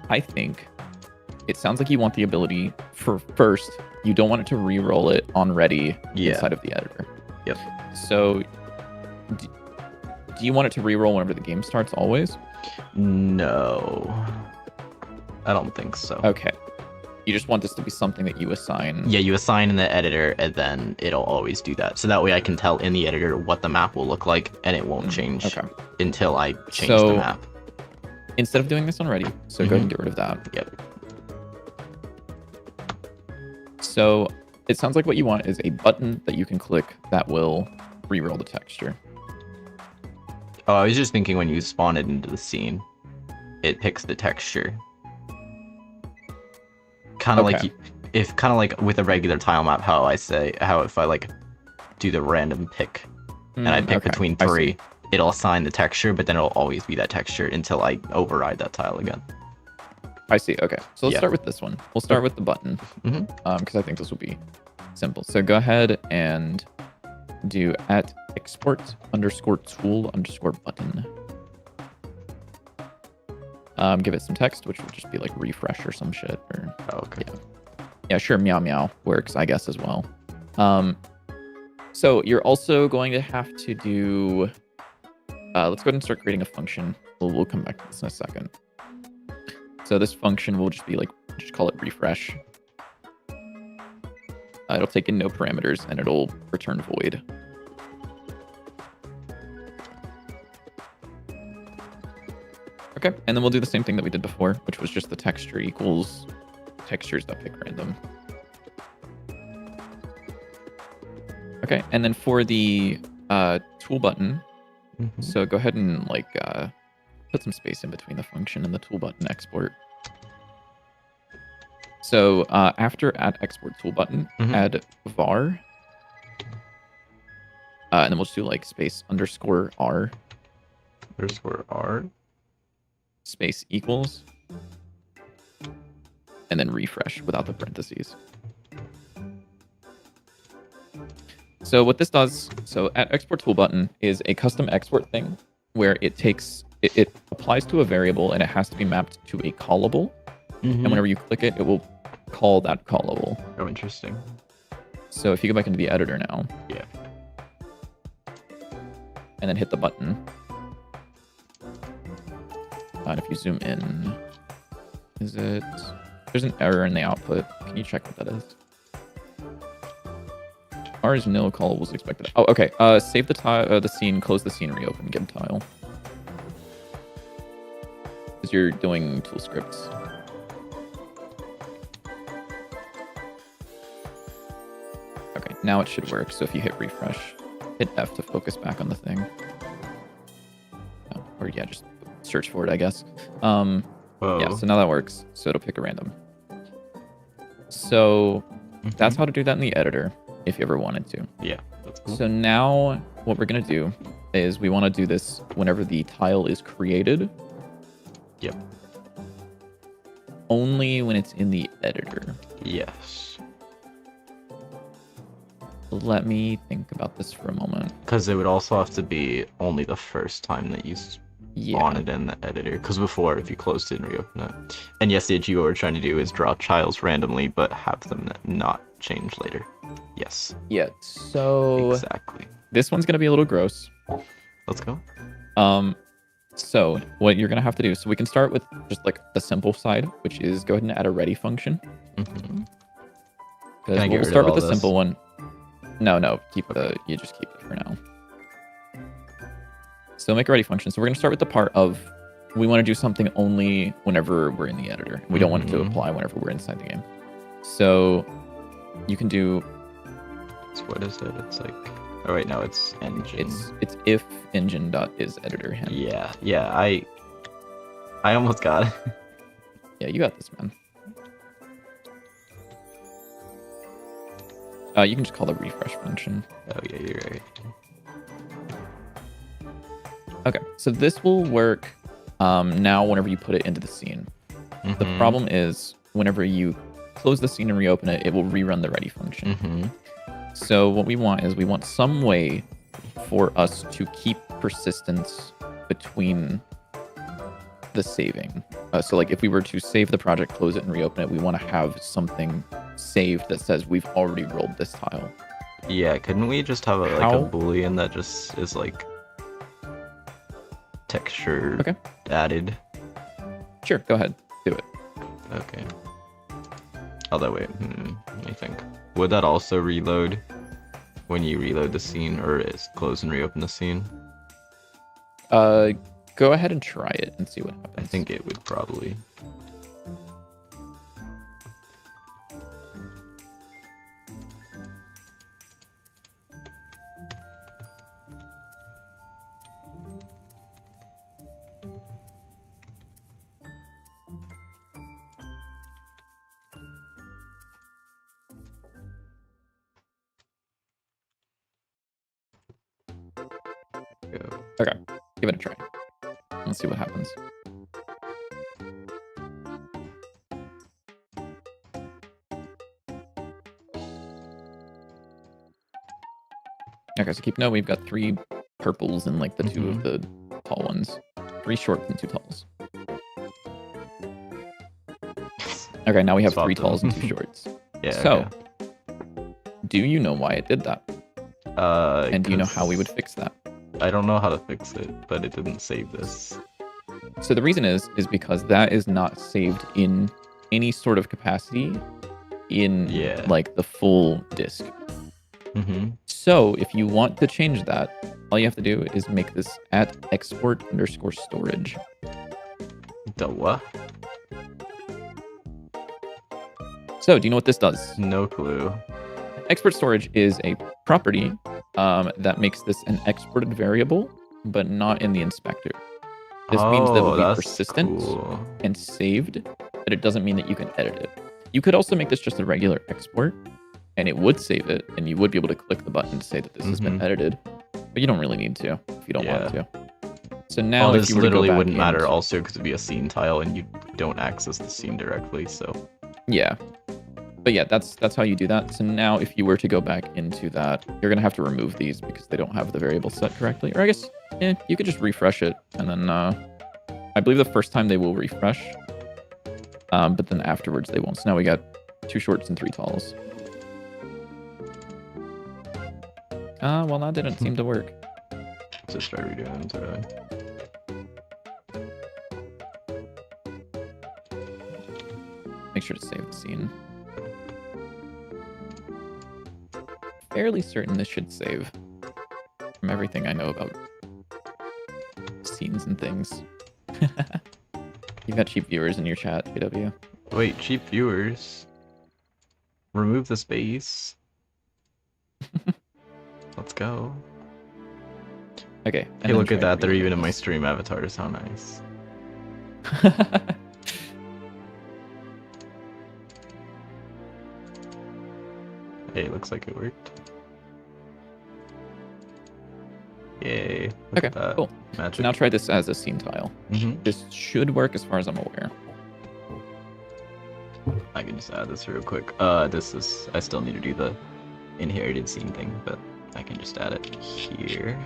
I think, it sounds like you want the ability for first, you don't want it to re-roll it on ready inside of the editor. Yep. So do you want it to re-roll whenever the game starts always? No. I don't think so. Okay. You just want this to be something that you assign. Yeah, you assign in the editor, and then it'll always do that. So that way I can tell in the editor what the map will look like, and it won't change until I change the map. Instead of doing this already, so go ahead and get rid of that. Yep. So it sounds like what you want is a button that you can click that will re-roll the texture. Oh, I was just thinking when you spawn it into the scene, it picks the texture. Kind of like like with a regular tile map, how if I like do the random pick and I pick between three, it'll assign the texture, but then it'll always be that texture until I override that tile again. I see. Okay, so let's start with this one. We'll start with the button because I think this will be simple. So go ahead and do @export_tool_button. Give it some text, which will just be like refresh or some shit. Or yeah, sure, meow meow works, I guess, as well. So you're also going to have to do. Let's go ahead and start creating a function. We'll come back to this in a second. So this function will just be like, just call it refresh. It'll take in no parameters and it'll return void. Okay, and then we'll do the same thing that we did before, which was just the texture equals textures that pick random. Okay, and then for the tool button, so go ahead and like put some space in between the function and the tool button export. So after @export tool button, add var, and then we'll just do like space _r. _r. Space equals, and then refresh without the parentheses. So what this does, so @export tool button is a custom export thing where it takes, it applies to a variable and it has to be mapped to a callable. And whenever you click it, it will call that callable. Oh, interesting. So if you go back into the editor now. Yeah. And then hit the button. And if you zoom in, there's an error in the output. Can you check what that is? R is nil, callables expected. Oh, okay. Save the scene, close the scene, reopen, get a tile. Because you're doing tool scripts. Okay, now it should work. So if you hit refresh, hit F to focus back on the thing. Oh, or yeah, just search for it, I guess. Yeah, so now that works. So it'll pick a random. So that's how to do that in the editor, if you ever wanted to. Yeah, that's cool. So now what we're going to do is we want to do this whenever the tile is created. Yep. Only when it's in the editor. Yes. Let me think about this for a moment. Because it would also have to be only the first time that you spawn it in the editor. Because before, if you closed it and reopen it. And yes, the what we're trying to do is draw tiles randomly, but have them not change later. Yes. Yeah, so... Exactly. This one's going to be a little gross. Let's go. So what you're going to have to do, so we can start with just like the simple side, which is go ahead and add a ready function. Mm-hmm. Because we'll start with the simple one. No, keep you just keep it for now. So make a ready function. So we're going to start with the part of we want to do something only whenever we're in the editor. We don't want it to apply whenever we're inside the game. So you can do... So what is it? It's like... Oh, wait, no, it's engine. It's if engine.isEditor. Yeah, I almost got it. Yeah, you got this, man. You can just call the refresh function. Oh, yeah, you're right. Okay, so this will work now whenever you put it into the scene. The problem is whenever you close the scene and reopen it, it will rerun the ready function. So what we want is we want some way for us to keep persistence between the saving. So like if we were to save the project, close it, and reopen it, we want to have something saved that says we've already rolled this tile. Yeah, couldn't we just have a boolean that just is like texture added? Sure, go ahead, do it. Okay. Although wait, let me think. Would that also reload when you reload the scene, or is close and reopen the scene? Go ahead and try it and see what happens. I think it would probably. Okay, give it a try. Let's see what happens. Okay, so keep note, we've got 3 purples and like the 2 of the tall ones. 3 shorts and 2 talls. Okay, now we have 3 talls and 2 shorts. Yeah. So, do you know why it did that? And do you know how we would fix that? I don't know how to fix it, but it didn't save this. So the reason is because that is not saved in any sort of capacity in like the full disk. So if you want to change that, all you have to do is make this at export_storage. The what? So do you know what this does? No clue. Export storage is a property that makes this an exported variable, but not in the inspector. This means that it will be persistent and saved, but it doesn't mean that you can edit it. You could also make this just a regular export, and it would save it, and you would be able to click the button to say that this has been edited, but you don't really need to if you don't want to. So now if you were to go back wouldn't matter also because it'd be a scene tile, and you don't access the scene directly, so... Yeah. But yeah, that's how you do that. So now if you were to go back into that, you're going to have to remove these because they don't have the variable set correctly. Or I guess, you could just refresh it. And then I believe the first time they will refresh. But then afterwards they won't. So now we got 2 shorts and 3 talls. Well, that didn't seem to work. Let's just try redoing it today. Make sure to save the scene. Fairly certain this should save from everything I know about scenes and things. You've got cheap viewers in your chat, JW. Wait, cheap viewers? Remove the space. Let's go. Okay. Hey, look at that. They're even in my stream avatars. How nice. Hey, looks like it worked. Yay. Look at that. Cool. Magic. So now try this as a scene tile. Mm-hmm. This should work as far as I'm aware. I can just add this real quick. This is. I still need to do the inherited scene thing, but I can just add it here.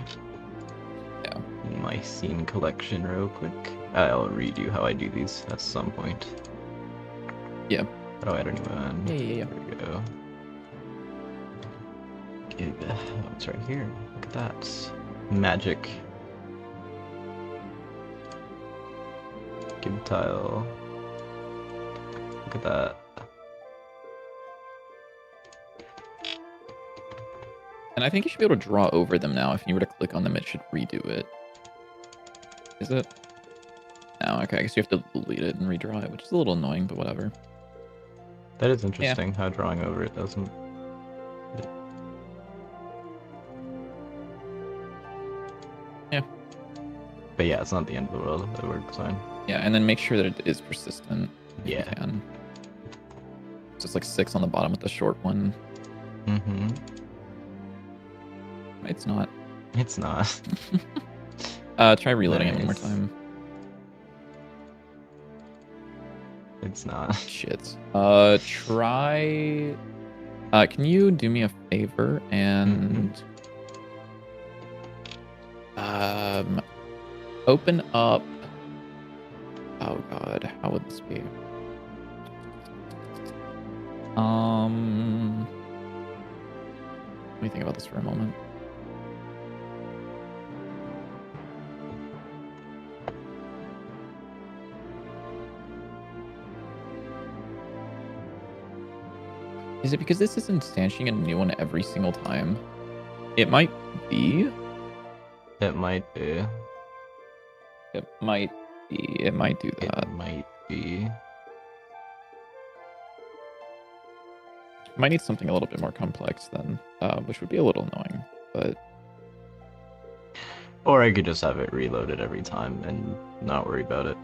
Yeah. In my scene collection real quick. I'll redo how I do these at some point. Yeah. Oh, I don't even. Yeah. There we go. Oh, it's right here. Look at that. Magic. Gib tile. Look at that. And I think you should be able to draw over them now. If you were to click on them, it should redo it. Is it? No, okay. I guess you have to delete it and redraw it, which is a little annoying, but whatever. That is interesting how drawing over it doesn't. Yeah. But yeah, it's not the end of the world. It works fine. Yeah, and then make sure that it is persistent. If Yeah. You can. So it's like 6 on the bottom with the short one. Mm-hmm. It's not. It's not. Try reloading it one more Nice. time. It's not. Shit. Try. Can you do me a favor and open up. Oh god, how would this be? Let me think about this for a moment. Is it because this is instantiating a new one every single time? It might be. It might be. It might be. It might do that. It might be. Might need something a little bit more complex then, which would be a little annoying, but Or I could just have it reloaded every time and not worry about it.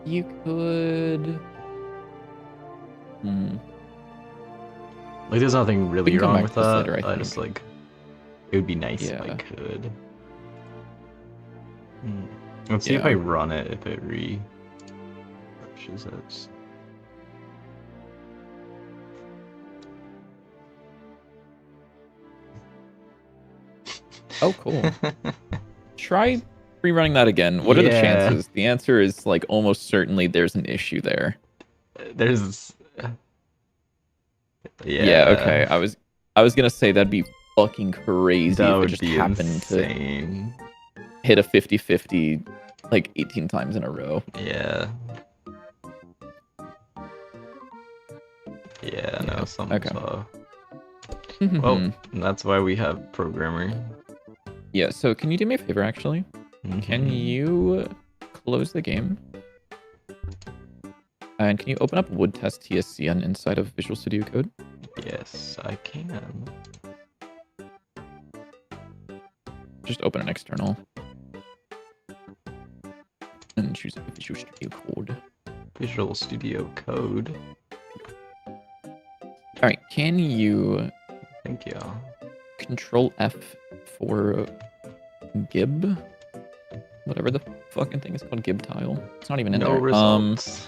you could. Like, there's nothing We really can come wrong back with to this that. later, I I just think. like. It would be nice if I Yeah. could. Let's see if Yeah. I run it, if it refreshes it. Oh, cool. Try rerunning that again. What are the Yeah. chances? The answer is like almost certainly there's an issue there. There's. Yeah. Yeah, okay. I was gonna say that'd be fucking crazy That if it would just be happened insane. to hit a 50-50 like 18 times in a row. Yeah. Yeah, no, Yeah, something's okay. off. Well, Mhm. that's why we have programmer. Yeah, so can you do me a favor actually? Can Mhm. you close the game? And can you open up Wood Test TSC on inside of Visual Studio Code? Yes, I can. Just open an external. And choose Visual Studio Code. Visual Studio Code. Alright, can you Thank you. Control F for Gib? Whatever the fucking thing is called, Gib tile. It's not even in No there. results.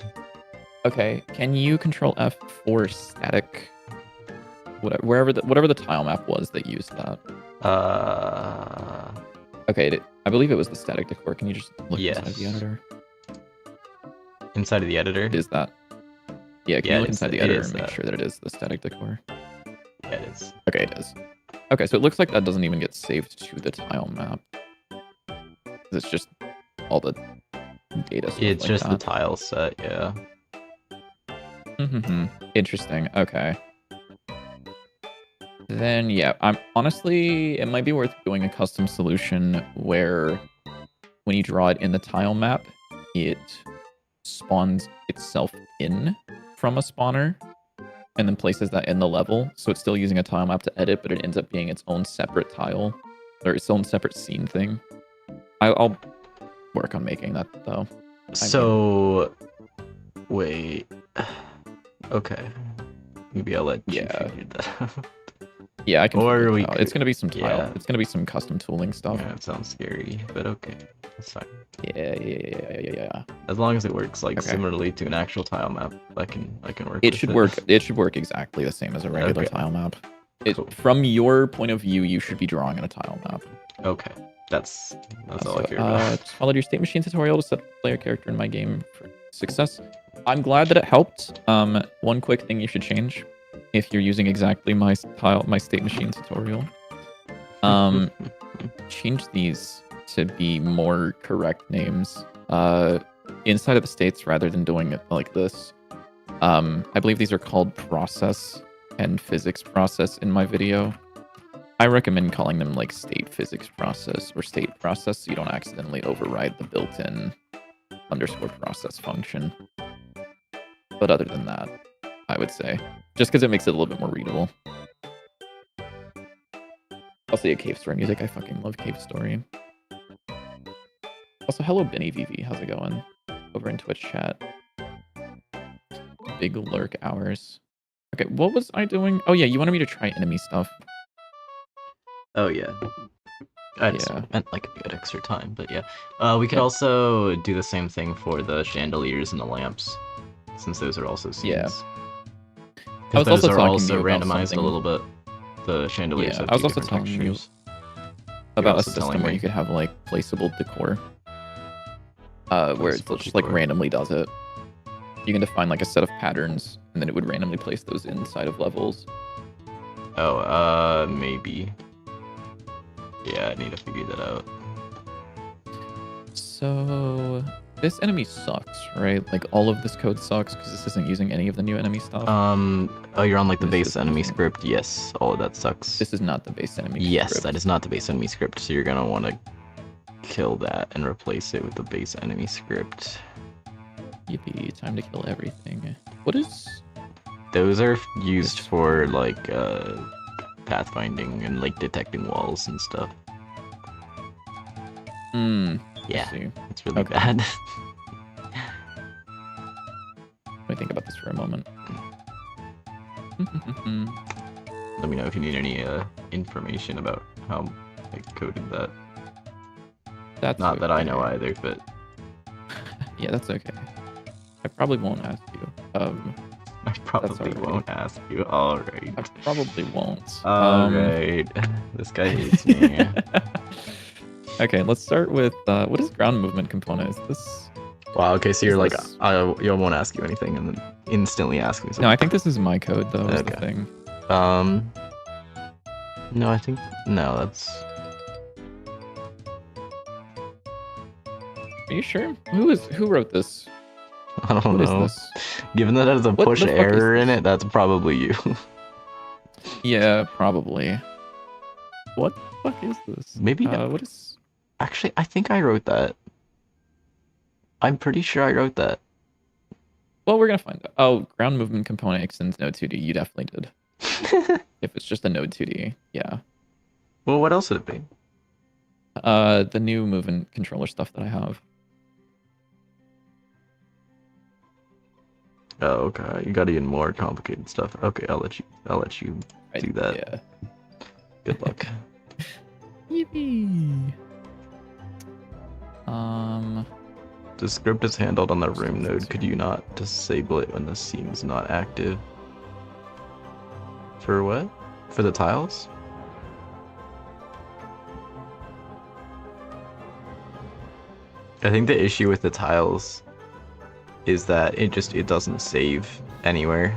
Okay, can you Control F for static? Whatever the tile map was that used that. Okay, I believe it was the static decor. Can you just look inside of the Yes. editor? Inside of the editor? It is that. Yeah, can Yeah, you look it's- inside the it editor is and make that. sure that it is the static decor? Yeah, it is. Okay, it is. Okay, so it looks like that doesn't even get saved to the tile map. It's just all the data stuff It's like just the that. tile set, yeah. Interesting. Okay. Then yeah, I'm honestly, it might be worth doing a custom solution where when you draw it in the tile map, it spawns itself in from a spawner and then places that in the level. So it's still using a tile map to edit, but it ends up being its own separate tile or its own separate scene thing. I'll work on making that though. So, wait. Okay. Maybe I'll let you Yeah. figure that out. Yeah, I can. Or we tile. could, It's gonna be some tile. yeah. It's gonna be some custom tooling stuff. Yeah, it sounds scary, but okay, that's fine. Yeah. As long as it works like Okay. similarly to an actual tile map, I can work. It with should work. It should work exactly the same as a regular Okay. tile map. Cool. From your point of view, you should be drawing on a tile map. Okay, that's all So, I care about. just followed your state machine tutorial to set player character in my game for success. I'm glad that it helped. One quick thing you should change, if you're using exactly my state machine tutorial, change these to be more correct names. Inside of the states, rather than doing it like this. I believe these are called process and physics process in my video. I recommend calling them like state physics process or state process so you don't accidentally override the built-in _process function. But other than that, I would say, just because it makes it a little bit more readable. Also, yeah, Cave Story music. I fucking love Cave Story. Also, hello Benny VV. How's it going? Over in Twitch chat. Big lurk hours. Okay, what was I doing? Oh yeah, you wanted me to try enemy stuff. Oh yeah. I just meant like a bit extra time, but yeah. We could also do the same thing for the chandeliers and the lamps, since those are also scenes. Yeah. Because those are also randomized a little bit. The chandeliers have I was two also different telling you textures. about a also system telling where me. you could have like placeable decor. Where it just like decor. randomly does it. You can define like a set of patterns, and then it would randomly place those inside of levels. Oh, maybe. Yeah, I need to figure that out. So this enemy sucks, right? Like all of this code sucks because this isn't using any of the new enemy stuff. Oh, you're on like the This base is enemy using- script. Yes, all of that sucks. This is not the base enemy Yes, script. that is not the base enemy script, so you're gonna want to kill that and replace it with the base enemy script. Yippee, time to kill everything. What is... Those are used for like pathfinding and like detecting walls and stuff. Yeah, See. it's really Okay. bad. Let me think about this for a moment. Let me know if you need any information about how I coded that. That's Not that I know okay. either, but Yeah, that's okay. I probably won't ask you. I probably alright. won't ask you. Alright. I probably won't. Alright. This guy hates me. Okay, let's start with what is ground movement component? Is this? Wow, okay, so you're like, this- I won't ask you anything and then instantly ask me something. No, I think this is my code though. Is the Okay. thing. No, I think, no, that's... Are you sure? Who wrote this? I don't What is know. this? Given that it has a What push the fuck is error in this? it, that's probably you. Yeah, probably. What the fuck is this? Maybe What is? Actually, I think I wrote that. I'm pretty sure I wrote that. Well, we're gonna find out. Oh, ground movement component extends node 2D. You definitely did. If it's just a node 2D, yeah. Well, what else would it be? The new movement controller stuff that I have. Oh, okay. You got even more complicated stuff. Okay, I'll let you do that. Yeah. Good luck. Yippee. The script is handled on the room node. Could you not disable it when the seam's not active? For what? For the tiles? I think the issue with the tiles is that it doesn't save anywhere.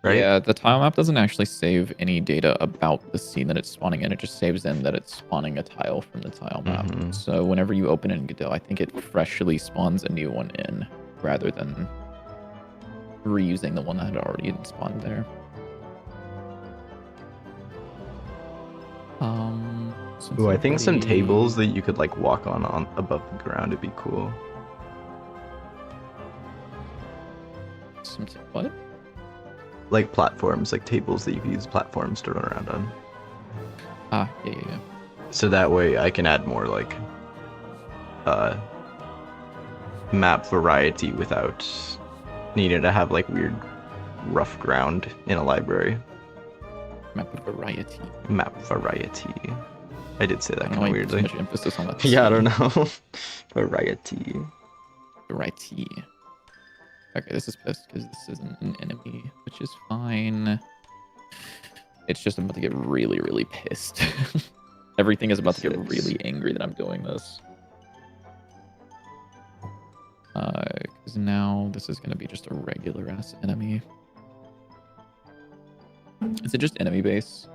Right? Yeah, the tile map doesn't actually save any data about the scene that it's spawning in. It just saves in that it's spawning a tile from the tile map. Mhm. So whenever you open it in Godot, I think it freshly spawns a new one in rather than reusing the one that had already spawned there. Ooh, I think some tables that you could like walk on above the ground would be cool. What? Like platforms, like tables that you could use platforms to run around on. Ah, yeah. So that way I can add more like map variety without needing to have like weird rough ground in a library. Map variety. Map variety. I did say that kind of So weirdly. much emphasis on that. Yeah, I don't know. Variety. Variety. Okay, this is pissed because this isn't an enemy, which is fine. It's just I'm about to get really, really pissed. Everything is about to get really angry that I'm doing this. Because now this is going to be just a regular ass enemy. Is it just enemy base?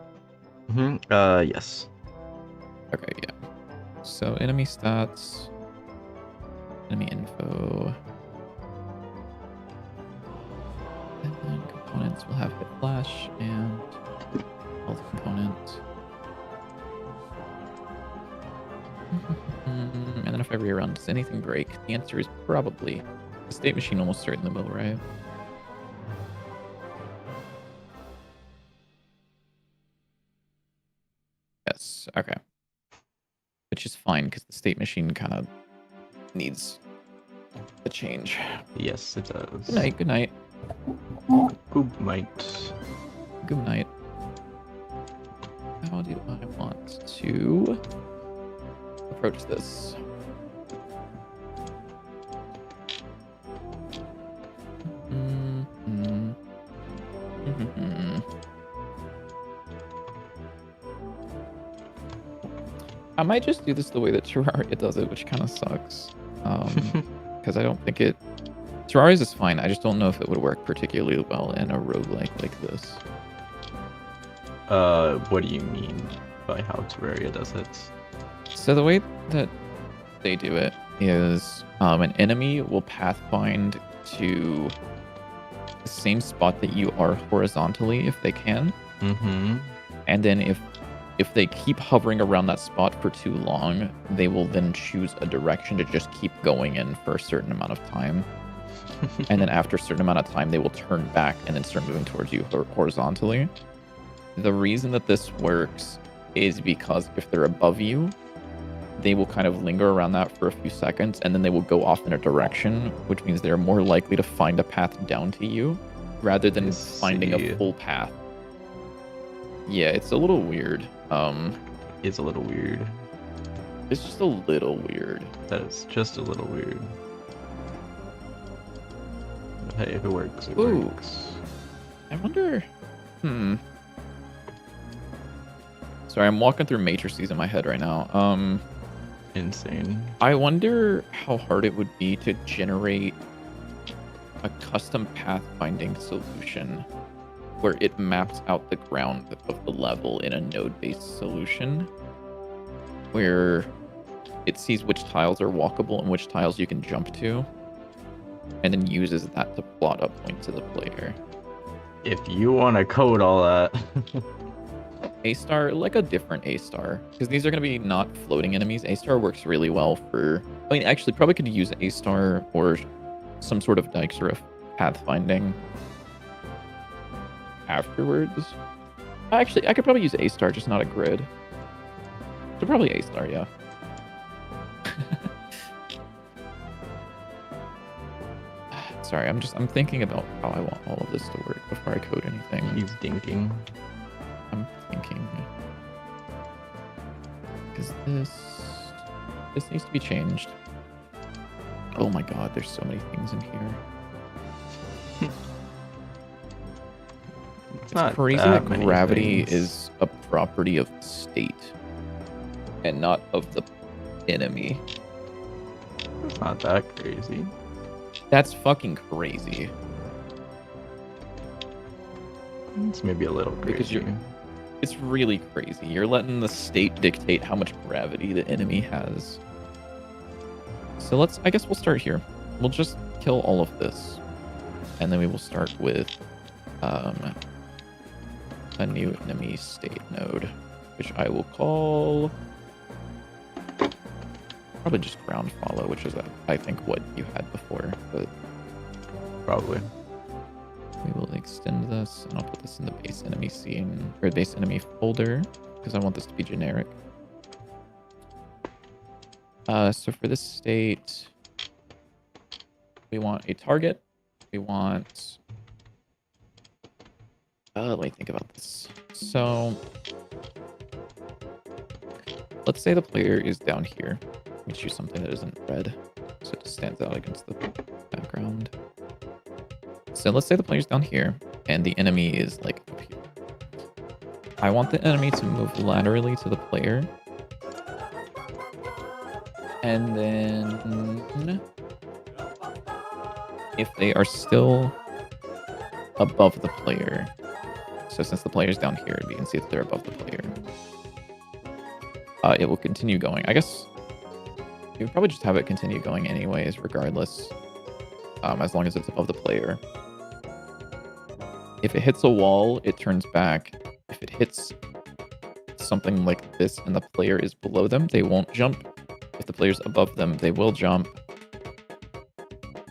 Yes. Okay, yeah. So enemy stats, enemy info, and then components will have hit flash and health component. And then if I rerun, does anything break? The answer is probably. The state machine almost certainly will, right? Yes, okay. Which is fine, because the state machine kind of needs a change. Yes, it does. Good night, good night. Good night. Good night. How do I want to approach this? I might just do this the way that Terraria does it, which kind of sucks. Because I don't think it... Terraria's is fine. I just don't know if it would work particularly well in a roguelike like this. What do you mean by how Terraria does it? So the way that they do it is an enemy will pathfind to the same spot that you are horizontally if they can. And then if they keep hovering around that spot for too long, they will then choose a direction to just keep going in for a certain amount of time. And then after a certain amount of time, they will turn back and then start moving towards you horizontally. The reason that this works is because if they're above you, they will kind of linger around that for a few seconds, and then they will go off in a direction, which means they're more likely to find a path down to you rather than finding a full path. Yeah, it's a little weird. It's a little weird. It's just a little weird. That is just a little weird. But hey, if it works, it Ooh. works. I wonder... Sorry, I'm walking through matrices in my head right now. Insane. I wonder how hard it would be to generate a custom pathfinding solution where it maps out the ground of the level in a node-based solution, where it sees which tiles are walkable and which tiles you can jump to, and then uses that to plot a point to the player. If you want to code all that. A-star, like a different A-star, because these are going to be not floating enemies. A-star works really well for... I mean, actually, probably could use A-star or some sort of Dijkstra pathfinding afterwards. Actually, I could probably use A-star, just not a grid. So probably A-star, yeah. Sorry, I'm thinking about how I want all of this to work before I code anything. He's thinking. I'm thinking. Because this needs to be changed. Oh my god, there's so many things in here. It's not crazy that gravity is a property of the state and not of the enemy. It's not that crazy. That's fucking crazy. It's maybe a little crazy. Because it's really crazy. You're letting the state dictate how much gravity the enemy has. So I guess we'll start here. We'll just kill all of this. And then we will start with a new enemy state node, which I will call probably just ground follow, which is I think what you had before, but probably. We will extend this, and I'll put this in the base enemy scene or base enemy folder because I want this to be generic. So for this state, we want a target. We want Let me think about this. So, let's say the player is down here. Let me choose something that isn't red, so it just stands out against the background. So let's say the player's down here, and the enemy is like up here. I want the enemy to move laterally to the player. And then if they are still above the player, so since the player's down here, we can see that they're above the player. It will continue going. I guess you would probably just have it continue going anyways, regardless, as long as it's above the player. If it hits a wall, it turns back. If it hits something like this and the player is below them, they won't jump. If the player's above them, they will jump.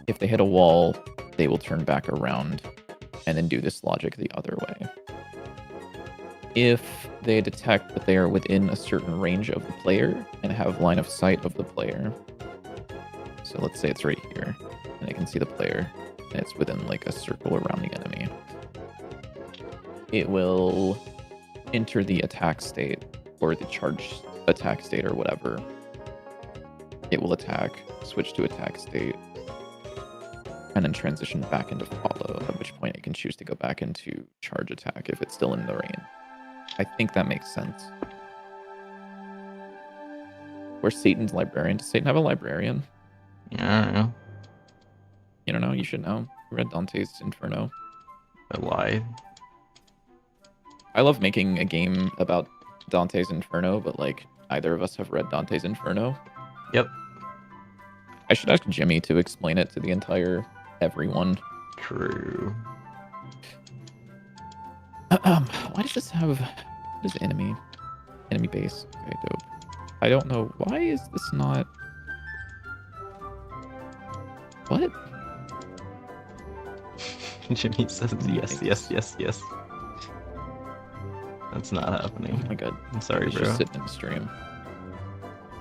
If they hit a wall, they will turn back around and then do this logic the other way. If they detect that they are within a certain range of the player and have line of sight of the player, so let's say it's right here, and they can see the player, and it's within like a circle around the enemy, it will enter the attack state or the charge attack state or whatever. It will attack, switch to attack state, and then transition back into follow, at which point it can choose to go back into charge attack if it's still in the range. I think that makes sense. Where's Satan's librarian? Does Satan have a librarian? Yeah, I don't know. You don't know? You should know. You read Dante's Inferno. I lied. I love making a game about Dante's Inferno, but like neither of us have read Dante's Inferno. Yep. I should ask Jimmy to explain it to the entire everyone. True. Why does this have... What is enemy? Enemy base. Okay, dope. I don't know. Why is this not... What? Jimmy says yes, yes, yes, yes. That's not happening. Oh my god. I'm sorry, He's bro. just sitting in the stream.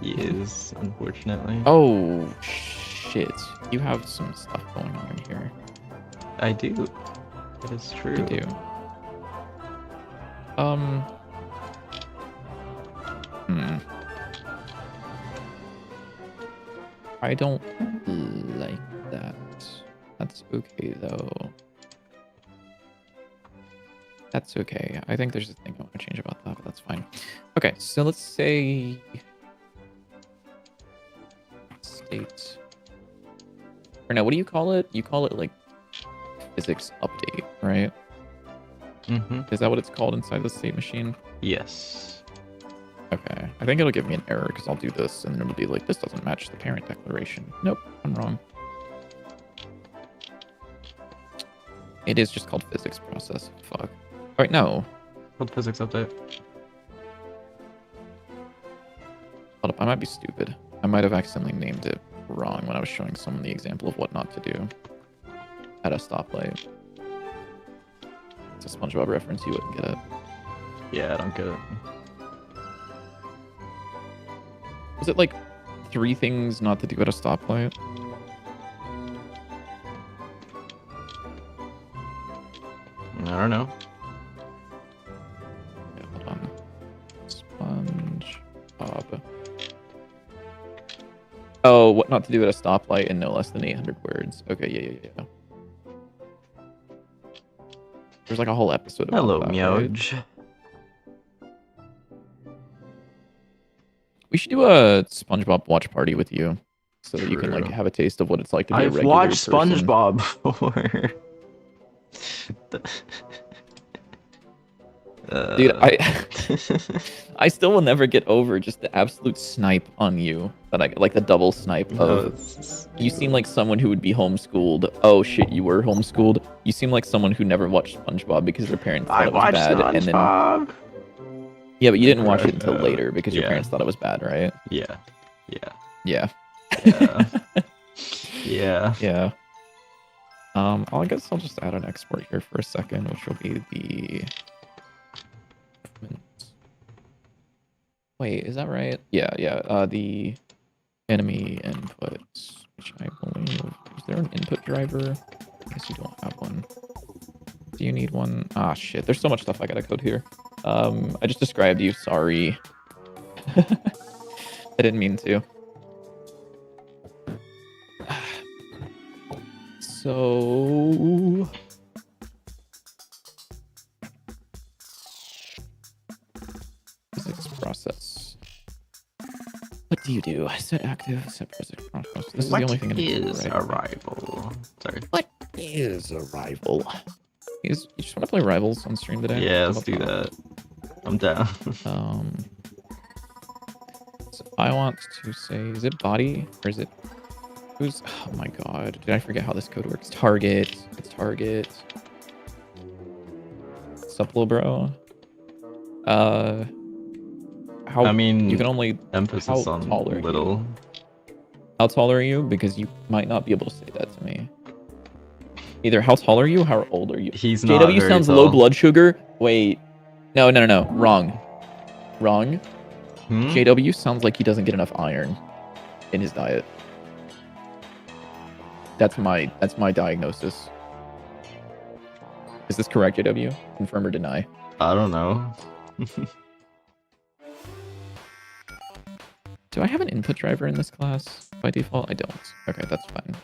He is, unfortunately. Oh, shit. You have some stuff going on in here. I do. That is true. You do. I don't like that. That's okay, though. That's okay. I think there's a thing I want to change about that, but that's fine. Okay, so let's say... State. Or no, what do you call it? You call it, like, physics update, right? Mm-hmm. Is that what it's called inside the state machine? Yes. Okay. I think it'll give me an error because I'll do this and then it'll be like, this doesn't match the parent declaration. Nope, I'm wrong. It is just called physics process. Fuck. Alright, no. Called physics update. Hold up, I might be stupid. I might have accidentally named it wrong when I was showing someone the example of what not to do at a stoplight. It's a SpongeBob reference, you wouldn't get it. Yeah, I don't get it. Was it like 3 things not to do at a stoplight? I don't know. Yeah, hold on. SpongeBob. Oh, what not to do at a stoplight in no less than 800 words. Okay, yeah. There's like a whole episode about Hello, that, Meowj. right? We should do a SpongeBob watch party with you, so that you can like True. have a taste of what it's like to be a I've regular watched person. SpongeBob before. Dude, I still will never get over just the absolute snipe on you that I like, the double snipe of you seem like someone who would be homeschooled. Oh shit, you were homeschooled. You seem like someone who never watched SpongeBob because their parents thought I it was watched bad, SpongeBob. and then yeah, but you didn't watch it until later because your yeah. parents thought it was bad, right? Yeah. Yeah. Yeah. Yeah. I guess I'll just add an export here for a second, which will be the. Wait, is that right? Yeah. The enemy inputs, which I believe is there an input driver? I guess you don't have one. Do you need one? Ah, shit. There's so much stuff I gotta code here. I just described you. Sorry. I didn't mean to. So... physics process. What do you do? Set active, set physics process. This is the only thing I What do, is right? Arrival? Sorry. What is Arrival? You just want to play Rivals on stream today? Yeah, let's do that. I'm down. So I want to say, is it body or is it who's? Oh my god, did I forget how this code works? Target. It's target. Sup, little bro. How? I mean, you can only emphasis how on tall are little. You? How tall are you? Because you might not be able to say that to me. Either how tall are you, or how old are you? He's not JW very sounds tall. low blood sugar. Wait, no, wrong. Hmm? JW sounds like he doesn't get enough iron in his diet. That's my diagnosis. Is this correct, JW? Confirm or deny? I don't know. Do I have an input driver in this class by default? I don't. Okay, that's fine.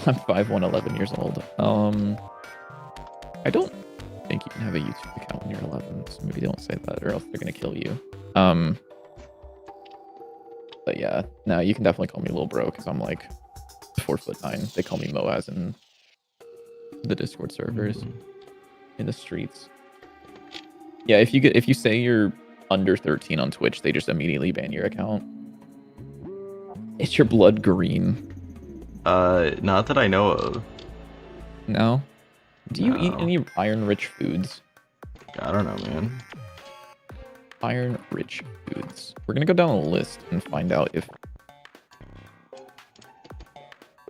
I'm 5'1", 11 years old. I don't think you can have a YouTube account when you're 11, so maybe don't say that or else they're gonna kill you. But yeah, no, you can definitely call me Lil Bro because I'm like 4'9". They call me Moaz in the Discord servers, in the streets. Yeah, if you say you're under 13 on Twitch, they just immediately ban your account. Is your blood green? Not that I know of. No? Do you eat No. any iron-rich foods? I don't know, man. Iron-rich foods. We're gonna go down a list and find out if...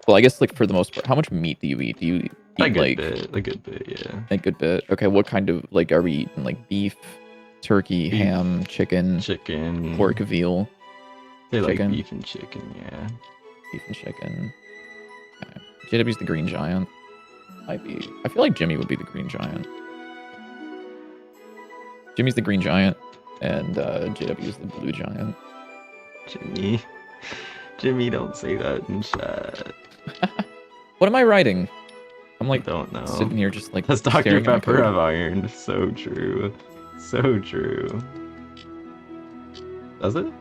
Well, I guess, like, for the most part, how much meat do you eat? Do you eat, A good like... bit, yeah. A good bit? Okay, what kind of, like, are we eating? Like, beef, turkey, Beef, ham, chicken, pork, veal? They like chicken? beef and chicken, yeah. Beef and chicken. Okay. JW's the green giant. Might be. I feel like Jimmy would be the green giant. Jimmy's the green giant, and JW's the blue giant. Jimmy, don't say that in chat. What am I writing? I'm like, I don't know. sitting here just like. Does Dr. staring at my Pepper code. have iron? So true. So true. Does it?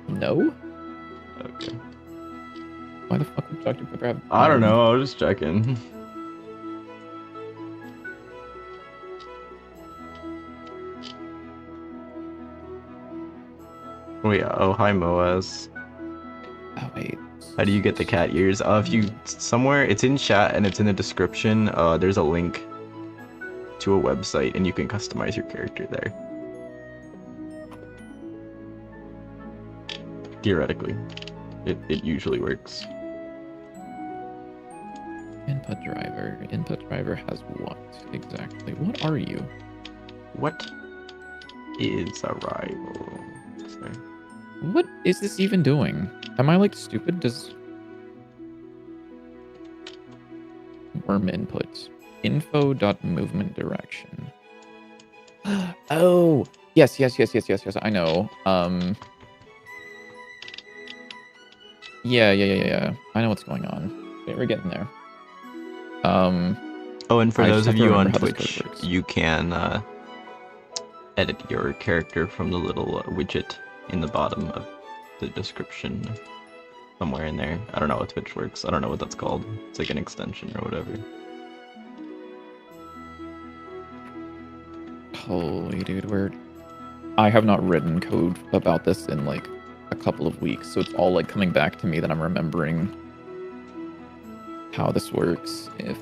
No. Okay. Why the fuck would Dr. Pepper have? I don't iron? know. I was just checking. Oh yeah. Oh hi Moaz. Oh wait. How do you get the cat ears? If you somewhere, it's in chat and it's in the description. There's a link to a website and you can customize your character there. Theoretically, it usually works. Input driver. Input driver has what exactly? What are you? What is Arrival? Sorry. What is this even doing? Am I like stupid? Does worm input info.movement direction? Oh yes. I know. Yeah. I know what's going on. We're getting there. Oh, and for I those just of have to you on remember how this Twitch, code works. you can edit your character from the little widget in the bottom of the description. Somewhere in there. I don't know how Twitch works. I don't know what that's called. It's like an extension or whatever. Holy dude, I have not written code about this in like a couple of weeks, so it's all like coming back to me that I'm remembering how this works. If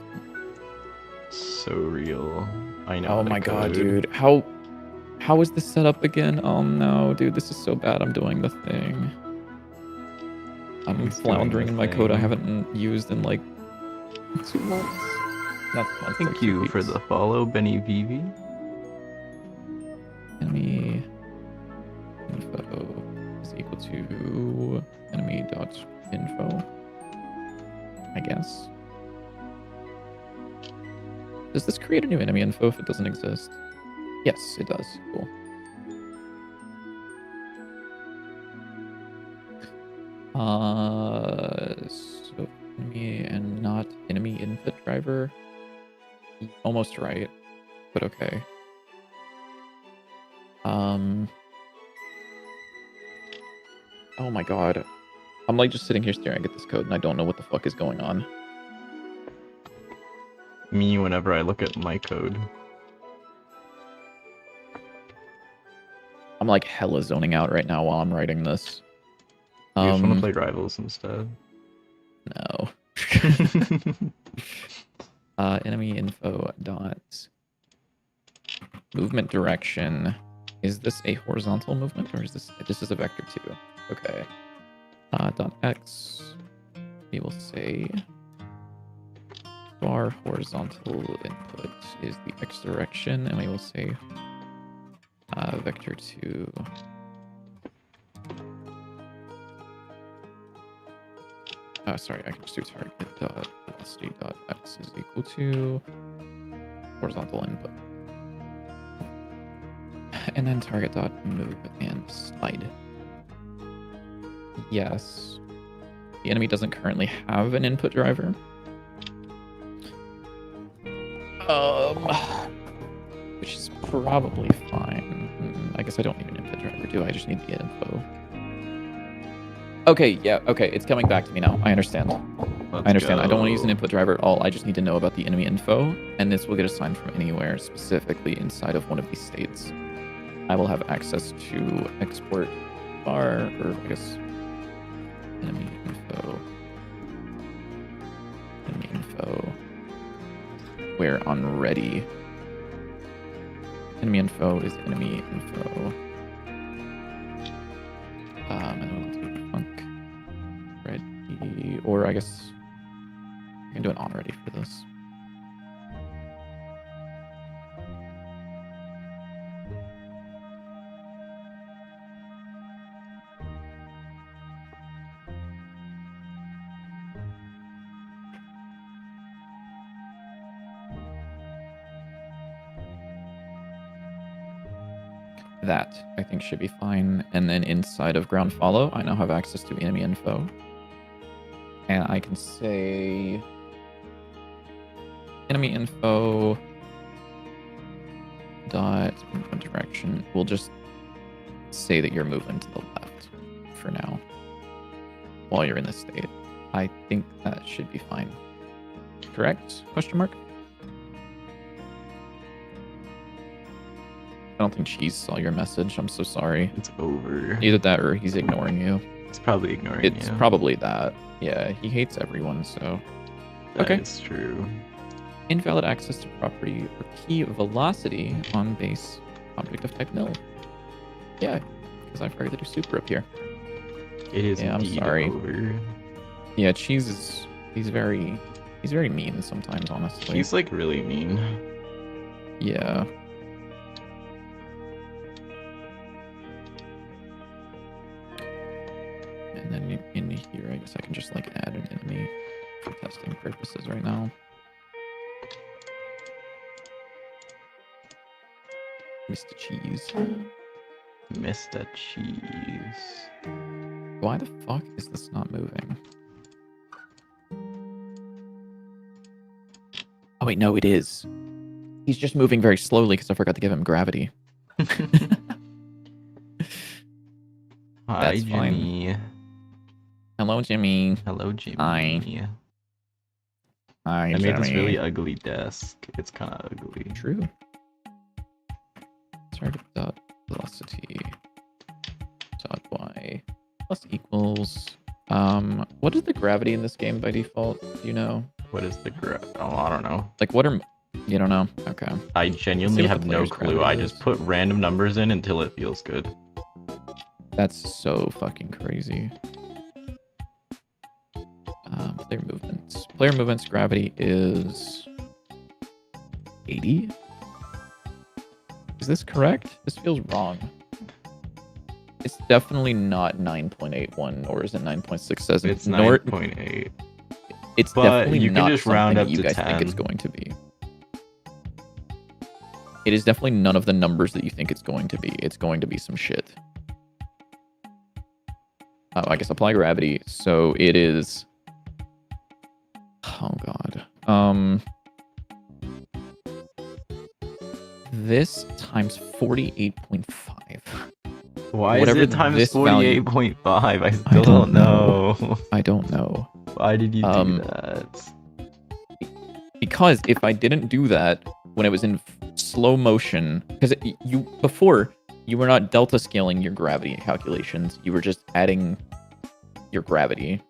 So real. I know. oh how to my god, code. dude, how is this set up again? Oh no, dude, this is so bad. I'm doing the thing. I'm He's doing floundering the in my code I thing. haven't used in like 2 months. Not months. Thank like 2 you for weeks. the follow, Benny Vivi. Enemy info is equal to enemy dot info, I guess. Does this create a new enemy info if it doesn't exist? Yes, it does. Cool. So enemy and not enemy input driver. Almost right, but okay. Oh my god. I'm like just sitting here staring at this code and I don't know what the fuck is going on. Me, whenever I look at my code. I'm like hella zoning out right now while I'm writing this. You just want to play Rivals instead. No. Enemy info dot movement direction. Is this a horizontal movement or is this is a vector 2? Okay. Dot x. We will say bar horizontal input is the x direction, and we will say vector 2. Sorry, I can just do target dot velocity dot x is equal to horizontal input, and then target dot move and slide. Yes, the enemy doesn't currently have an input driver. Which is probably fine. I guess I don't need an input driver, do I? I just need the info. Okay, yeah, okay, it's coming back to me now. I understand. I understand. I don't want to use an input driver at all. I just need to know about the enemy info, and this will get assigned from anywhere, specifically inside of one of these states. I will have access to export bar, or I guess enemy info. Enemy info. Where on ready. Enemy info is enemy info. And then we'll do func ready, or I guess I can do an on ready for this. That I think should be fine. And then inside of ground follow, I now have access to enemy info. And I can say enemy info dot movement direction. We'll just say that you're moving to the left for now while you're in this state. I think that should be fine. Correct? Question mark? I don't think Cheese saw your message. I'm so sorry. It's over. Either that or he's ignoring you. It's probably ignoring you. It's probably that. Yeah, he hates everyone, so. That okay. It's true. Invalid access to property or key velocity on base object of type nil. Yeah, because I forgot to do super up here. It is I'm indeed sorry. over. Yeah, Cheese is he's very mean sometimes, honestly. He's like really mean. Yeah. And then in here, I guess I can just like add an enemy for testing purposes right now. Mr. Cheese. Mr. Cheese. Why the fuck is this not moving? Oh wait, no, it is. He's just moving very slowly because I forgot to give him gravity. Hi, Jimmy. Fine. Hello, Jimmy. Hello, Jimmy. Hi. Hi, I Jimmy. made this really ugly desk. It's kind of ugly. True. Target dot velocity dot y plus equals. What is the gravity in this game by default? Do you know? What is the Oh, I don't know. Like, what are... You don't know? Okay. I genuinely what have the no player's clue. gravity I is. just put random numbers in until it feels good. That's so fucking crazy. Player movements. Player movements gravity is 80. Is this correct? This feels wrong. It's definitely not 9.81, or is it 9.67? It's 9.8. It's But definitely you can not just round something up you to guys think 10. it's going to be. It is definitely none of the numbers that you think it's going to be. It's going to be some shit. Oh, I guess apply gravity. So it is... Oh, God. This times 48.5. Why Whatever is it times this value- 48.5? I still don't know. I don't know. Why did you do that? Because if I didn't do that when it was in slow motion, because before you were not delta scaling your gravity calculations, you were just adding your gravity.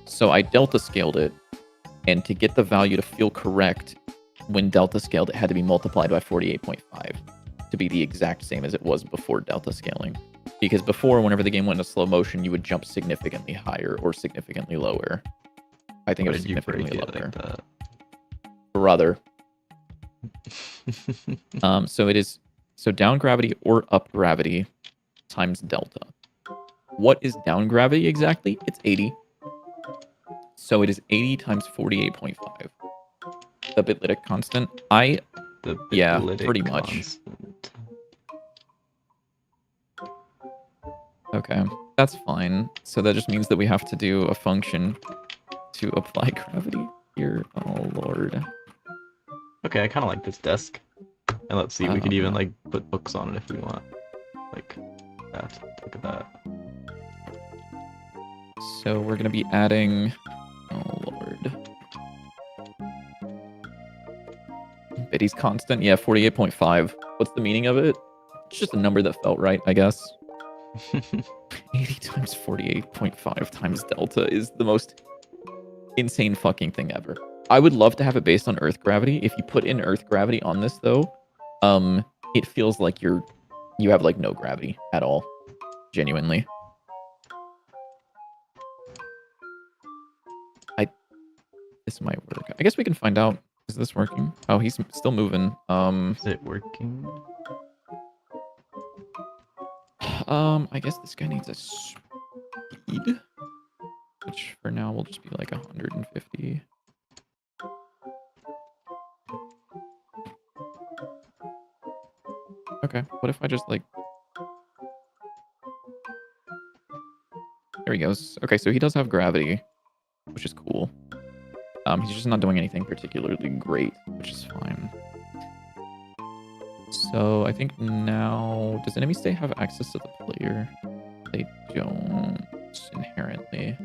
So I delta scaled it, and to get the value to feel correct, when delta scaled, it had to be multiplied by 48.5 to be the exact same as it was before delta scaling. Because before, whenever the game went into slow motion, you would jump significantly higher or significantly lower. I think it was significantly lower. Like that? Brother. So it is down gravity or up gravity times delta. What is down gravity exactly? It's 80. So it is 80 times 48.5. The bitlytic constant. Yeah, pretty much. Okay, that's fine. So that just means that we have to do a function to apply gravity here. Oh, Lord. Okay, I kind of like this desk. And let's see, we could even like put books on it if we want. Like that. Look at that. So we're going to be adding... Oh, Lord. Bitty's constant? Yeah, 48.5. What's the meaning of it? It's just a number that felt right, I guess. 80 times 48.5 times delta is the most insane fucking thing ever. I would love to have it based on Earth gravity. If you put in Earth gravity on this, though, it feels like you have like no gravity at all. Genuinely. This might work. I guess we can find out. Is this working? Oh, he's still moving. Is it working? I guess this guy needs a speed, which for now will just be like 150. Okay, what if I just like... There he goes. Okay, so he does have gravity, which is cool. He's just not doing anything particularly great, which is fine. So I think now... Does enemy state have access to the player? They don't inherently.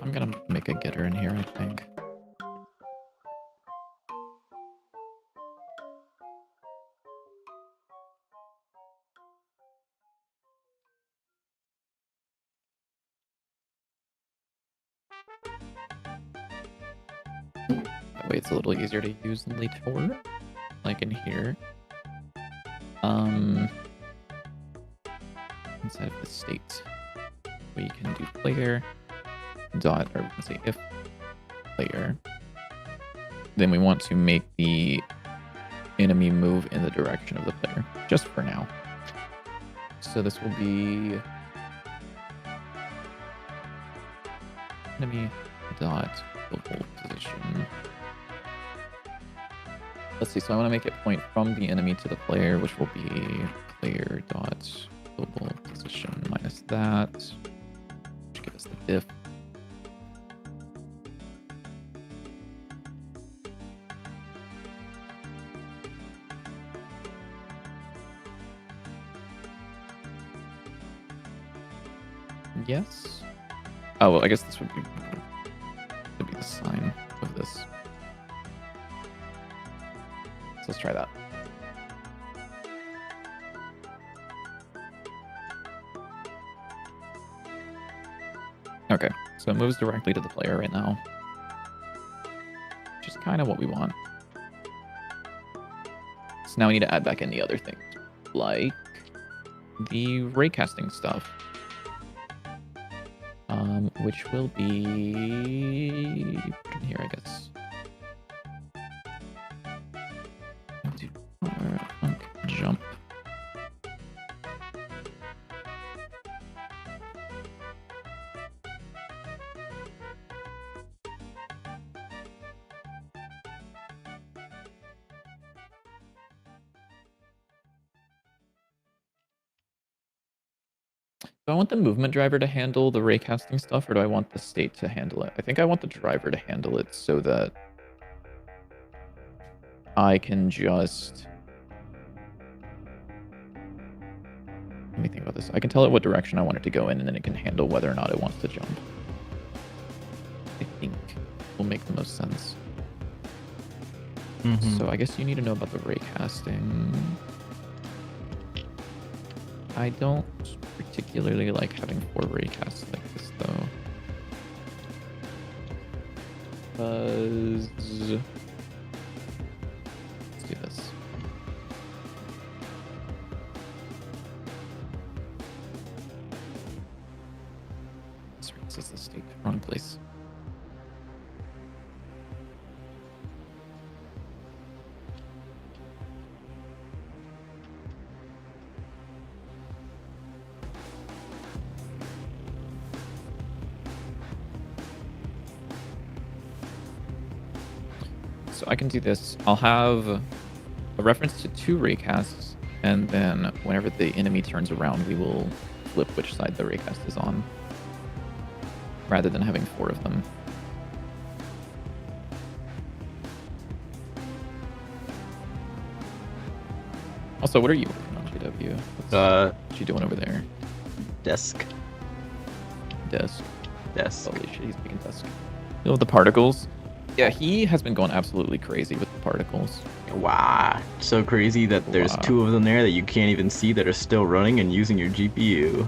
I'm gonna make a getter in here, I think. That way it's a little easier to use later, like in here. Inside of the state, we can do player dot, or we can say if player. Then we want to make the enemy move in the direction of the player, just for now. So this will be enemy dot global position. Let's see, so I want to make it point from the enemy to the player, which will be player dot global position minus that, which gives us the diff. Yes. Oh, well, I guess this would be the sign of this. So let's try that. Okay, so it moves directly to the player right now, which is kind of what we want. So now we need to add back in the other things, like the raycasting stuff. Which will be put in here, I guess. Jump. Do I want the movement driver to handle the raycasting stuff, or do I want the state to handle it? I think I want the driver to handle it so that I can just... Let me think about this. I can tell it what direction I want it to go in, and then it can handle whether or not it wants to jump. I think will make the most sense. So I guess you need to know about the raycasting. I don't particularly like having 4 raycasts like this, though. Let's do this. Sorry, this is the state. Wrong place. So I can do this. I'll have a reference to 2 raycasts, and then whenever the enemy turns around, we will flip which side the raycast is on, rather than having 4 of them. Also, what are you working on, JW? What you doing over there? Desk. Desk. Desk. Holy shit, he's making desk. You know, the particles? Yeah, he has been going absolutely crazy with the particles. Wow. So crazy that there's 2 of them there that you can't even see that are still running and using your GPU.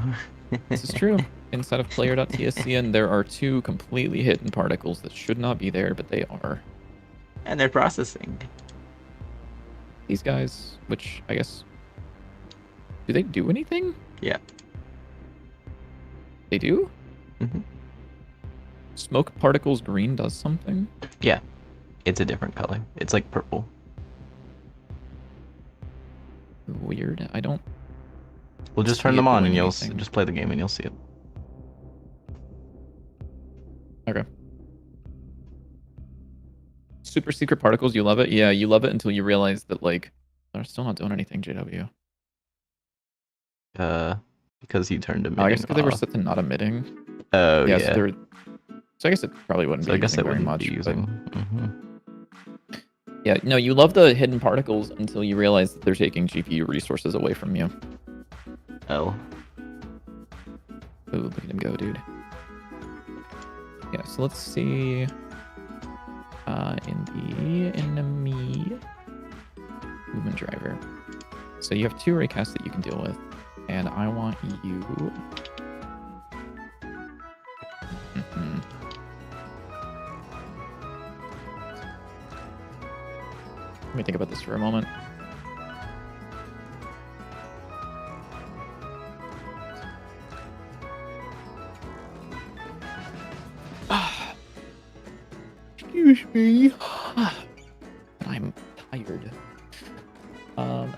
This is true. Inside of player.tscn, there are 2 completely hidden particles that should not be there, but they are. And they're processing. These guys, which I guess... Do they do anything? Yeah. They do? Mm-hmm. Smoke particles green does something? Yeah. It's a different color. It's like purple. Weird. I don't... We'll just turn them on and you'll just play the game and you'll see it. Okay. Super secret particles, you love it? Yeah, you love it until you realize that, like, they're still not doing anything, JW. Because you turned emitting I guess because they were off. set to not emitting. Oh, yeah. So I guess it probably wouldn't be using very much. Yeah, no, you love the hidden particles until you realize that they're taking GPU resources away from you. Oh. Ooh, look at him go, dude. Yeah, so let's see. In the enemy movement driver. So you have 2 raycasts that you can deal with, and I want you... Let me think about this for a moment. Excuse me. I'm tired. I've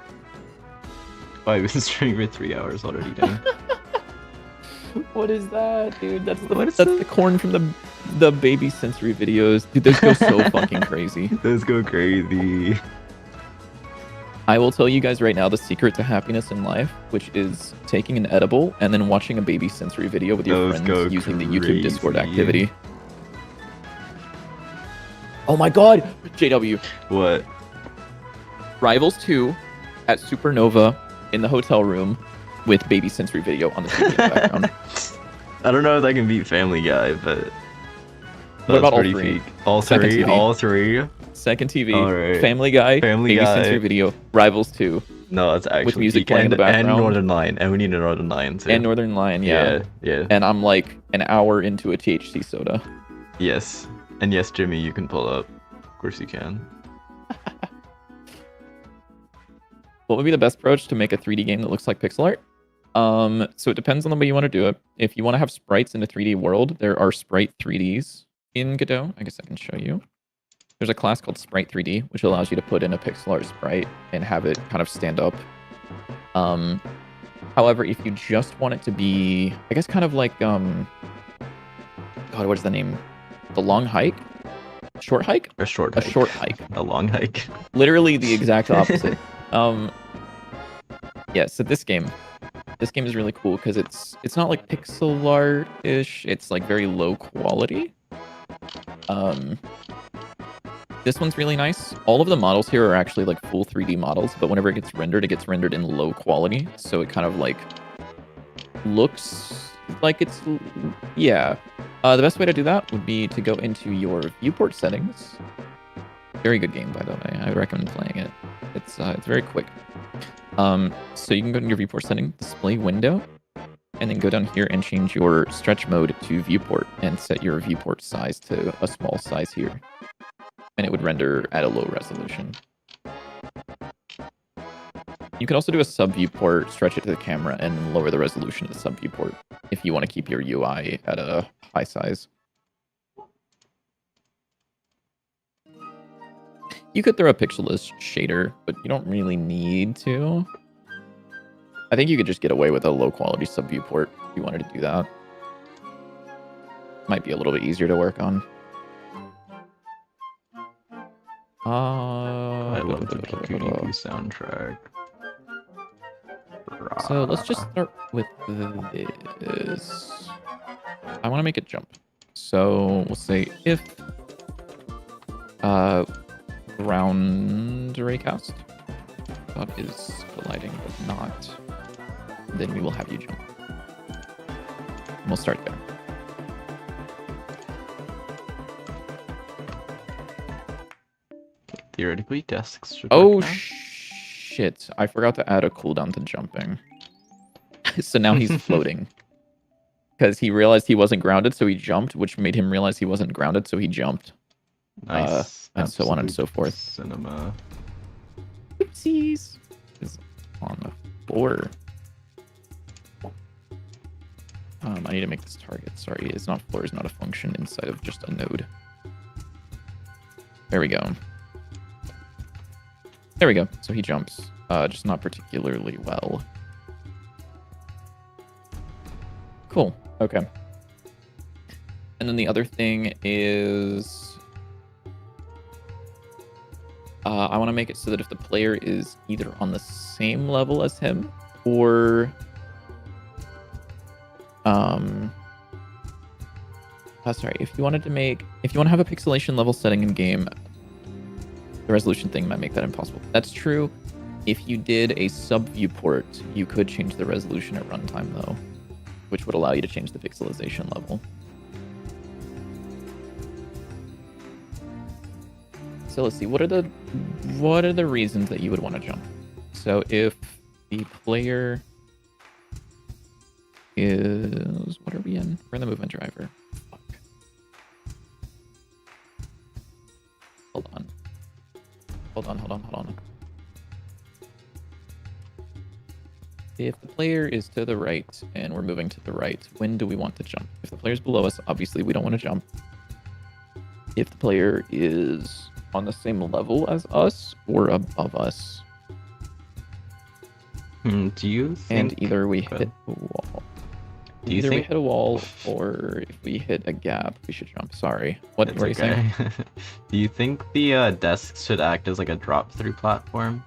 been streaming for 3 hours already, dang. What is that, dude? That's the corn from the baby sensory videos. Dude, those go so fucking crazy. Those go crazy. I will tell you guys right now the secret to happiness in life, which is taking an edible and then watching a baby sensory video with your friends using the YouTube Discord activity. Oh my god! JW. What? Rivals 2 at Supernova in the hotel room with baby sensory video on the TV in the background. I don't know if I can beat Family Guy, but... What about all 3? All 3? All 3? Second TV, right. Family Guy, baby sensory video, Rivals 2. No, it's actually... With music playing in the background. And Northern Line, and we need a Northern Line too. And Northern Line, yeah. Yeah. And I'm like an hour into a THC soda. Yes. And yes, Jimmy, you can pull up. Of course you can. What would be the best approach to make a 3D game that looks like pixel art? So it depends on the way you want to do it. If you want to have sprites in a 3D world, there are sprite 3Ds in Godot. I guess I can show you. There's a class called Sprite 3D, which allows you to put in a pixel art sprite and have it kind of stand up. However, if you just want it to be, I guess kind of like, God, what is the name? The long hike? Short hike? A short hike. A short hike. A long hike. Literally the exact opposite. Yeah, so this game, this game is really cool because it's not like pixel art-ish. It's like very low quality. This one's really nice. All of the models here are actually like full 3D models, but whenever it gets rendered in low quality. So it kind of like looks like it's, yeah. The best way to do that would be to go into your viewport settings. Very good game, by the way. I recommend playing it. It's very quick. So you can go to your viewport setting, display window, and then go down here and change your stretch mode to viewport and set your viewport size to a small size here. And it would render at a low resolution. You could also do a sub viewport, stretch it to the camera, and lower the resolution of the sub viewport if you want to keep your UI at a high size. You could throw a pixelless shader, but you don't really need to. I think you could just get away with a low quality sub viewport if you wanted to do that. Might be a little bit easier to work on. I love the PQDP soundtrack. So let's just start with this. I want to make it jump. So we'll say if ground raycast is colliding but not, then we will have you jump. And we'll start there. Theoretically, desks should Oh work now. shit! I forgot to add a cooldown to jumping. So now he's floating. Because he realized he wasn't grounded, so he jumped, which made him realize he wasn't grounded, so he jumped. Nice. And so on and so forth. Cinema. Oopsies. Is on the floor. I need to make this target. Sorry, it's not floor is not a function inside of just a node. There we go. There we go. So he jumps. Just not particularly well. Cool. Okay. And then the other thing is... I want to make it so that if the player is either on the same level as him or... sorry, if you want to have a pixelation level setting in game, the resolution thing might make that impossible. That's true. If you did a sub viewport, you could change the resolution at runtime though, which would allow you to change the pixelization level. So let's see, what are the reasons that you would want to jump? So if the player is, what are we in? We're in the movement driver. Fuck. Hold on. If the player is to the right and we're moving to the right, when do we want to jump? If the player's below us, obviously we don't want to jump. If the player is on the same level as us or above us. Do you think... And either we hit a wall. Either we hit a wall or if we hit a gap, we should jump. Sorry. What were you saying? Do you think the desks should act as like a drop-through platform?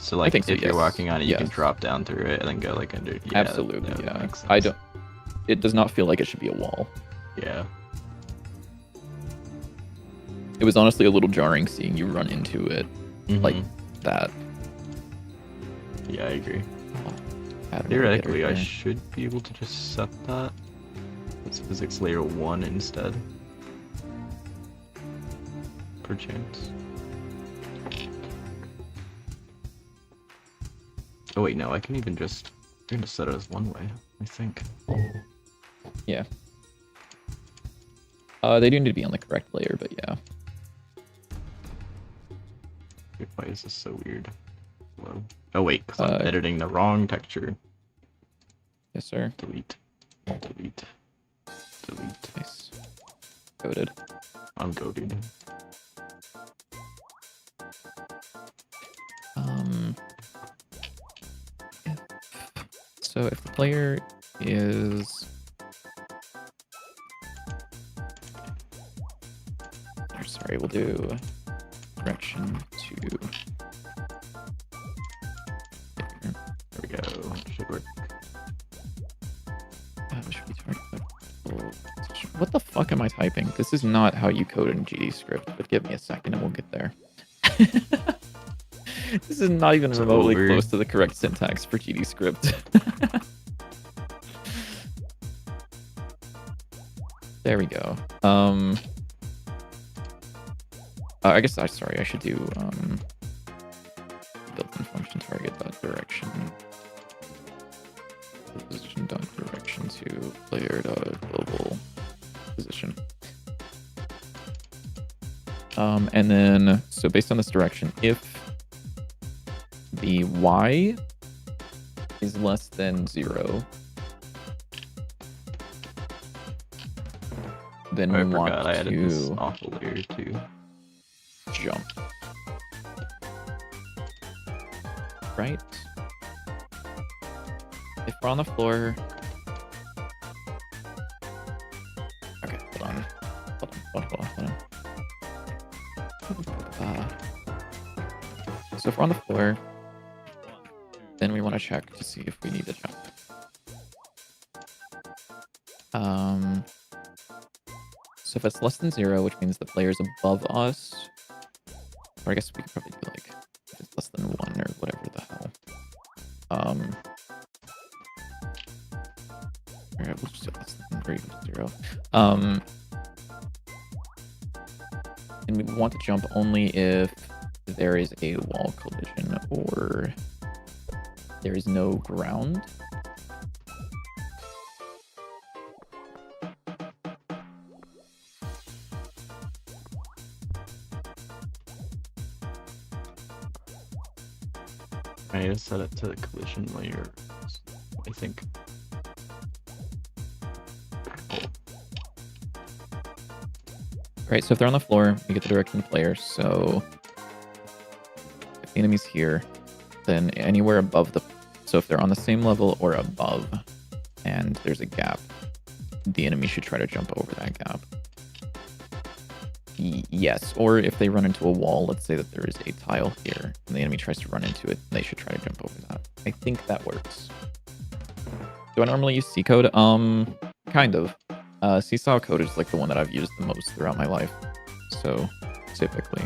So like if you're walking on it, you can drop down through it and then go like under. Yeah, absolutely, yeah. It does not feel like it should be a wall. Yeah. It was honestly a little jarring seeing you run into it like that. Yeah, I agree. Oh, theoretically, I should be able to just set that. It's physics layer 1 instead. Perchance. Oh wait, no, I can even just... I'm gonna set it as one way, I think. Yeah. They do need to be on the correct layer, but yeah. Why is this so weird? Hello? Oh wait, because I'm editing the wrong texture. Yes, sir. Delete. Delete. Delete. Nice. Goated. I'm goated. So if the player is... Sorry, we'll do direction to... There we go. fuck am I typing? This is not how you code in GD script, but give me a second and we'll get there. This is not even remotely close to the correct syntax for GD script. There we go. I guess I should do built-in function target dot direction position dot direction to player dot global position. And then so based on this direction, if the y is less than 0, then we want I added to this awful layer too. Jump. Right? If we're on the floor... Okay, hold on. So if we're on the floor, then we want to check to see if we need to jump. So if it's less than 0, which means the player's above us, or I guess we could probably do like if it's less than 1 or whatever the hell. Alright, we'll just do less than or even 0. And we want to jump only if there is a wall collision or there is no ground. I need to set it to collision layer, I think. Right, so if they're on the floor, we get the direction of the player. So if the enemy's here, then anywhere above the... So if they're on the same level or above, and there's a gap, the enemy should try to jump over that gap. Yes, or if they run into a wall, let's say that there is a tile here, and the enemy tries to run into it, they should try to jump over that. I think that works. Do I normally use C code? Kind of. Seesaw code is like the one that I've used the most throughout my life. So, typically.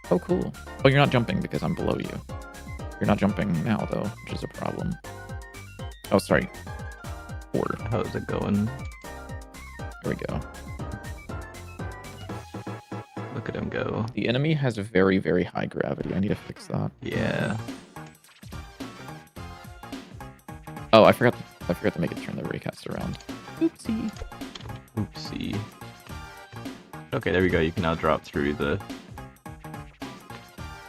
Oh, cool. Oh, you're not jumping because I'm below you. You're not jumping now, though, which is a problem. Oh, sorry. 4. How's it going? There we go. Look at him go. The enemy has a very, very high gravity. I need to fix that. Yeah. Oh, I forgot to make it turn the raycast around. Oopsie. Oopsie. Okay, there we go. You can now drop through the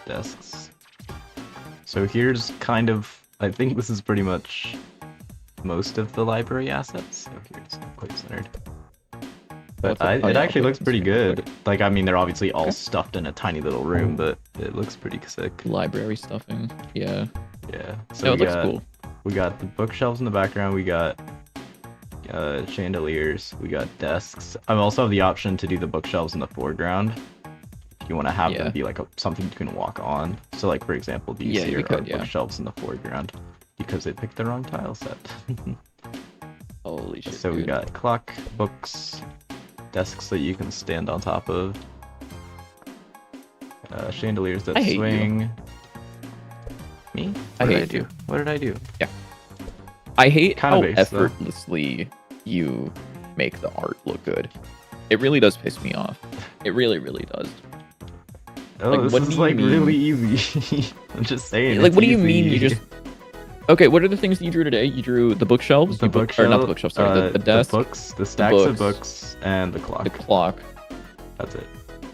desks. So here's kind of... I think this is pretty much most of the library assets. So here's not quite centered. But it actually looks pretty good. Like, I mean, they're obviously all stuffed in a tiny little room, but it looks pretty sick. Library stuffing. Yeah. Yeah. So no, it looks cool. We got the bookshelves in the background. We got chandeliers. We got desks. I also have the option to do the bookshelves in the foreground. If you want to have them be like something you can walk on. So, like, for example, these here are bookshelves in the foreground because they picked the wrong tile set. Holy shit. So we got clock, books, desks that you can stand on top of, chandeliers that swing. You. Me? What did I do? What did I do? Yeah. I hate how effortlessly you make the art look good. It really does piss me off. It really, really does. Oh, like, this is like really easy. I'm just saying. Like, what do you mean you just... Okay, what are the things that you drew today? You drew the bookshelves? Or not the bookshelves, sorry, the desk. The books, the stacks of books, and the clock. The clock. That's it.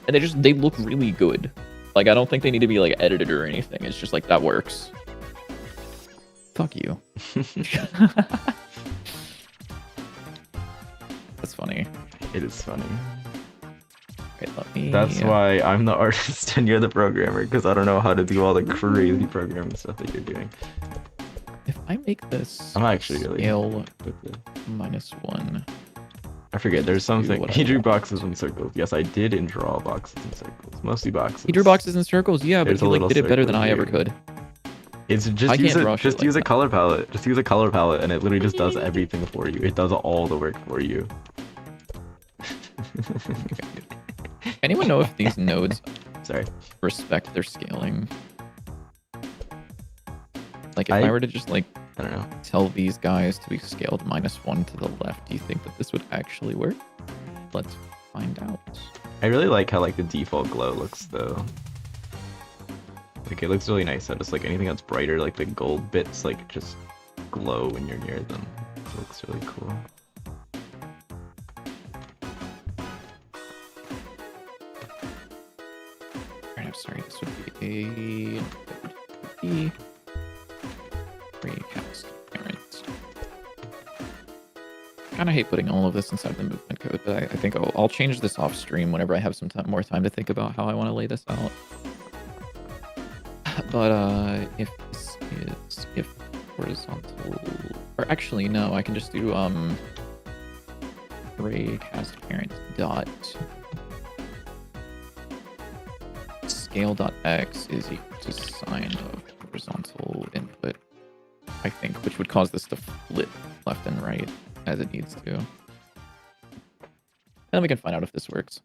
And they look really good. Like, I don't think they need to be, like, edited or anything. It's just like, that works. Fuck you. That's funny. It is funny. Wait, let me... That's why I'm the artist and you're the programmer, because I don't know how to do all the crazy programming stuff that you're doing. If I make this I'm actually scale -1... I forget, there's something... He drew boxes and circles. Yes, I did draw boxes and circles. Mostly boxes. He drew boxes and circles, yeah, but he like, did it better than I ever could. It's just use a color palette. Just use a color palette and it literally just does everything for you. It does all the work for you. Anyone know if these nodes Sorry. respect their scaling? Like, if I were to just, like, I don't know. tell these guys to be scaled -1 to the left, do you think that this would actually work? Let's find out. I really like how like the default glow looks though. Like it looks really nice how just like anything that's brighter, like the gold bits, like just glow when you're near them. It looks really cool. Alright, I'm sorry, this would be a recast parent. I kind of hate putting all of this inside the movement code, but I think I'll change this off stream whenever I have some more time to think about how I want to lay this out. But if this is horizontal, or actually no, I can just do array cast parent dot scale.x is equal to sine of horizontal input, I think, which would cause this to flip left and right as it needs to. And then we can find out if this works.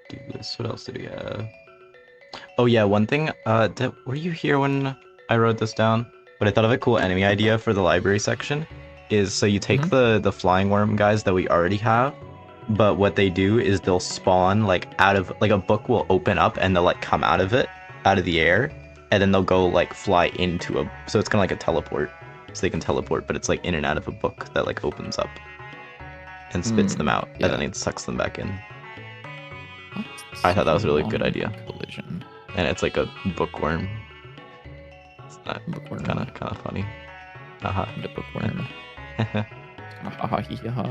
Do this. What else do we have? Oh yeah, one thing. Were you here when I wrote this down? But I thought of a cool enemy idea for the library section. Is so you take the flying worm guys that we already have, but what they do is they'll spawn like out of like a book will open up and they'll like come out of it, out of the air, and then they'll go like fly into a. So it's kind of like a teleport. So they can teleport, but it's like in and out of a book that like opens up and spits them out, yeah. and then it sucks them back in. I thought that was a really good idea. Collision. And it's like a bookworm. It's not Bookworm. kind of funny. Haha. The bookworm. Haha, hee ha.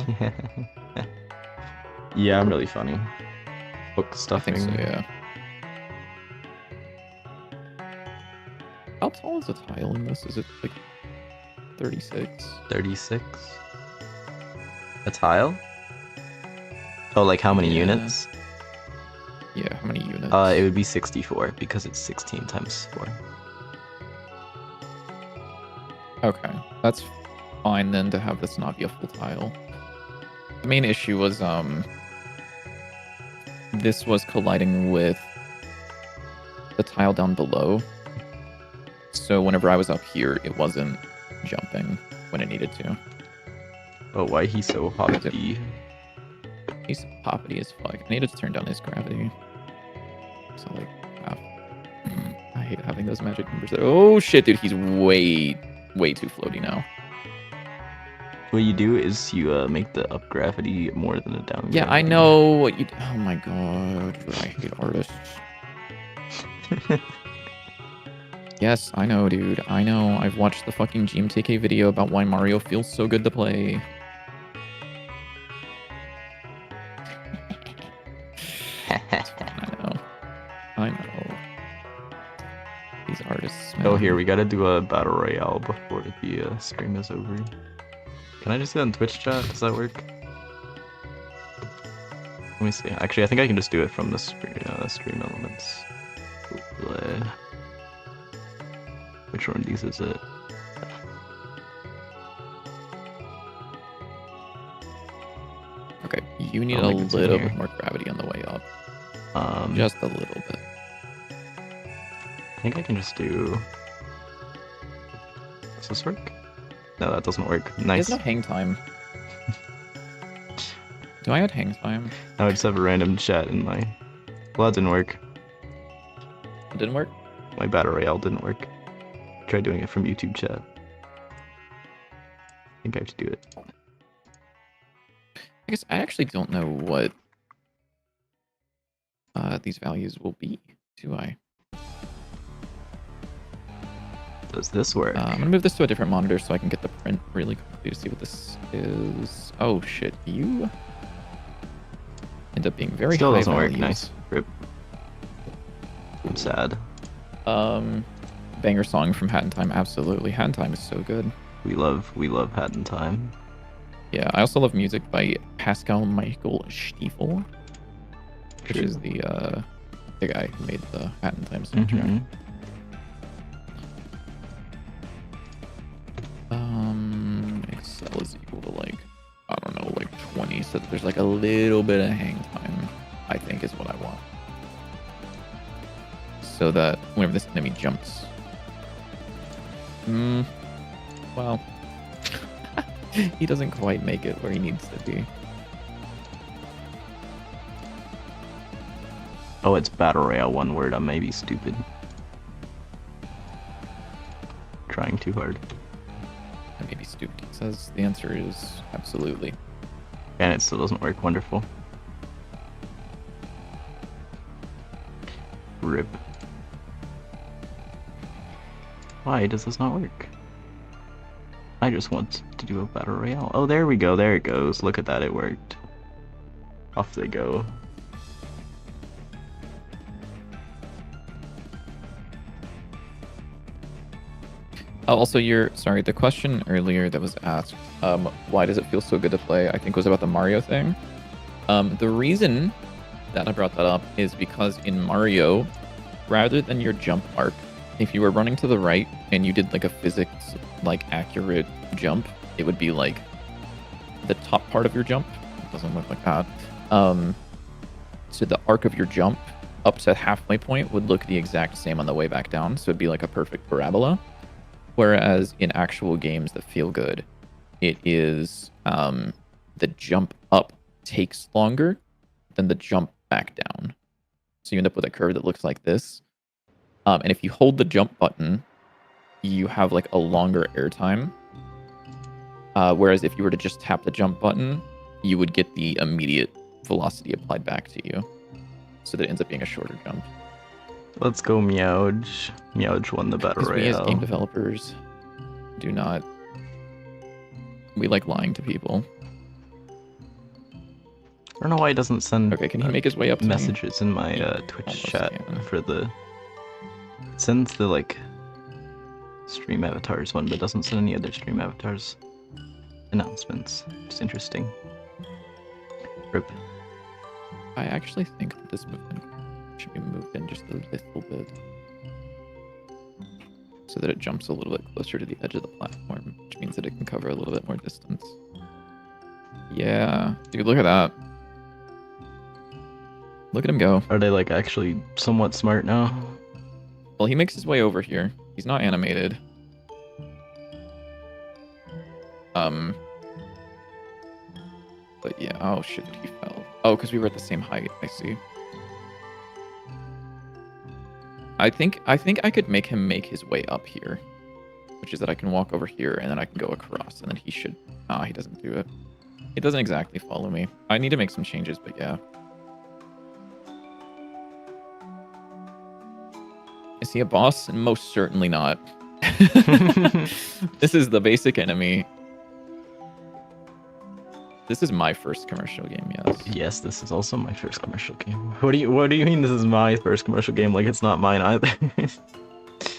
Yeah, I'm really funny. Book I stuffing. think so, yeah. How tall is the tile in this? Is it like 36? 36. A tile? Oh, like how many Yeah. units? Yeah, how many units? It would be 64 because it's 16 times 4. Okay, that's fine then to have this not be a full tile. The main issue was this was colliding with the tile down below. So whenever I was up here, it wasn't jumping when it needed to. Oh, why he so hoppy? He's poppity as fuck. I needed to turn down his gravity. So like half. I hate having those magic numbers there. Oh shit, dude, he's way too floaty now. What you do is you make the up gravity more than a down. Yeah, I gravity. know what you. Oh my god, I hate artists. Yes, I know, dude. I know. I've watched the fucking GMTK video about why Mario feels so good to play. I know. These artists. Man. Oh, here, we gotta do a battle royale before the stream is over. Can I just do that in Twitch chat? Does that work? Let me see. Actually, I think I can just do it from the stream elements. Which one of these is it? Okay, you need I'll a make it to little here. bit more gravity on the way up. Just Just a little bit. I think I can just do. Does this work? No, that doesn't work. Nice. There's no hang time. Do I add hang time? I just have a random chat in my. Well, that didn't work. It didn't work? My battle royale didn't work. Try doing it from YouTube chat. I think I have to do it. I guess I actually don't know what these values will be, do I? Does this work? I'm gonna move this to a different monitor so I can get the print really quickly to see what this is. Oh shit, you end up being very Still high doesn't work. values. Nice. Rip. I'm sad. Banger song from Hat in Time, absolutely. Hat in Time is so good. We love Hat in Time. Yeah, I also love music by Pascal Michael Stiefel, which is the guy who made the Hat in Time soundtrack. Excel is equal to like, I little bit of hang time, I think, is what I want. So that whenever this enemy jumps... well... he doesn't quite make it where he needs to be. Oh, it's Battle Royale, one word. I may be stupid. Trying too hard. I may be stupid. He says the answer is absolutely. And it still doesn't work. Wonderful. RIP. Why does this not work? I just want to do a Battle Royale. Oh, there we go. There it goes. Look at that. It worked. Off they go. Also, the question earlier that was asked, why does it feel so good to play, I think was about the Mario thing. The reason that I brought that up is because in Mario, rather than your jump arc, if you were running to the right and you did like a physics like accurate jump, it would be like the top part of your jump. It doesn't look like that. So the arc of your jump up to halfway point would look the exact same on the way back down. So it'd be like a perfect parabola. Whereas in actual games that feel good, it is the jump up takes longer than the jump back down. So you end up with a curve that looks like this. And if you hold the jump button, you have like a longer air time. Whereas if you were to just tap the jump button, you would get the immediate velocity applied back to you. So that it ends up being a shorter jump. Let's go Meowj. Meowj won the Battle Royale. We as game developers do not... We like lying to people. I don't know why he doesn't send okay, can he make his way up to messages in my Twitch chat for the... It sends the like stream avatars one, but doesn't send any other stream avatars announcements. It's interesting. RIP. I actually think that this movement should be moved in just a little bit so that it jumps a little bit closer to the edge of the platform, which means that it can cover a little bit more distance. Yeah, dude, look at that. Look at him go. Are they like actually somewhat smart now? Well, he makes his way over here. He's not animated. But yeah, oh shit, he fell. Oh, because we were at the same height, I see. I think I could make him make his way up here, which is that I can walk over here and then I can go across, and then he should... Ah, he doesn't do it. He doesn't exactly follow me. I need to make some changes, but yeah. Is he a boss? Most certainly not. This is the basic enemy. This is my first commercial game, yes. Yes, this is also my first commercial game. What do you mean this is my first commercial game? Like it's not mine either.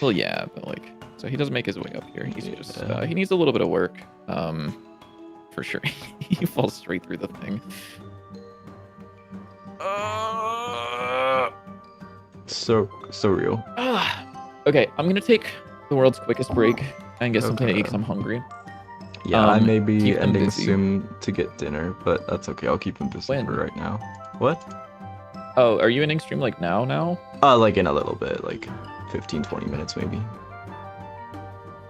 Well, yeah, but like, so he doesn't make his way up here. He's just he needs a little bit of work, for sure. He falls straight through the thing. So real. Okay, I'm gonna take the world's quickest break and get something to eat because I'm hungry. Yeah, I may be ending soon to get dinner, but that's okay. I'll keep him busy for right now. What? Oh, are you ending stream like now? Like in a little bit, like 15-20 minutes maybe.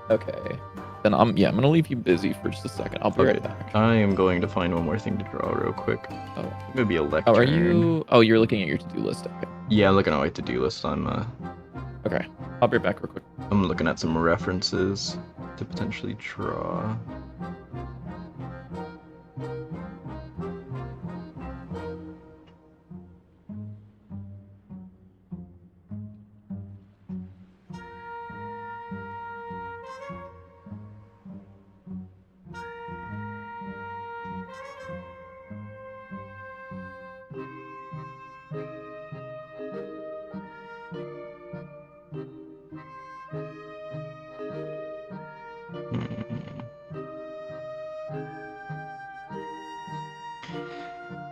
Okay. Then I'm gonna leave you busy for just a second. I'll be right back. I am going to find one more thing to draw real quick. Oh. Maybe a lectern. Oh, are you? Oh, you're looking at your to-do list. Okay. Yeah, I'm looking at my to-do list. Okay. I'll be right back real quick. I'm looking at some references to potentially draw.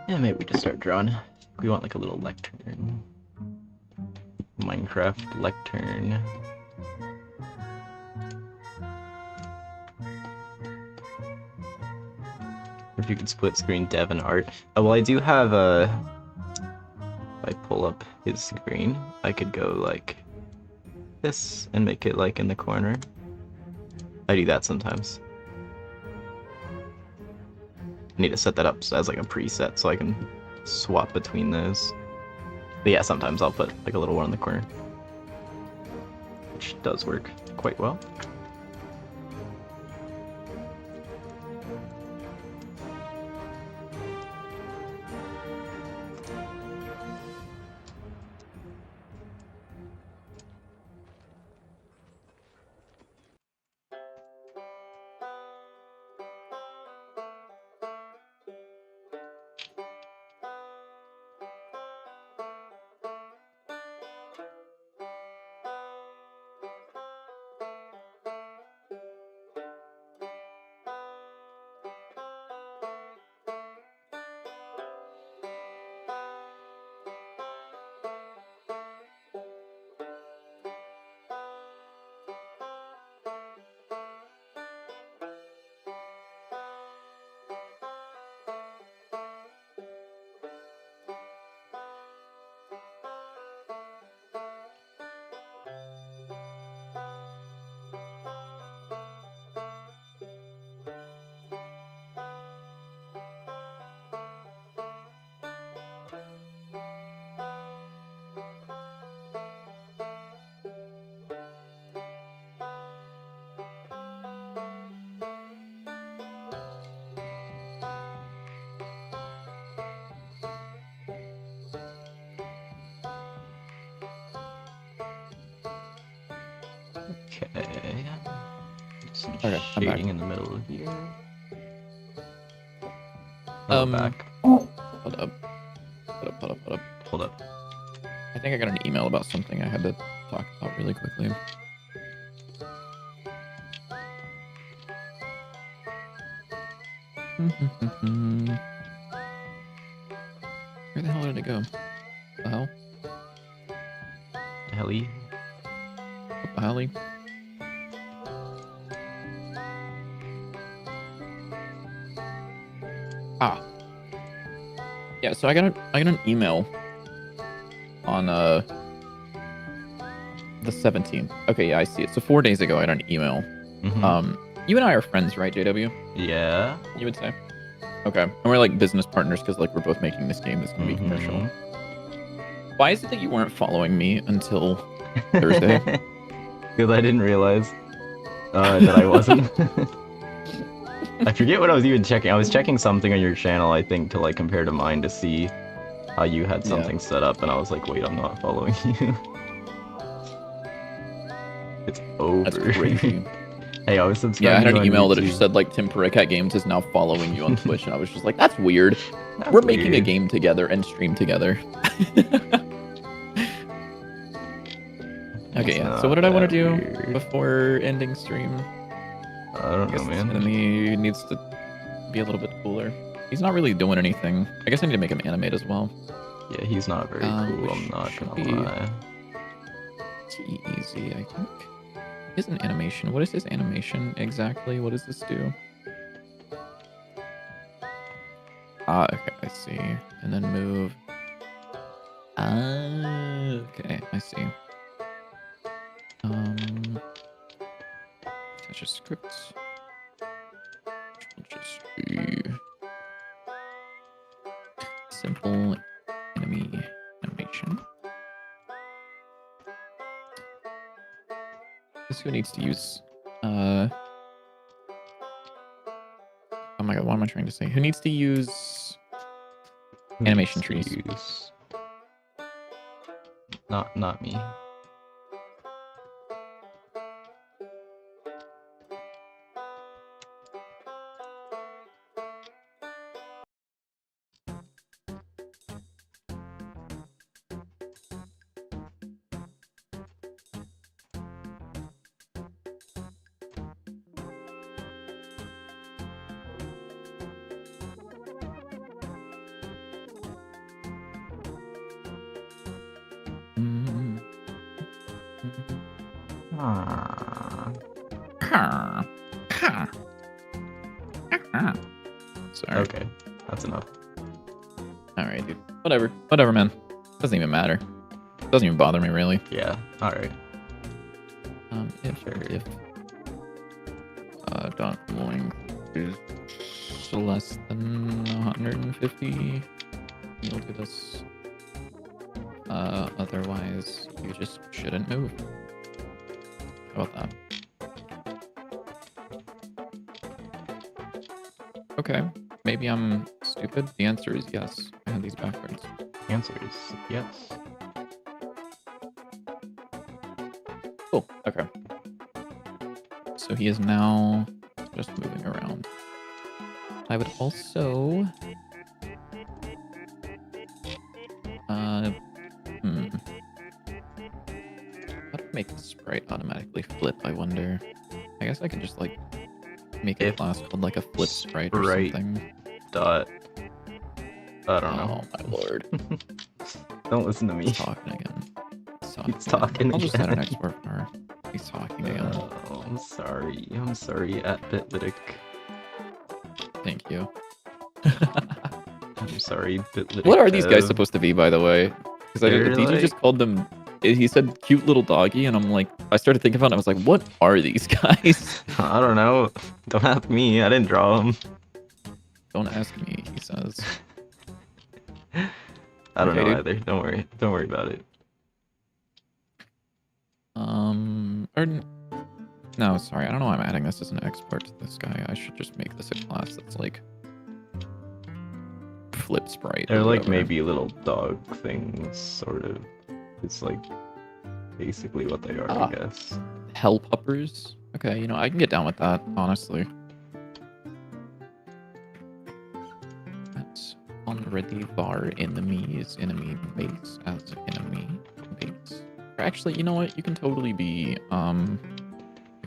Yeah, maybe we just start drawing. We want like a little lectern. Minecraft lectern. if you could split screen dev and art. Well, I do have a. If I pull up his screen, I could go like this and make it like in the corner. I do that sometimes. I need to set that up as like a preset so I can swap between those. But yeah, sometimes I'll put like a little one in the corner, which does work quite well. Okay. Some Okay, I'm back. shading in the middle here. Oh, back. Hold up. Hold up. I think I got an email about something I had to talk about really quickly. Where the hell did it go? What the hell? Helly. What the hell? Ah. Yeah, so I got an email on the 17th. Okay, yeah, I see it. So 4 days ago I got an email. Mm-hmm. You and I are friends, right, JW? Yeah. You would say? Okay. And we're like business partners because like we're both making this game that's gonna be commercial. Why is it that you weren't following me until Thursday? Because I didn't realize that I wasn't. I forget what I was even checking. I was checking something on your channel, I think, to like compare to mine to see how you had something set up, and I was like, wait, I'm not following you. It's over. That's crazy. Hey, I was subscribed. Yeah, I had an email that it just said like Tim Pericat Games is now following you on Twitch, and I was just like, that's weird. We're making a game together and stream together. Okay, yeah. So what did I want to do before ending stream? I don't know, man. This enemy needs to be a little bit cooler. He's not really doing anything. I guess I need to make him animate as well. Yeah, he's not very cool, I'm not gonna lie. Easy, I think. Is an animation. What is his animation exactly? What does this do? Ah, okay, I see. And then move. Ah, okay, I see. Attach a script. Which will just be simple enemy animation. This who needs to use oh my god, what am I trying to say? Who needs to use animation trees? Not me. Sorry. Okay, that's enough. Alright, dude. Whatever. Whatever, man. Doesn't even matter. Doesn't even bother me, really. Yeah, alright. If dot length is less than 150, you'll do this. Otherwise, you just shouldn't move. How about that? Okay, maybe I'm stupid. The answer is yes. I had these backwards. Answer is yes. Cool. Okay. So he is now just moving around. I would also... How to make the sprite automatically flip, I wonder. I guess I could just, like, make a class called, like, a flip sprite or something. Dot... I don't know. Oh, my lord. Don't listen to me. He's talking again. He's talking I'll just set an again. export bar. He's talking again. Oh, I'm sorry. I'm sorry, at Bitlytic. Thank you. I'm sorry, Bitlytic. What are these guys supposed to be, by the way? Because DJ like... just called them... He said cute little doggy, and I'm like... I started thinking about it, and I was like, what are these guys? I don't know. Don't ask me. I didn't draw them. Don't ask me, he says. I don't know either. Don't worry. Don't worry about it. No, sorry. I don't know why I'm adding this as an export to this guy. I should just make this a class that's like flip sprite. They're like maybe little dog things, sort of. It's like basically what they are, I guess. Hell puppers. Okay, you know, I can get down with that, honestly. That's already var enemies, enemy base as enemy base. Or actually, you know what? You can totally be a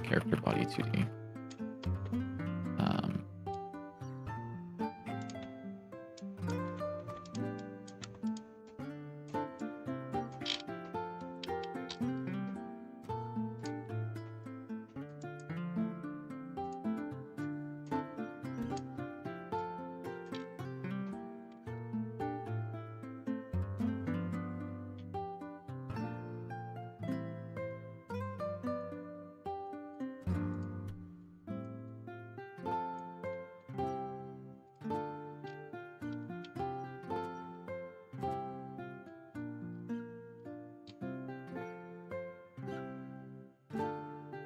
character body 2D.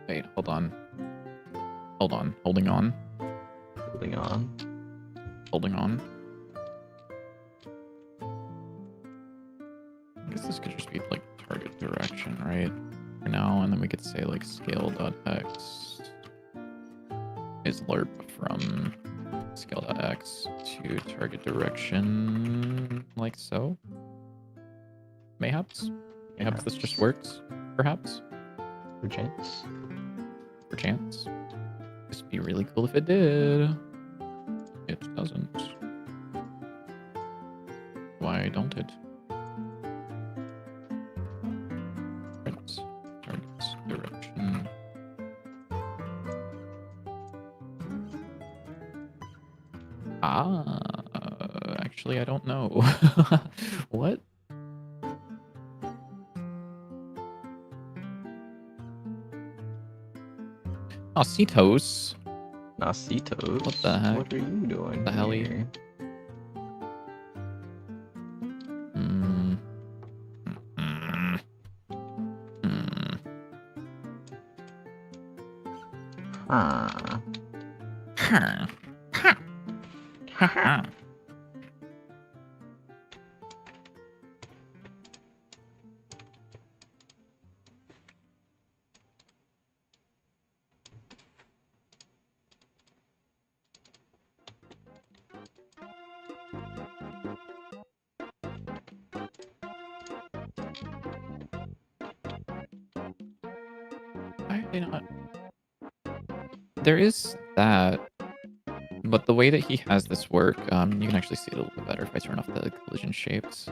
Wait, hold on. Hold on. Holding on. Holding on. Holding on. I guess this could just be like target direction, right? For now, and then we could say like scale.x is lerp from scale.x to target direction, like so. Mayhaps? Mayhaps this just works, perhaps? Perchance. Perchance. This would be really cool if it did. It doesn't. Why don't it? Targets direction. Actually, I don't know. What? Nasitos. Nasitos? What the heck? What are you doing? The hell here? There is that, but the way that he has this work, you can actually see it a little bit better if I turn off the collision shapes.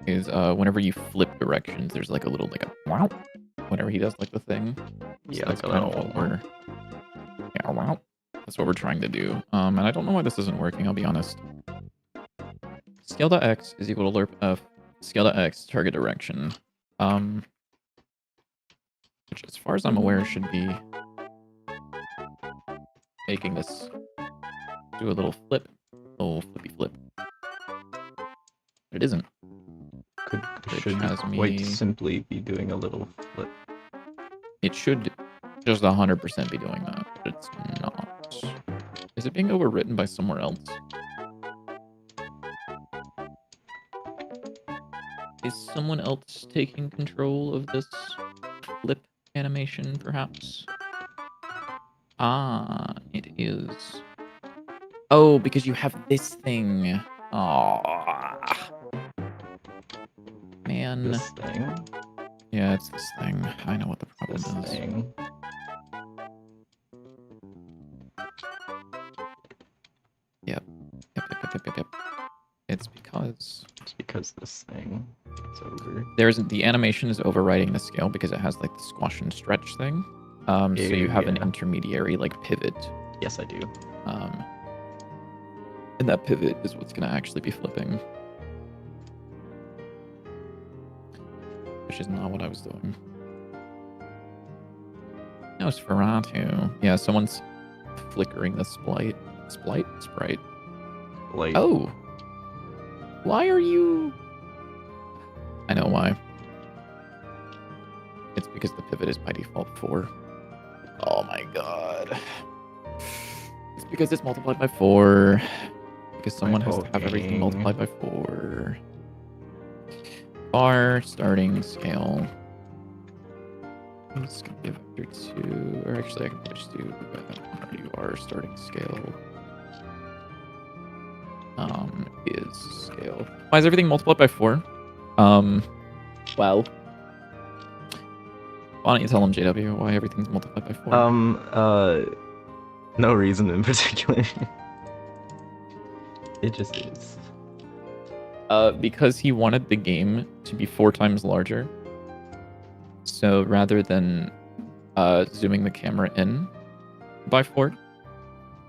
Is whenever you flip directions, there's like a little like a wow, whenever he does like the thing. Yeah, that's kind of what we're. Yeah, well, that's what we're trying to do. And I don't know why this isn't working. I'll be honest. Scale.x is equal to lerp f. Scale.x target direction. Which, as far as I'm aware, should be making this do a little flip, flippy flip. But it isn't. Should quite simply be doing a little flip. It should just 100% be doing that, but it's not. Is it being overwritten by somewhere else? Is someone else taking control of this flip animation, perhaps? Ah, it is. Oh, because you have this thing. Aww. Man. This thing? Yeah, it's this thing. I know what the problem This is. thing. Yep. Yep. It's because this thing is over. The animation is overriding the scale because it has like the squash and stretch thing. So you have an intermediary like pivot. Yes, I do. And that pivot is what's going to actually be flipping. Which is not what I was doing. Nosferatu. Yeah, someone's flickering the sprite. Like, Oh. Why are you... I know why. It's because the pivot is by default 4. Oh my god. It's because it's multiplied by 4. Because someone has to have everything multiplied by 4. Bar starting scale. I'm just gonna give vector 2, or actually I can just do RUR starting scale. Is scale. Why is everything multiplied by 4? Well. Why don't you tell them, JW, why everything's multiplied by 4? No reason in particular. It just is. Because he wanted the game to be 4 times larger. So rather than zooming the camera in by 4,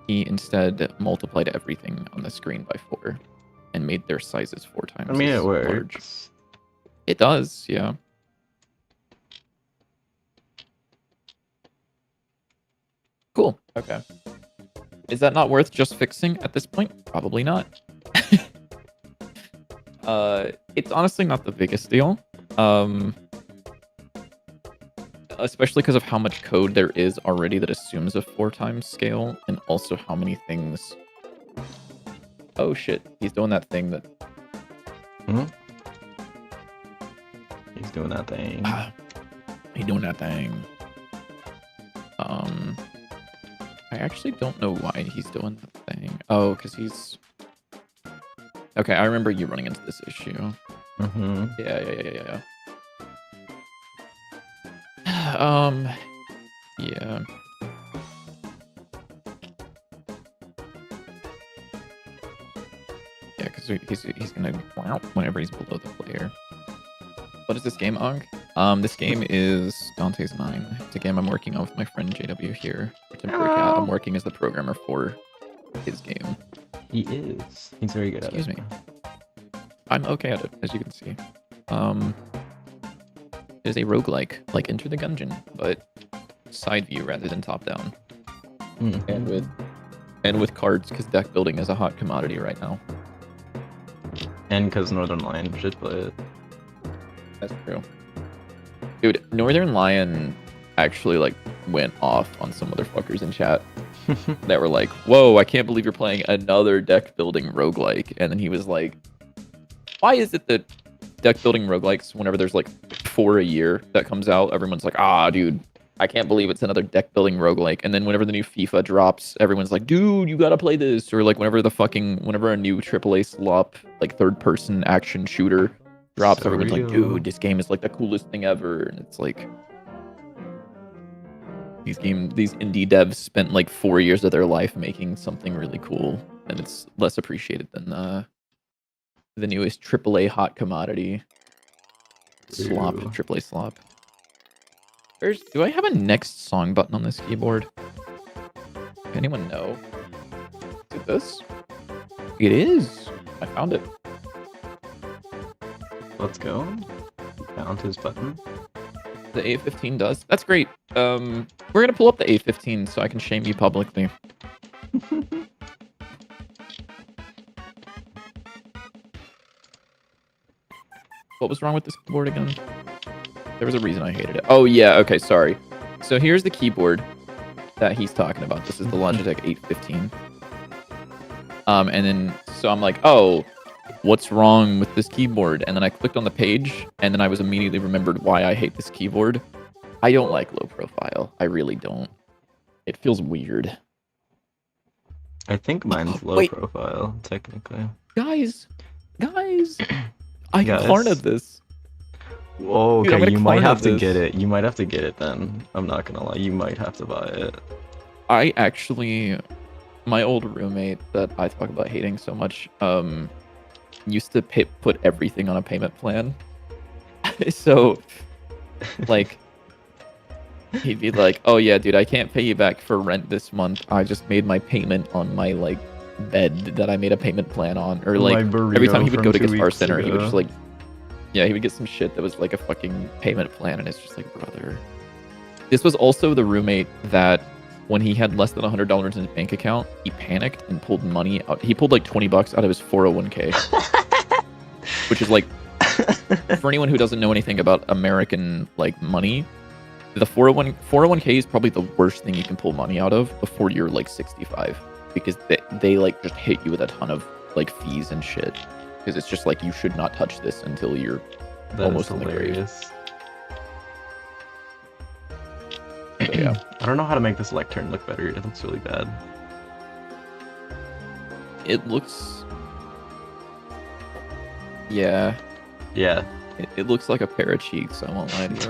he instead multiplied everything on the screen by 4 and made their sizes 4 times I mean, it large. works. It does, yeah. Cool. Okay. Is that not worth just fixing at this point? Probably not. It's honestly not the biggest deal. Especially because of how much code there is already that assumes a 4 times scale, and also how many things... Oh shit, he's doing that thing that... Hmm? He's doing that thing. He's doing that thing. I actually don't know why he's doing that thing. Oh, because he's... Okay, I remember you running into this issue. Mm-hmm. Yeah. Yeah. Yeah, because he's gonna whenever he's below the player. What is this game, Og? This game is Dante's 9. It's a game I'm working on with my friend JW here. I'm working as the programmer for his game. He is. He's very good at it. Excuse me. I'm okay at it, as you can see. It is a roguelike, like Enter the Gungeon, but side view rather than top down. Mm. And with cards, because deck building is a hot commodity right now. And because Northern Lion should play it. That's true. Dude, Northern Lion actually like went off on some motherfuckers in chat that were like, whoa, I can't believe you're playing another deck building roguelike. And then he was like, why is it that deck building roguelikes, whenever there's like 4 a year that comes out, everyone's like, dude, I can't believe it's another deck building roguelike. And then whenever the new FIFA drops, everyone's like, dude, you gotta play this. Or like whenever a new AAA slop, like third person action shooter drops, everyone's like, dude, this game is like the coolest thing ever. And it's like, these indie devs spent like 4 years of their life making something really cool, and it's less appreciated than the newest AAA hot commodity slop, AAA slop. Do I have a next song button on this keyboard? Anyone know? Is it this? It is. I found it. Let's go. Found his button. The A15 does. That's great. We're gonna pull up the A15 so I can shame you publicly. What was wrong with this keyboard again? There was a reason I hated it. Oh yeah, okay, sorry. So here's the keyboard that he's talking about. This is the Logitech 815. And then so I'm like, oh, what's wrong with this keyboard? And then I clicked on the page, and then I was immediately remembered why I hate this keyboard. I don't like low profile. I really don't. It feels weird. I think mine's low profile, technically. Guys, I Guys. cornered this. Whoa, Dude, okay, you might have to this. get it. You might have to get it then. I'm not gonna lie, you might have to buy it. I actually, my old roommate that I talk about hating so much, used to put everything on a payment plan. So, like, he'd be like, "Oh yeah, dude, I can't pay you back for rent this month. I just made my payment on my like bed that I made a payment plan on." Or like every time he would go to Guitar Center, he would just like, yeah, he would get some shit that was like a fucking payment plan, and it's just like, brother. This was also the roommate that when he had less than $100 in his bank account, he panicked and pulled money out. He pulled like $20 out of his 401k, which is like, for anyone who doesn't know anything about American like money, the 401k is probably the worst thing you can pull money out of before you're like 65, because they like just hit you with a ton of like fees and shit, because it's just like you should not touch this until you're almost in the grave. So, yeah. I don't know how to make this lectern look better. It looks really bad. It looks... Yeah. Yeah. It looks like a pair of cheeks, I won't lie to you.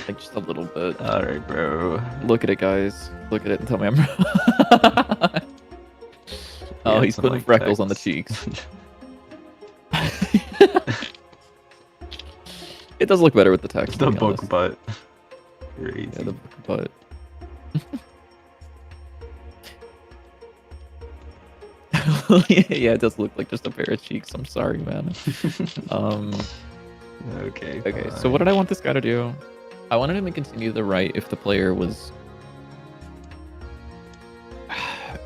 Like, just a little bit. Alright, bro. Look at it, guys. Look at it and tell me I'm wrong. Oh, he's putting like freckles on the cheeks. It does look better with the text. The book butt. Crazy. Yeah, the book butt. Yeah, it does look like just a pair of cheeks. I'm sorry, man. Okay. Okay, fine. so what did I want this guy to do? I wanted him to continue to the right if the player was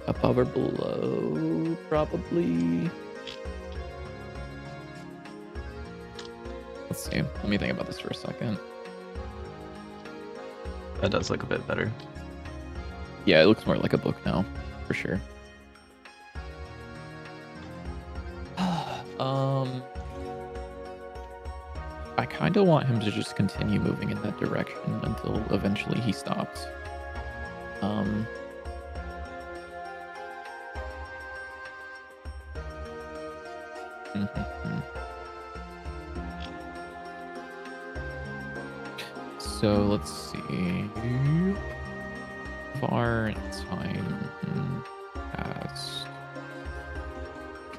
above or below, probably. Let's see. Let me think about this for a second. That does look a bit better. Yeah, it looks more like a book now, for sure. I kind of want him to just continue moving in that direction until eventually he stops. So let's see. Far time past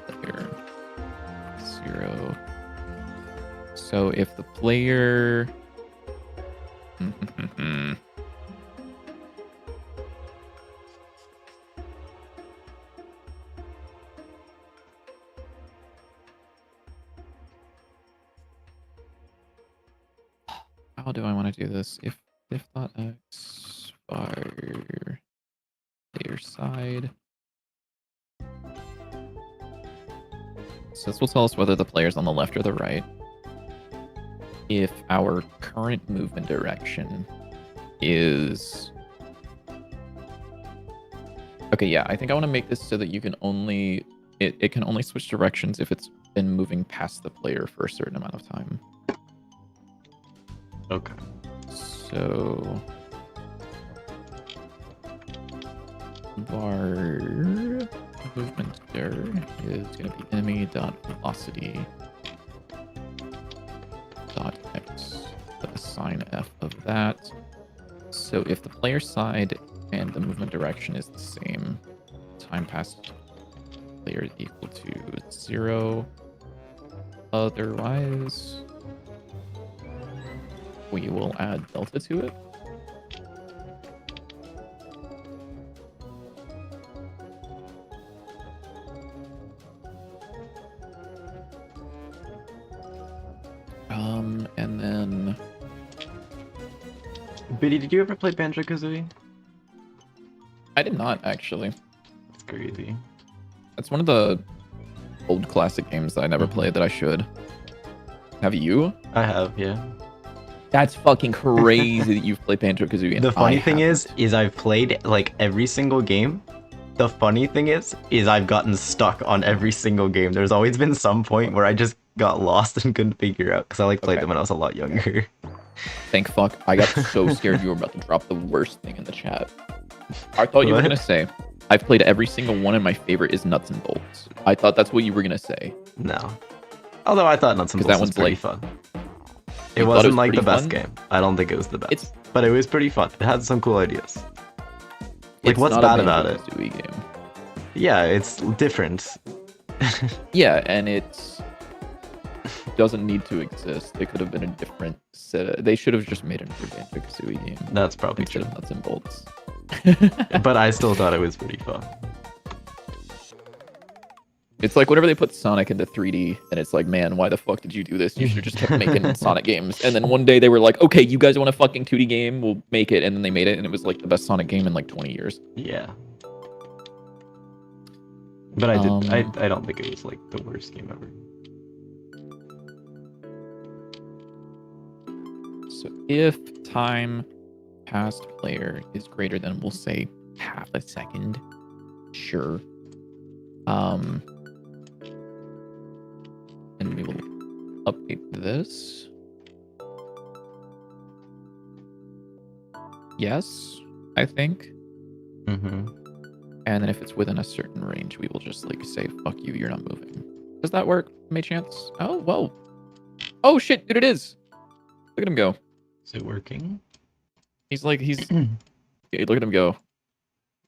player 0. So if the player how do I want to do this? If diff.x fire player side. So this will tell us whether the player's on the left or the right. If our current movement direction is... Okay, yeah, I think I want to make this so that you can only... It can only switch directions if it's been moving past the player for a certain amount of time. Okay. So... var movement there is going to be enemy.velocity .x, the assign f of that. So if the player side and the movement direction is the same, time past player is equal to 0. Otherwise, we will add delta to it. And then Biddy, did you ever play Banjo-Kazooie? I did not actually. That's crazy. That's one of the old classic games that I never played that I should. Have you? I have, yeah. That's fucking crazy that you've played Banjo-Kazooie. The funny thing is I've played like every single game. The funny thing is I've gotten stuck on every single game. There's always been some point where I just got lost and couldn't figure out because I like played them when I was a lot younger. Thank fuck. I got so scared you were about to drop the worst thing in the chat. I thought you were going to say, I've played every single one and my favorite is Nuts and Bolts. I thought that's what you were going to say. No. Although I thought Nuts and Bolts was pretty fun. It wasn't like the best game. I don't think it was the best. But it was pretty fun. It had some cool ideas. Like, what's bad about it? Game. Yeah, it's different. Yeah, and it doesn't need to exist. It could have been a different set. They should have just made another Banjo-Kazooie game. That's probably true. Instead of Nuts and Bolts. But I still thought it was pretty fun. It's like whenever they put Sonic into 3D, and it's like, man, why the fuck did you do this? You should have just kept making Sonic games. And then one day they were like, okay, you guys want a fucking 2D game? We'll make it. And then they made it, and it was like the best Sonic game in like 20 years. Yeah. But I don't think it was like the worst game ever. So if time past player is greater than, we'll say, half a second, sure. And we will update this. Yes, I think. Mm-hmm. And then if it's within a certain range, we will just like say, fuck you, you're not moving. Does that work? May chance? Oh, whoa. Oh shit, dude, it is. Look at him go. Is it working? He's like, yeah, look at him go.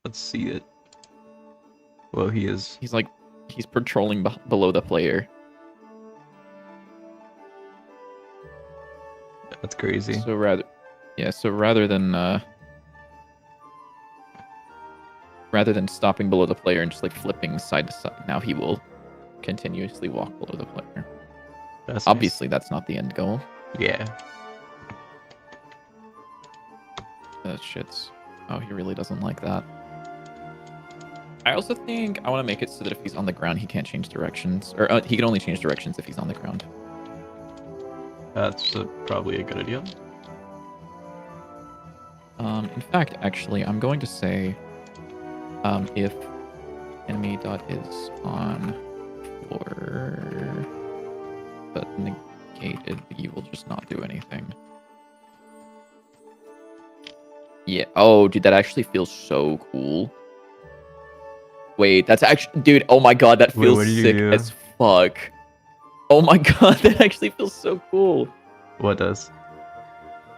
Let's see it. Well, he is. He's like, he's patrolling below the player. That's crazy. So rather than stopping below the player and just like flipping side to side, now he will continuously walk below the player. That's obviously nice. That's not the end goal. Yeah. That shit's. Oh, he really doesn't like that. I also think I want to make it so that if he's on the ground, he can't change directions, or he can only change directions if he's on the ground. That's probably a good idea. In fact, actually, I'm going to say, if enemy dot is on floor but negated, you will just not do anything. Yeah. Oh, dude, that actually feels so cool. Wait, that's actually, dude. Oh my god, that feels sick as fuck. Oh my god, that actually feels so cool. What does?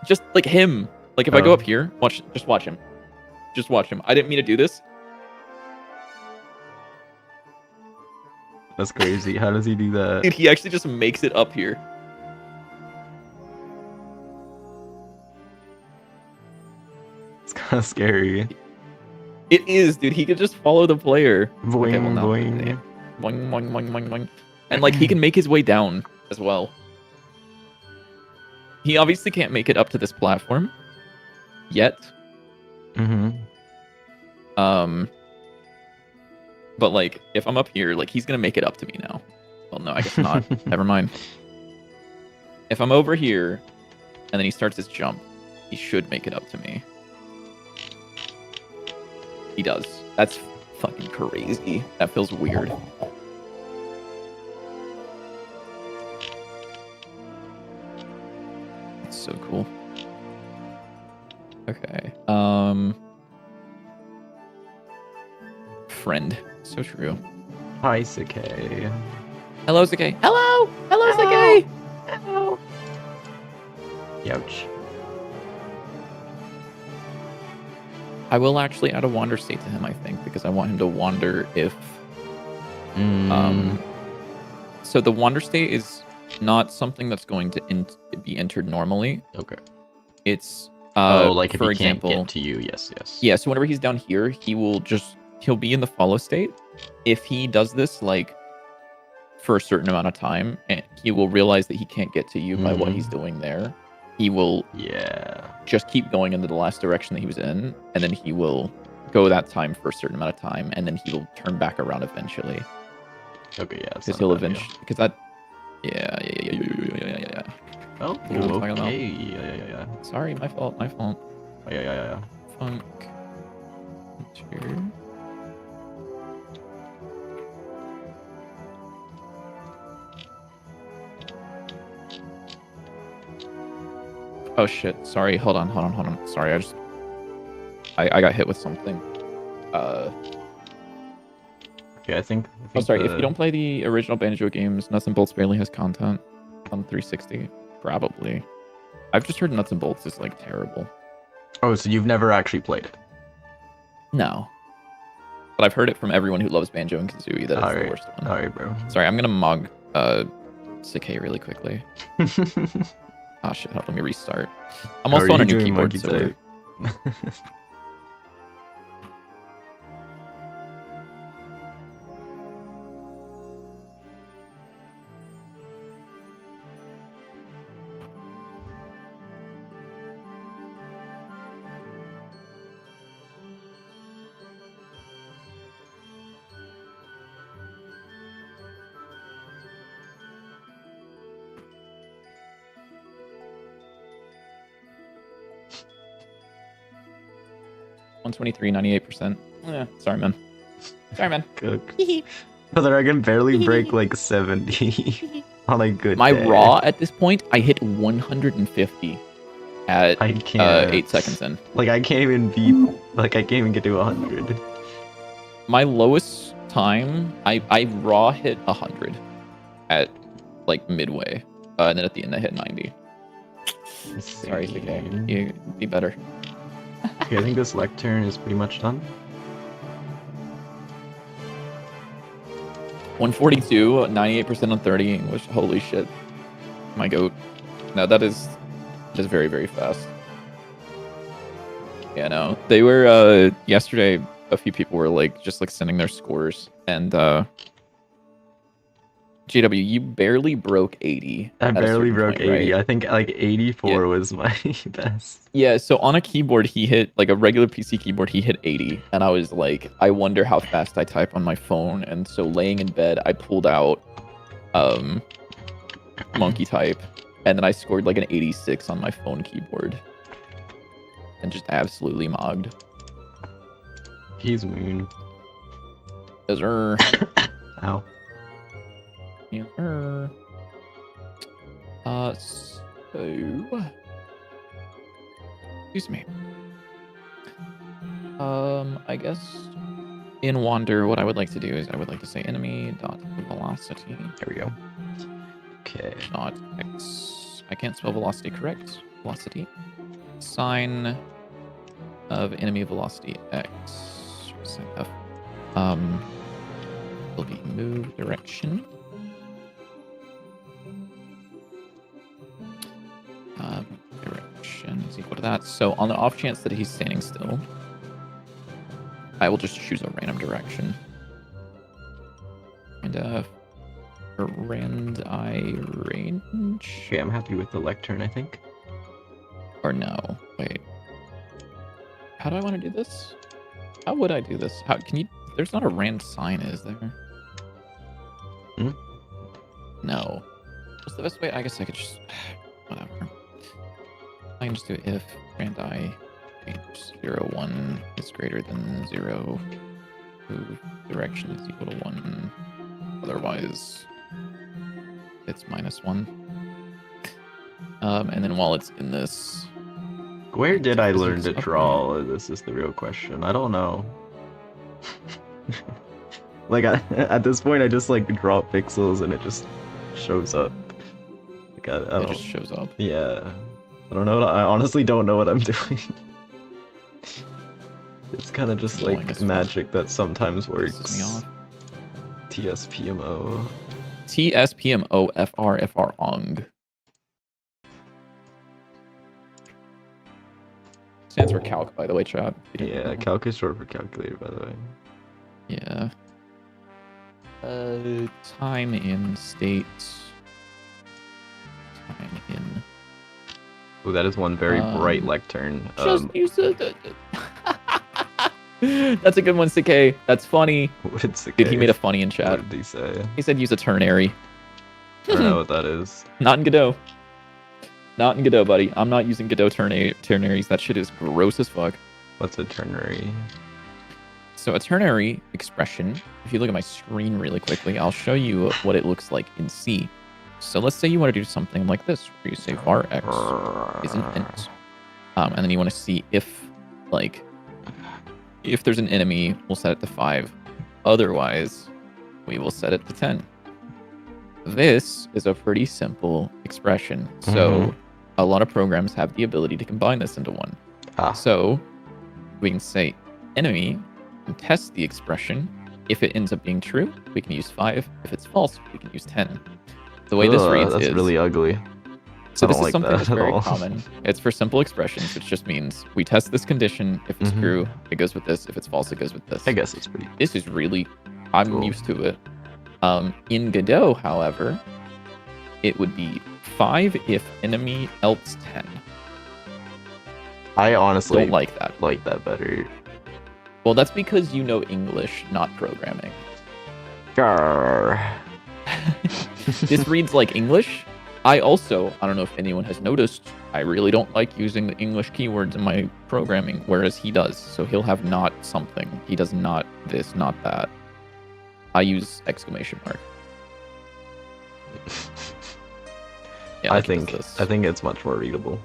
Just like him. Like if I go up here, just watch him. Just watch him. I didn't mean to do this. That's crazy. How does he do that? Dude, he actually just makes it up here. It's kind of scary. It is, dude. He could just follow the player. Boing, okay, well, boing. Boing, boing, boing, boing, boing. And like he can make his way down as well. He obviously can't make it up to this platform yet. Mm-hmm. But like if I'm up here, like he's gonna make it up to me now. Well, no, I guess not. Never mind. If I'm over here and then he starts his jump, he should make it up to me. He does. That's fucking crazy. That feels weird. It's so cool. Okay. Friend. So true. Hi, Sakei. Hello, Sakei. Hello! Hello, Sakei! Hello! Youch. I will actually add a wander state to him, I think, because I want him to wander if... So the wander state is not something that's going to be entered normally. Okay. It's like if for he example, can't get to you, yes. Yeah, so whenever he's down here, he'll be in the follow state. If he does this like for a certain amount of time, and he will realize that he can't get to you by what he's doing there, he will just keep going into the last direction that he was in, and then he will go that time for a certain amount of time, and then he will turn back around eventually. Okay, yeah. Because he'll eventually, because that, yeah. Oh, You know what I'm talking about? okay. Yeah. Sorry, my fault. Yeah. Funk. Enter. Oh shit! Sorry. Hold on. Sorry, I got hit with something. Okay, I think oh, sorry. If you don't play the original Banjo games, Nuts and Bolts barely has content on 360. Probably. I've just heard Nuts and Bolts is like terrible. Oh, so you've never actually played it? No. But I've heard it from everyone who loves Banjo and Kazooie that it's the worst one. Alright, bro. Sorry, I'm gonna mog Sakei really quickly. Oh shit, let me restart. I'm also on a new keyboard, so $123.98%. Yeah, sorry, man. Cooked. Brother, I can barely break like 70 on a good My day. raw at this point, I hit 150 at 8 seconds in. Like I can't even beat. Like I can't even get to 100. My lowest time, I raw hit 100 at like midway, and then at the end I hit 90. Sorry, Sakei. You be better. Okay, I think this lectern is pretty much done. 142, 98% on 30 English. Holy shit. My goat. No, that is just very, very fast. Yeah, no. They were, yesterday, a few people were, like, just, like, sending their scores. And, JW, you barely broke 80. I barely broke point, 80. Right? I think, like, 84 was my best. Yeah, so on a keyboard, he hit, like, a regular PC keyboard, he hit 80. And I was like, I wonder how fast I type on my phone. And so laying in bed, I pulled out, monkey type. And then I scored, like, an 86 on my phone keyboard. And just absolutely mogged. He's mean. Yes, sir. Ow. Yes, sir. So... Excuse me. I guess in Wander, what I would like to do is I would like to say enemy dot velocity. There we go. Okay. Not x. I can't spell velocity correct. Velocity. Sign of enemy velocity x. Sign F. Will be move direction. Direction is equal to that. So on the off chance that he's standing still, I will just choose a random direction. And for rand I range. Okay, I'm happy with the lectern, I think. Or no, wait. How do I want to do this? How would I do this? How can you? There's not a rand sign, is there? Hmm? No. What's the best way? I guess I could just whatever. I can just do if rand I range 0, 1 is greater than 0, move direction is equal to 1. Otherwise, it's -1. And then while it's in this, Where did I learn to draw? This is the real question. I don't know. Like at this point, I just like draw pixels and it just shows up. Like I it don't. just shows up. Yeah. I don't know. I honestly don't know what I'm doing. It's kind of just Annoying like as fuck. magic that sometimes works. Pisses me off. TSPMO. TSPMO FR FR ONG. Stands for calc, by the way, chat. Yeah, calc is short for calculator, by the way. Yeah. Time in state. Time in. Oh, that is one very bright lectern. Just use the. That's a good one, CK. That's funny. What did CK? Dude, he made a funny in chat. What did he say? He said use a ternary. I don't know what that is. Not in Godot. Not in Godot, buddy. I'm not using Godot ternaries. That shit is gross as fuck. What's a ternary? So a ternary expression, if you look at my screen really quickly, I'll show you what it looks like in C. So let's say you want to do something like this, where you say var x is an int. And then you want to see if, like, if there's an enemy, we'll set it to 5. Otherwise, we will set it to 10. This is a pretty simple expression. So a lot of programs have the ability to combine this into one. So we can say enemy and test the expression. If it ends up being true, we can use 5. If it's false, we can use 10. The way this reads that's is really ugly. So this is something that's very common. It's for simple expressions, which just means we test this condition. If it's true, it goes with this. If it's false, it goes with this. I guess it's pretty. This is really, I'm used to it. In Godot, however, it would be 5 if enemy, else 10. I honestly don't like that. Like that better. Well, that's because you know English, not programming. Grr. This reads like English. I don't know if anyone has noticed, I really don't like using the English keywords in my programming, whereas he does. So he'll have not something. He does not this, not that. I use exclamation mark. Yeah, I think it's much more readable.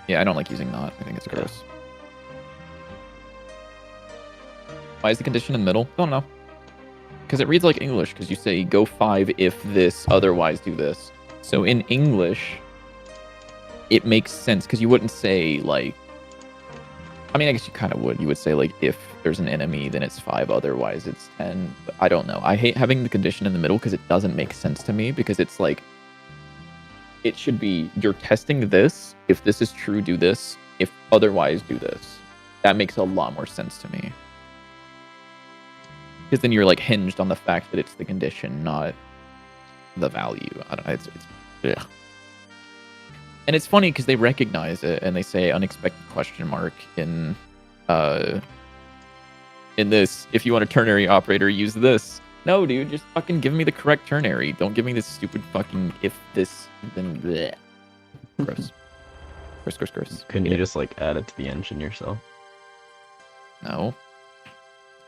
Yeah, I don't like using not. I think it's gross. Why is the condition in the middle? Don't know. Because it reads like English, because you say go 5 if this, otherwise do this. So in English, it makes sense, because you wouldn't say, like... I mean, I guess you kind of would. You would say, like, if there's an enemy, then it's 5, otherwise it's 10. But I don't know. I hate having the condition in the middle, because it doesn't make sense to me, because it's like... It should be, you're testing this. If this is true, do this. If otherwise, do this. That makes a lot more sense to me. Because then you're like hinged on the fact that it's the condition, not the value. I don't know. It's ugh. And it's funny because they recognize it and they say unexpected question mark in this. If you want a ternary operator, use this. No, dude, just fucking give me the correct ternary. Don't give me this stupid fucking if this then bleh. Gross. Gross. Couldn't you just like add it to the engine yourself? No.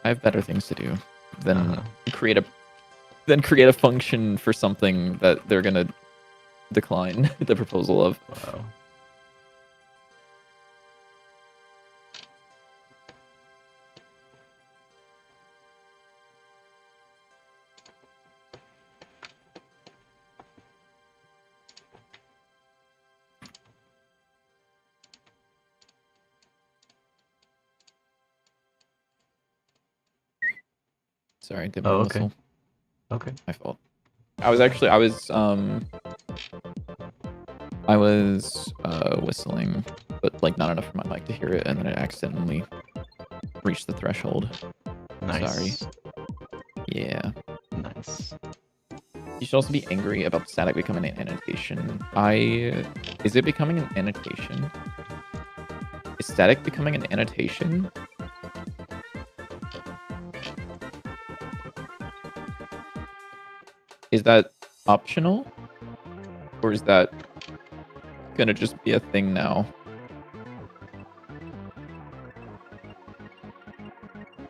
I have better things to do than create a function for something that they're gonna decline the proposal of. Wow. Sorry, I did my whistle. Okay. My fault. I was whistling, but like not enough for my mic to hear it, and then I accidentally reached the threshold. Nice. Sorry. Yeah. Nice. You should also be angry about static becoming an annotation. Is it becoming an annotation? Is static becoming an annotation? Is that optional? Or is that gonna just be a thing now?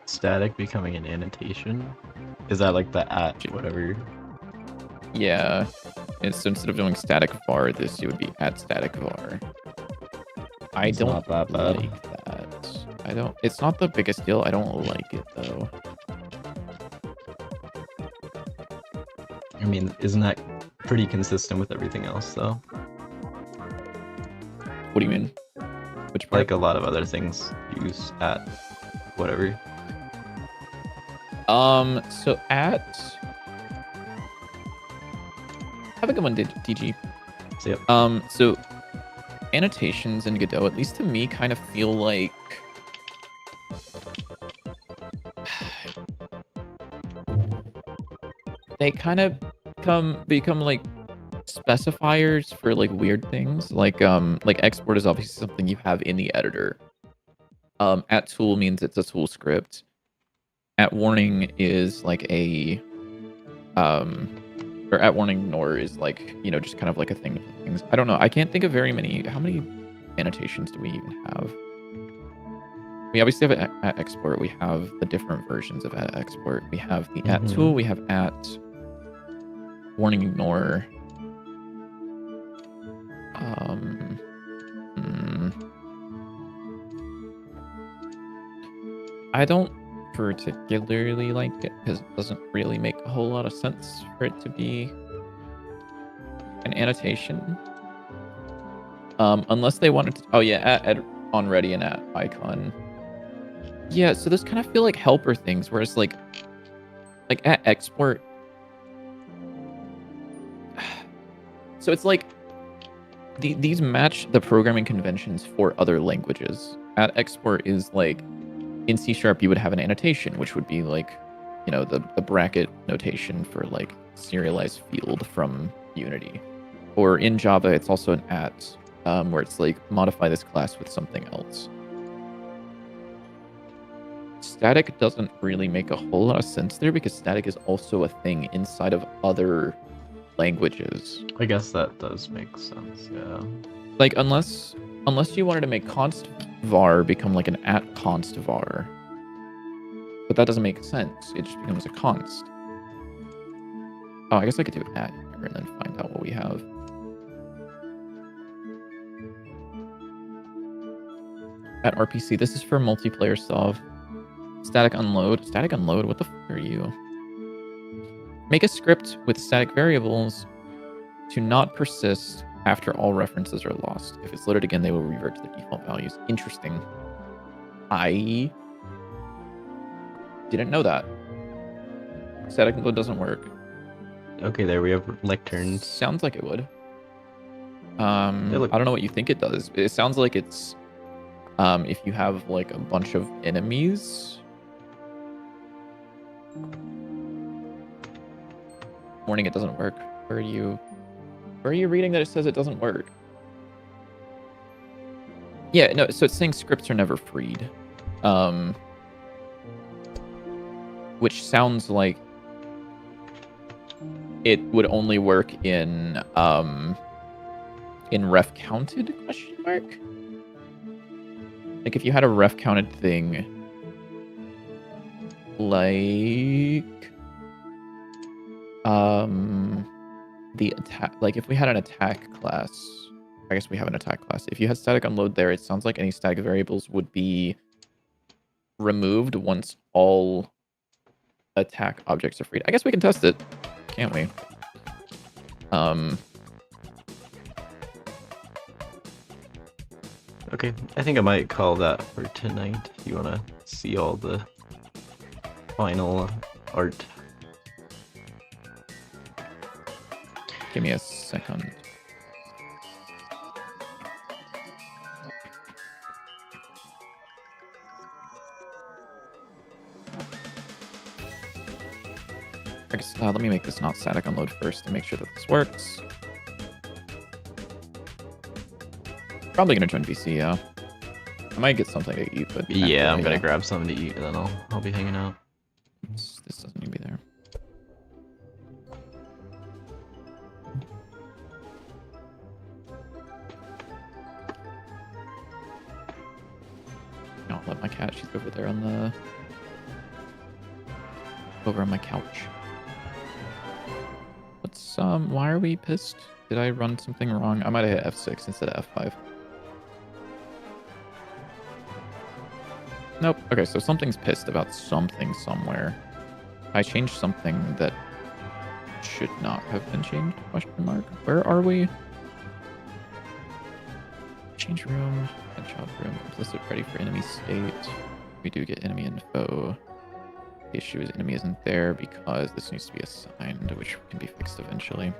Static becoming an annotation? Is that like the at whatever? Yeah. So instead of doing static var, it would be at static var. I don't not that bad. like that. It's not the biggest deal. I don't like it though. I mean, isn't that pretty consistent with everything else, though? What do you mean? Which part? Like a lot of other things use at whatever. So at... Have a good one, DG. See ya. So annotations in Godot, at least to me, kind of feel like they kind of become like specifiers for like weird things. Like export is obviously something you have in the editor. At tool means it's a tool script. At warning is like a or at warning nor is like, you know, just kind of like a thing of things. I don't know. I can't think of very many. How many annotations do we even have? We obviously have at export. We have the different versions of at export. We have the at tool. We have at warning ignore. I don't particularly like it because it doesn't really make a whole lot of sense for it to be an annotation. Unless they wanted to. Oh yeah, at on ready and at icon. Yeah, so those kind of feel like helper things, whereas like at export. So it's like these match the programming conventions for other languages. At export is like in C# you would have an annotation, which would be like, you know, the bracket notation for like serialized field from Unity. Or in Java, it's also an at, where it's like modify this class with something else. Static doesn't really make a whole lot of sense there because static is also a thing inside of other languages. I guess that does make sense, yeah. Like unless you wanted to make const var become like an at const var. But that doesn't make sense. It just becomes a const. Oh, I guess I could do at here and then find out what we have. At RPC, this is for multiplayer solve. Static unload. Static unload? What the f are you? Make a script with static variables to not persist after all references are lost. If it's loaded again, they will revert to the default values. Interesting. I didn't know that. Static unload doesn't work. Okay, there we have lecterns. Sounds like it would. I don't know what you think it does. It sounds like it's if you have like a bunch of enemies. Warning, it doesn't work. Where are you reading that it says it doesn't work? Yeah, no, so it's saying scripts are never freed. Which sounds like it would only work in ref counted question mark? Like if you had a ref counted thing like the attack, like if we had an attack class, I guess we have an attack class. If you had static unload there, it sounds like any static variables would be removed once all attack objects are freed. I guess we can test it, can't we? Okay, I think I might call that for tonight. If you want to see all the final art. Give me a second. I guess, let me make this not static unload first to make sure that this works. Probably gonna join VC, yeah. I might get something to eat, but yeah, I'm gonna grab something to eat and then I'll be hanging out. This doesn't need to be there. I'll let my cat. She's over there on the over on my couch. What's why are we pissed? Did I run something wrong? I might have hit F6 instead of F5. Nope. Okay, so something's pissed about something somewhere. I changed something that should not have been changed, question mark. Where are we? Change room, headshot room, implicit ready for enemy state. We do get enemy info. The issue is enemy isn't there because this needs to be assigned, which can be fixed eventually.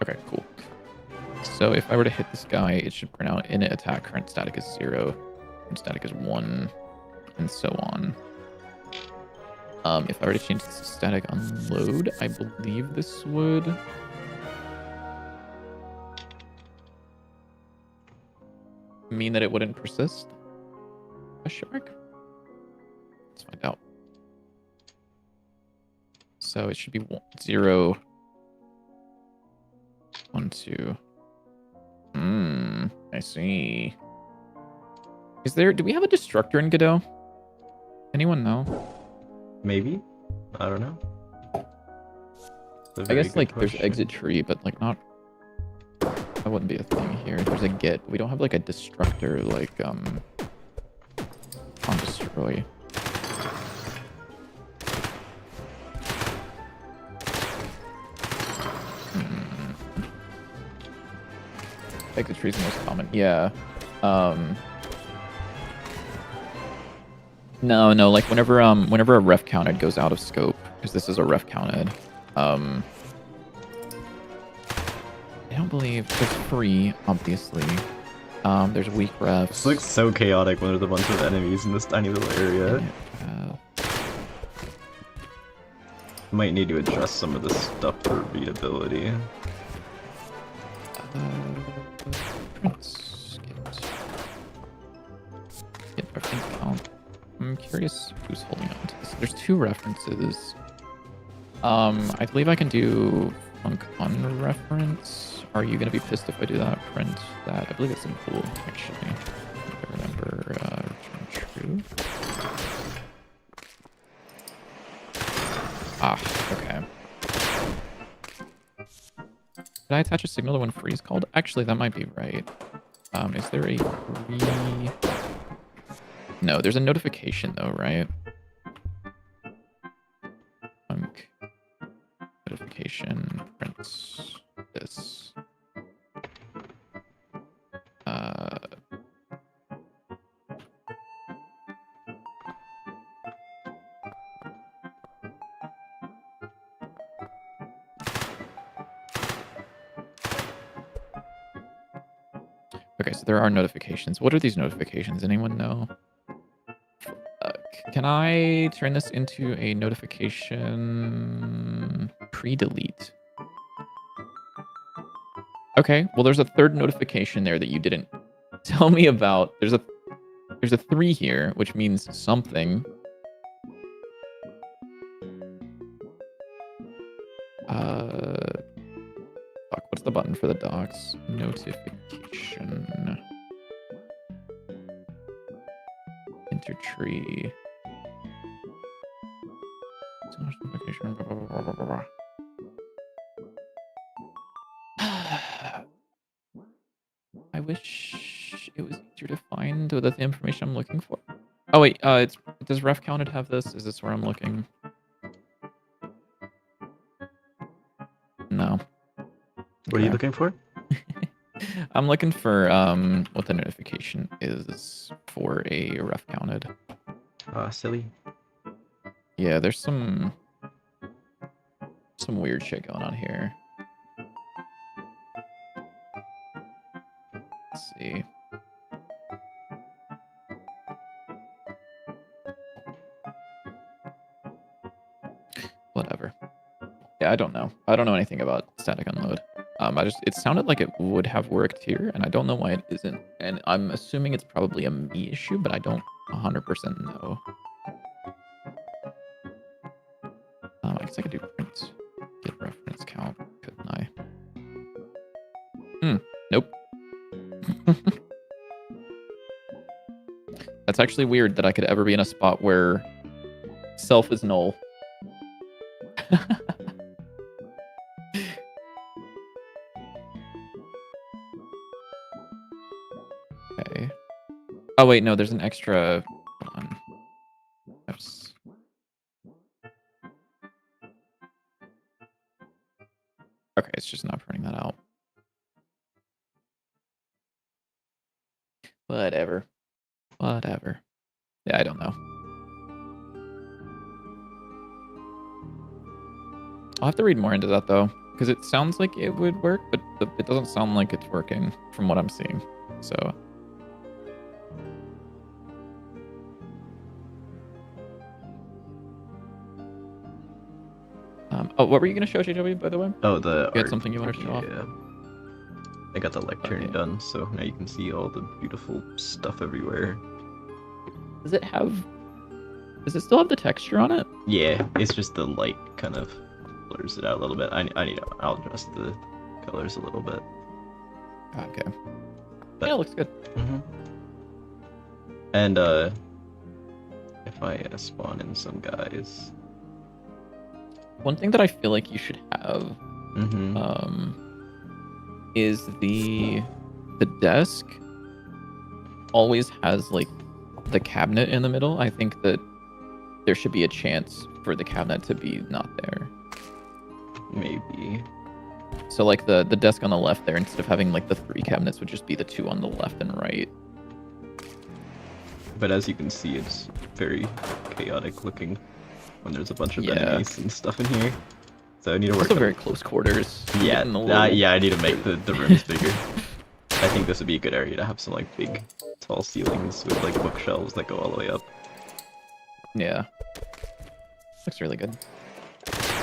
Okay, cool. So if I were to hit this guy, it should print out init attack, current static is 0, current static is 1, and so on. If I were to change this to static unload, I believe this would mean that it wouldn't persist. Question mark? Let's find out. So it should be 0, 1, 2. I see. Do we have a destructor in Godot? Anyone know? Maybe? I don't know. I guess like there's exit tree, but like not. That wouldn't be a thing here. There's a get. We don't have like a destructor like on destroy. Exit tree is the most common. Yeah. No, like whenever a ref counted goes out of scope, because this is a ref counted. I don't believe it's free, obviously. There's weak refs. This looks so chaotic when there's a bunch of enemies in this tiny little area. Might need to adjust some of this stuff for readability. Get reference count. I'm curious who's holding on to this. There's 2 references. I believe I can do funk unreference. Are you gonna be pissed if I do that? Print that. I believe it's in pool, actually. If I remember, return true. Okay. Did I attach a signal to when free is called? Actually, that might be right. Is there a free? No, there's a notification though, right? Funk notification prints this. Okay, so there are notifications. What are these notifications? Anyone know? Can I turn this into a notification pre-delete? Okay, well there's a 3rd notification there that you didn't tell me about. There's a 3 here, which means something. Fuck, what's the button for the docs? Notification. Enter tree. Notification. Blah, blah, blah, blah, blah. I wish it was easier to find the information I'm looking for. Oh wait, does ref counted have this? Is this where I'm looking? No. What are you looking for? I'm looking for what the notification is for a ref counted. Silly. Yeah, there's some weird shit going on here. Let's see. Whatever. Yeah, I don't know. I don't know anything about static unload. It sounded like it would have worked here, and I don't know why it isn't. And I'm assuming it's probably a me issue, but I don't 100% know. I guess I could do print, get reference count, couldn't I? Nope. That's actually weird that I could ever be in a spot where self is null. Okay. Oh wait, no, there's an extra. Hold on. Oops. Okay, it's just not printing that out. Whatever. Yeah, I don't know. I'll have to read more into that though. Because it sounds like it would work, but it doesn't sound like it's working from what I'm seeing. So. Oh, what were you going to show, JW, by the way? Oh, the You had something you want to show off? Yeah. I got the lectern Okay. done, so now you can see all the beautiful stuff everywhere. Does it still have the texture on it? Yeah, it's just the light kind of blurs it out a little bit. I'll adjust the colors a little bit. Okay. But, yeah, it looks good. Mm-hmm. And, if I spawn in some guys... One thing that I feel like you should have, is the desk always has like the cabinet in the middle. I think that there should be a chance for the cabinet to be not there. Maybe. So like the desk on the left there, instead of having like the 3 cabinets, would just be the 2 on the left and right. But as you can see, it's very chaotic looking when there's a bunch of enemies and stuff in here. So I need to work. Also very close quarters. Yeah, yeah, I need to make the rooms bigger. I think this would be a good area to have some like big, tall ceilings with like bookshelves that go all the way up. Yeah. Looks really good.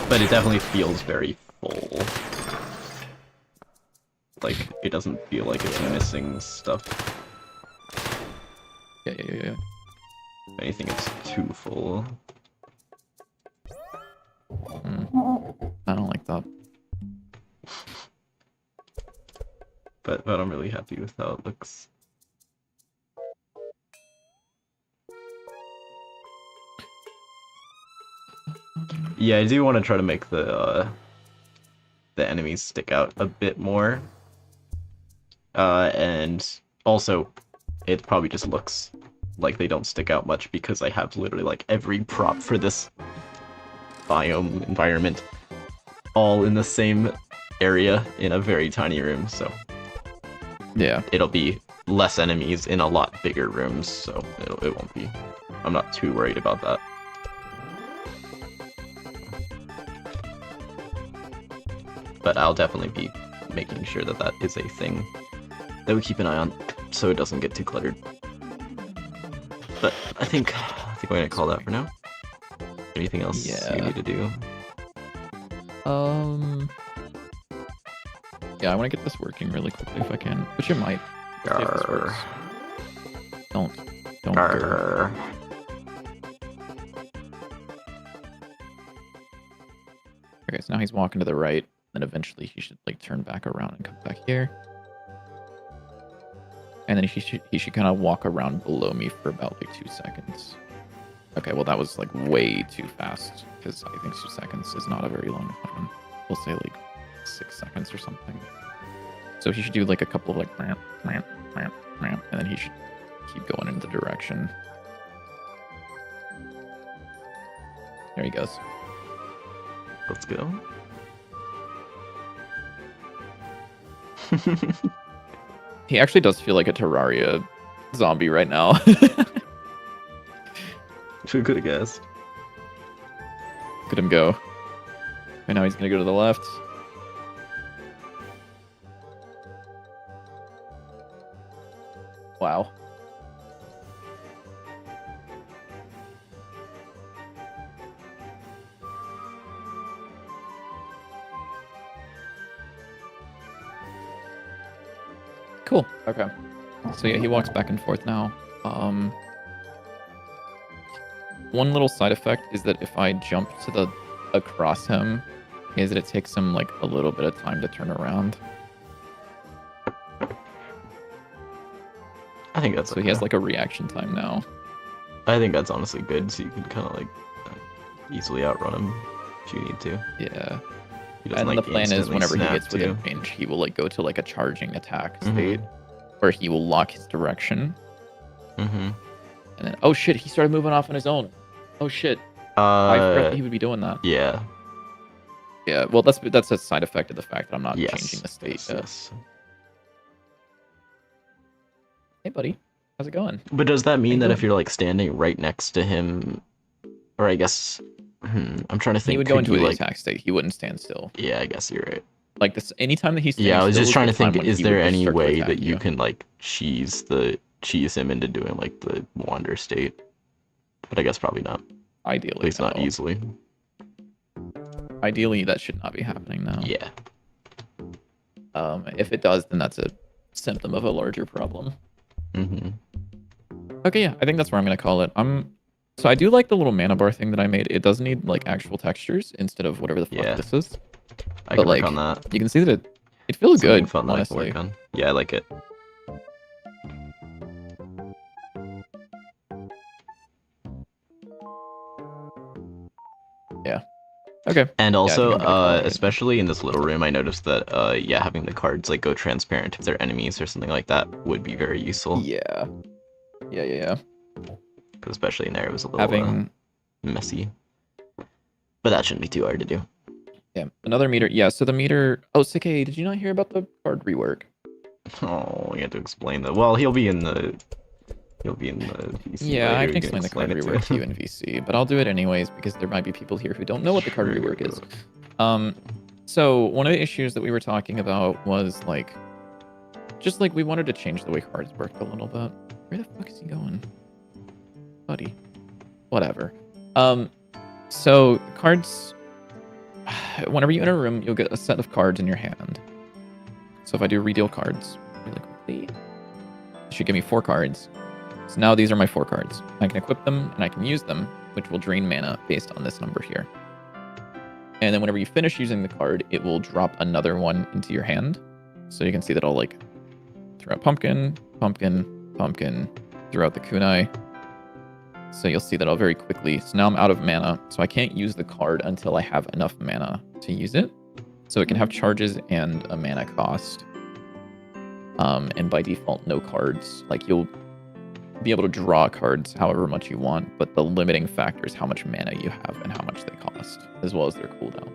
But it definitely feels very full. Like, it doesn't feel like it's missing stuff. Yeah. If anything, it's too full. I don't like that. But I'm really happy with how it looks. Yeah, I do want to try to make the enemies stick out a bit more. And also, it probably just looks like they don't stick out much because I have literally like every prop for this biome environment all in the same area in a very tiny room, so yeah, it'll be less enemies in a lot bigger rooms, so it won't be. I'm not too worried about that. But I'll definitely be making sure that that is a thing that we keep an eye on, so it doesn't get too cluttered. But I think we're gonna call that for now. Anything else you need to do? Yeah, I want to get this working really quickly if I can, which it might. See if this works. Don't. Grr. Okay, so now he's walking to the right, then eventually he should like turn back around and come back here. And then he should kind of walk around below me for about like 2 seconds. Okay, well that was like way too fast, because I think 2 seconds is not a very long time. We'll say like 6 seconds or something. So he should do like a couple of like ramp, ramp, ramp, ramp, and then he should keep going in the direction. There he goes. Let's go. He actually does feel like a Terraria zombie right now. Who could have guessed? Look at him go. And now he's gonna go to the left. Wow. Cool. Okay. So yeah, he walks back and forth now. One little side effect is that if I jump to the across him, is that it takes him like a little bit of time to turn around. I think that's so he has like a reaction time now. I think that's honestly good, so you can kind of like easily outrun him if you need to. Yeah. And then the plan is whenever he gets within range, he will like go to like a charging attack state where he will lock his direction. And then, oh shit, he started moving off on his own. Oh shit. I forgot that he would be doing that. Yeah. Yeah, well that's a side effect of the fact that I'm not changing the state. Yes. Hey buddy, how's it going? But does that mean that if you're like standing right next to him, or I guess I'm trying to think. He would go Could into you, the like... attack state. He wouldn't stand still. Yeah, I guess you're right. Like this, anytime that he's standing Yeah, I was still just is trying the to think, time when is he there would just any start to way attack that you you. can, like, cheese him into doing, like, the wander state? But I guess probably not. Ideally, At least not no. easily. Ideally, that should not be happening now. Yeah. If it does, then that's a symptom of a larger problem. Mm-hmm. Okay, yeah, I think that's where I'm gonna call it. So I do like the little mana bar thing that I made. It does need like actual textures instead of whatever the fuck this is. I But can like, work on that. you can see that it feels Something good, fun that I can honestly. work on. Yeah, I like it. Yeah. Okay. And also, I'm gonna call it. especially in this little room, I noticed that, yeah, having the cards, like, go transparent if they're enemies or something like that would be very useful. Yeah. Yeah. Because especially in there, it was a little messy. But that shouldn't be too hard to do. Yeah, another meter. Yeah, so the meter... Oh, Sike, did you not hear about the card rework? Oh, we had to explain that. Well, he'll be in the VC. Yeah, later. I You can explain the card it rework to you in VC, but I'll do it anyways because there might be people here who don't know what the card rework is. So one of the issues that we were talking about was like, just like we wanted to change the way cards worked a little bit. Where the fuck is he going, buddy? Whatever. So cards. Whenever you enter a room, you'll get a set of cards in your hand. So if I do redeal cards, really quickly, it should give me 4 cards. So now these are my 4 cards. I can equip them and I can use them, which will drain mana based on this number here. And then whenever you finish using the card, it will drop another one into your hand. So you can see that I'll like throw out pumpkin, pumpkin, pumpkin, throw out the kunai. So you'll see that I'll very quickly. So now I'm out of mana, so I can't use the card until I have enough mana to use it. So it can have charges and a mana cost. And by default, no cards. Like you'll be able to draw cards however much you want, but the limiting factor is how much mana you have and how much they cost, as well as their cooldown.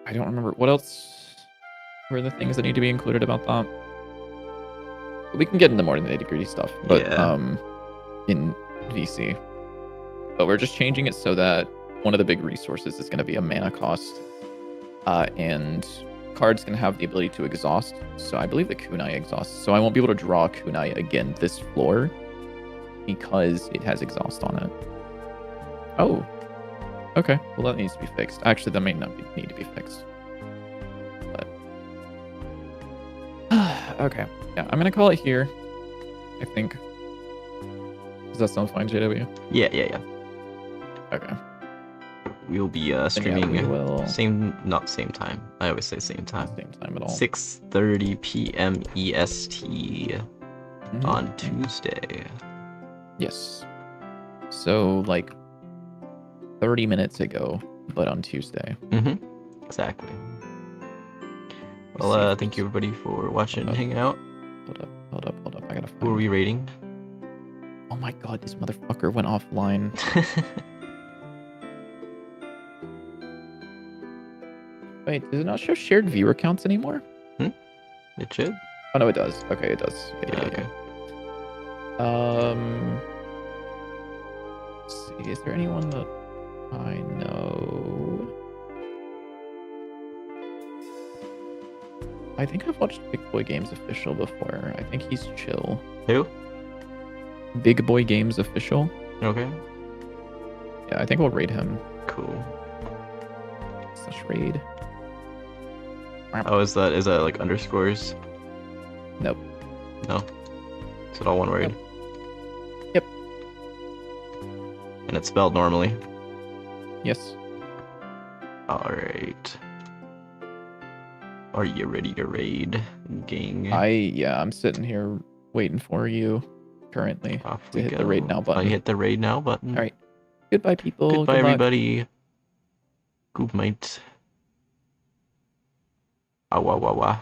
I don't remember what else were the things that need to be included about that. But we can get into more of the nitty-gritty stuff, but in VC. But we're just changing it so that one of the big resources is going to be a mana cost, and cards can have the ability to exhaust. So I believe the kunai exhausts. So I won't be able to draw kunai again this floor because it has exhaust on it. Oh, okay. Well, that needs to be fixed. Actually, that may not need to be fixed. But okay, yeah, I'm gonna call it here. I think. Does that sound fine, JW? Yeah. Okay. We'll be streaming not same time. I always say same time. Same time at all. 6:30 p.m. EST on Tuesday. Yes. So like 30 minutes ago, but on Tuesday. Exactly. Well, thank you everybody for watching and hanging out. Hold up. I gotta find. Who are we rating? Oh my god, this motherfucker went offline. Wait, does it not show shared viewer counts anymore? It should. Oh no, it does. Okay, it does. Yeah. Okay. Let's see, is there anyone that I know? I think I've watched Big Boy Games Official before. I think he's chill. Who? Big Boy Games Official. Okay. Yeah, I think we'll raid him. Cool. /raid. Oh, is that like underscores? Nope. No. Is it all one word? Yep. And it's spelled normally? Yes. Alright. Are you ready to raid, gang? I'm sitting here waiting for you currently to hit the raid now button. I hit the raid now button. Alright. Goodbye, people. Goodbye, everybody. Good night. Ah, wah, wah, wah.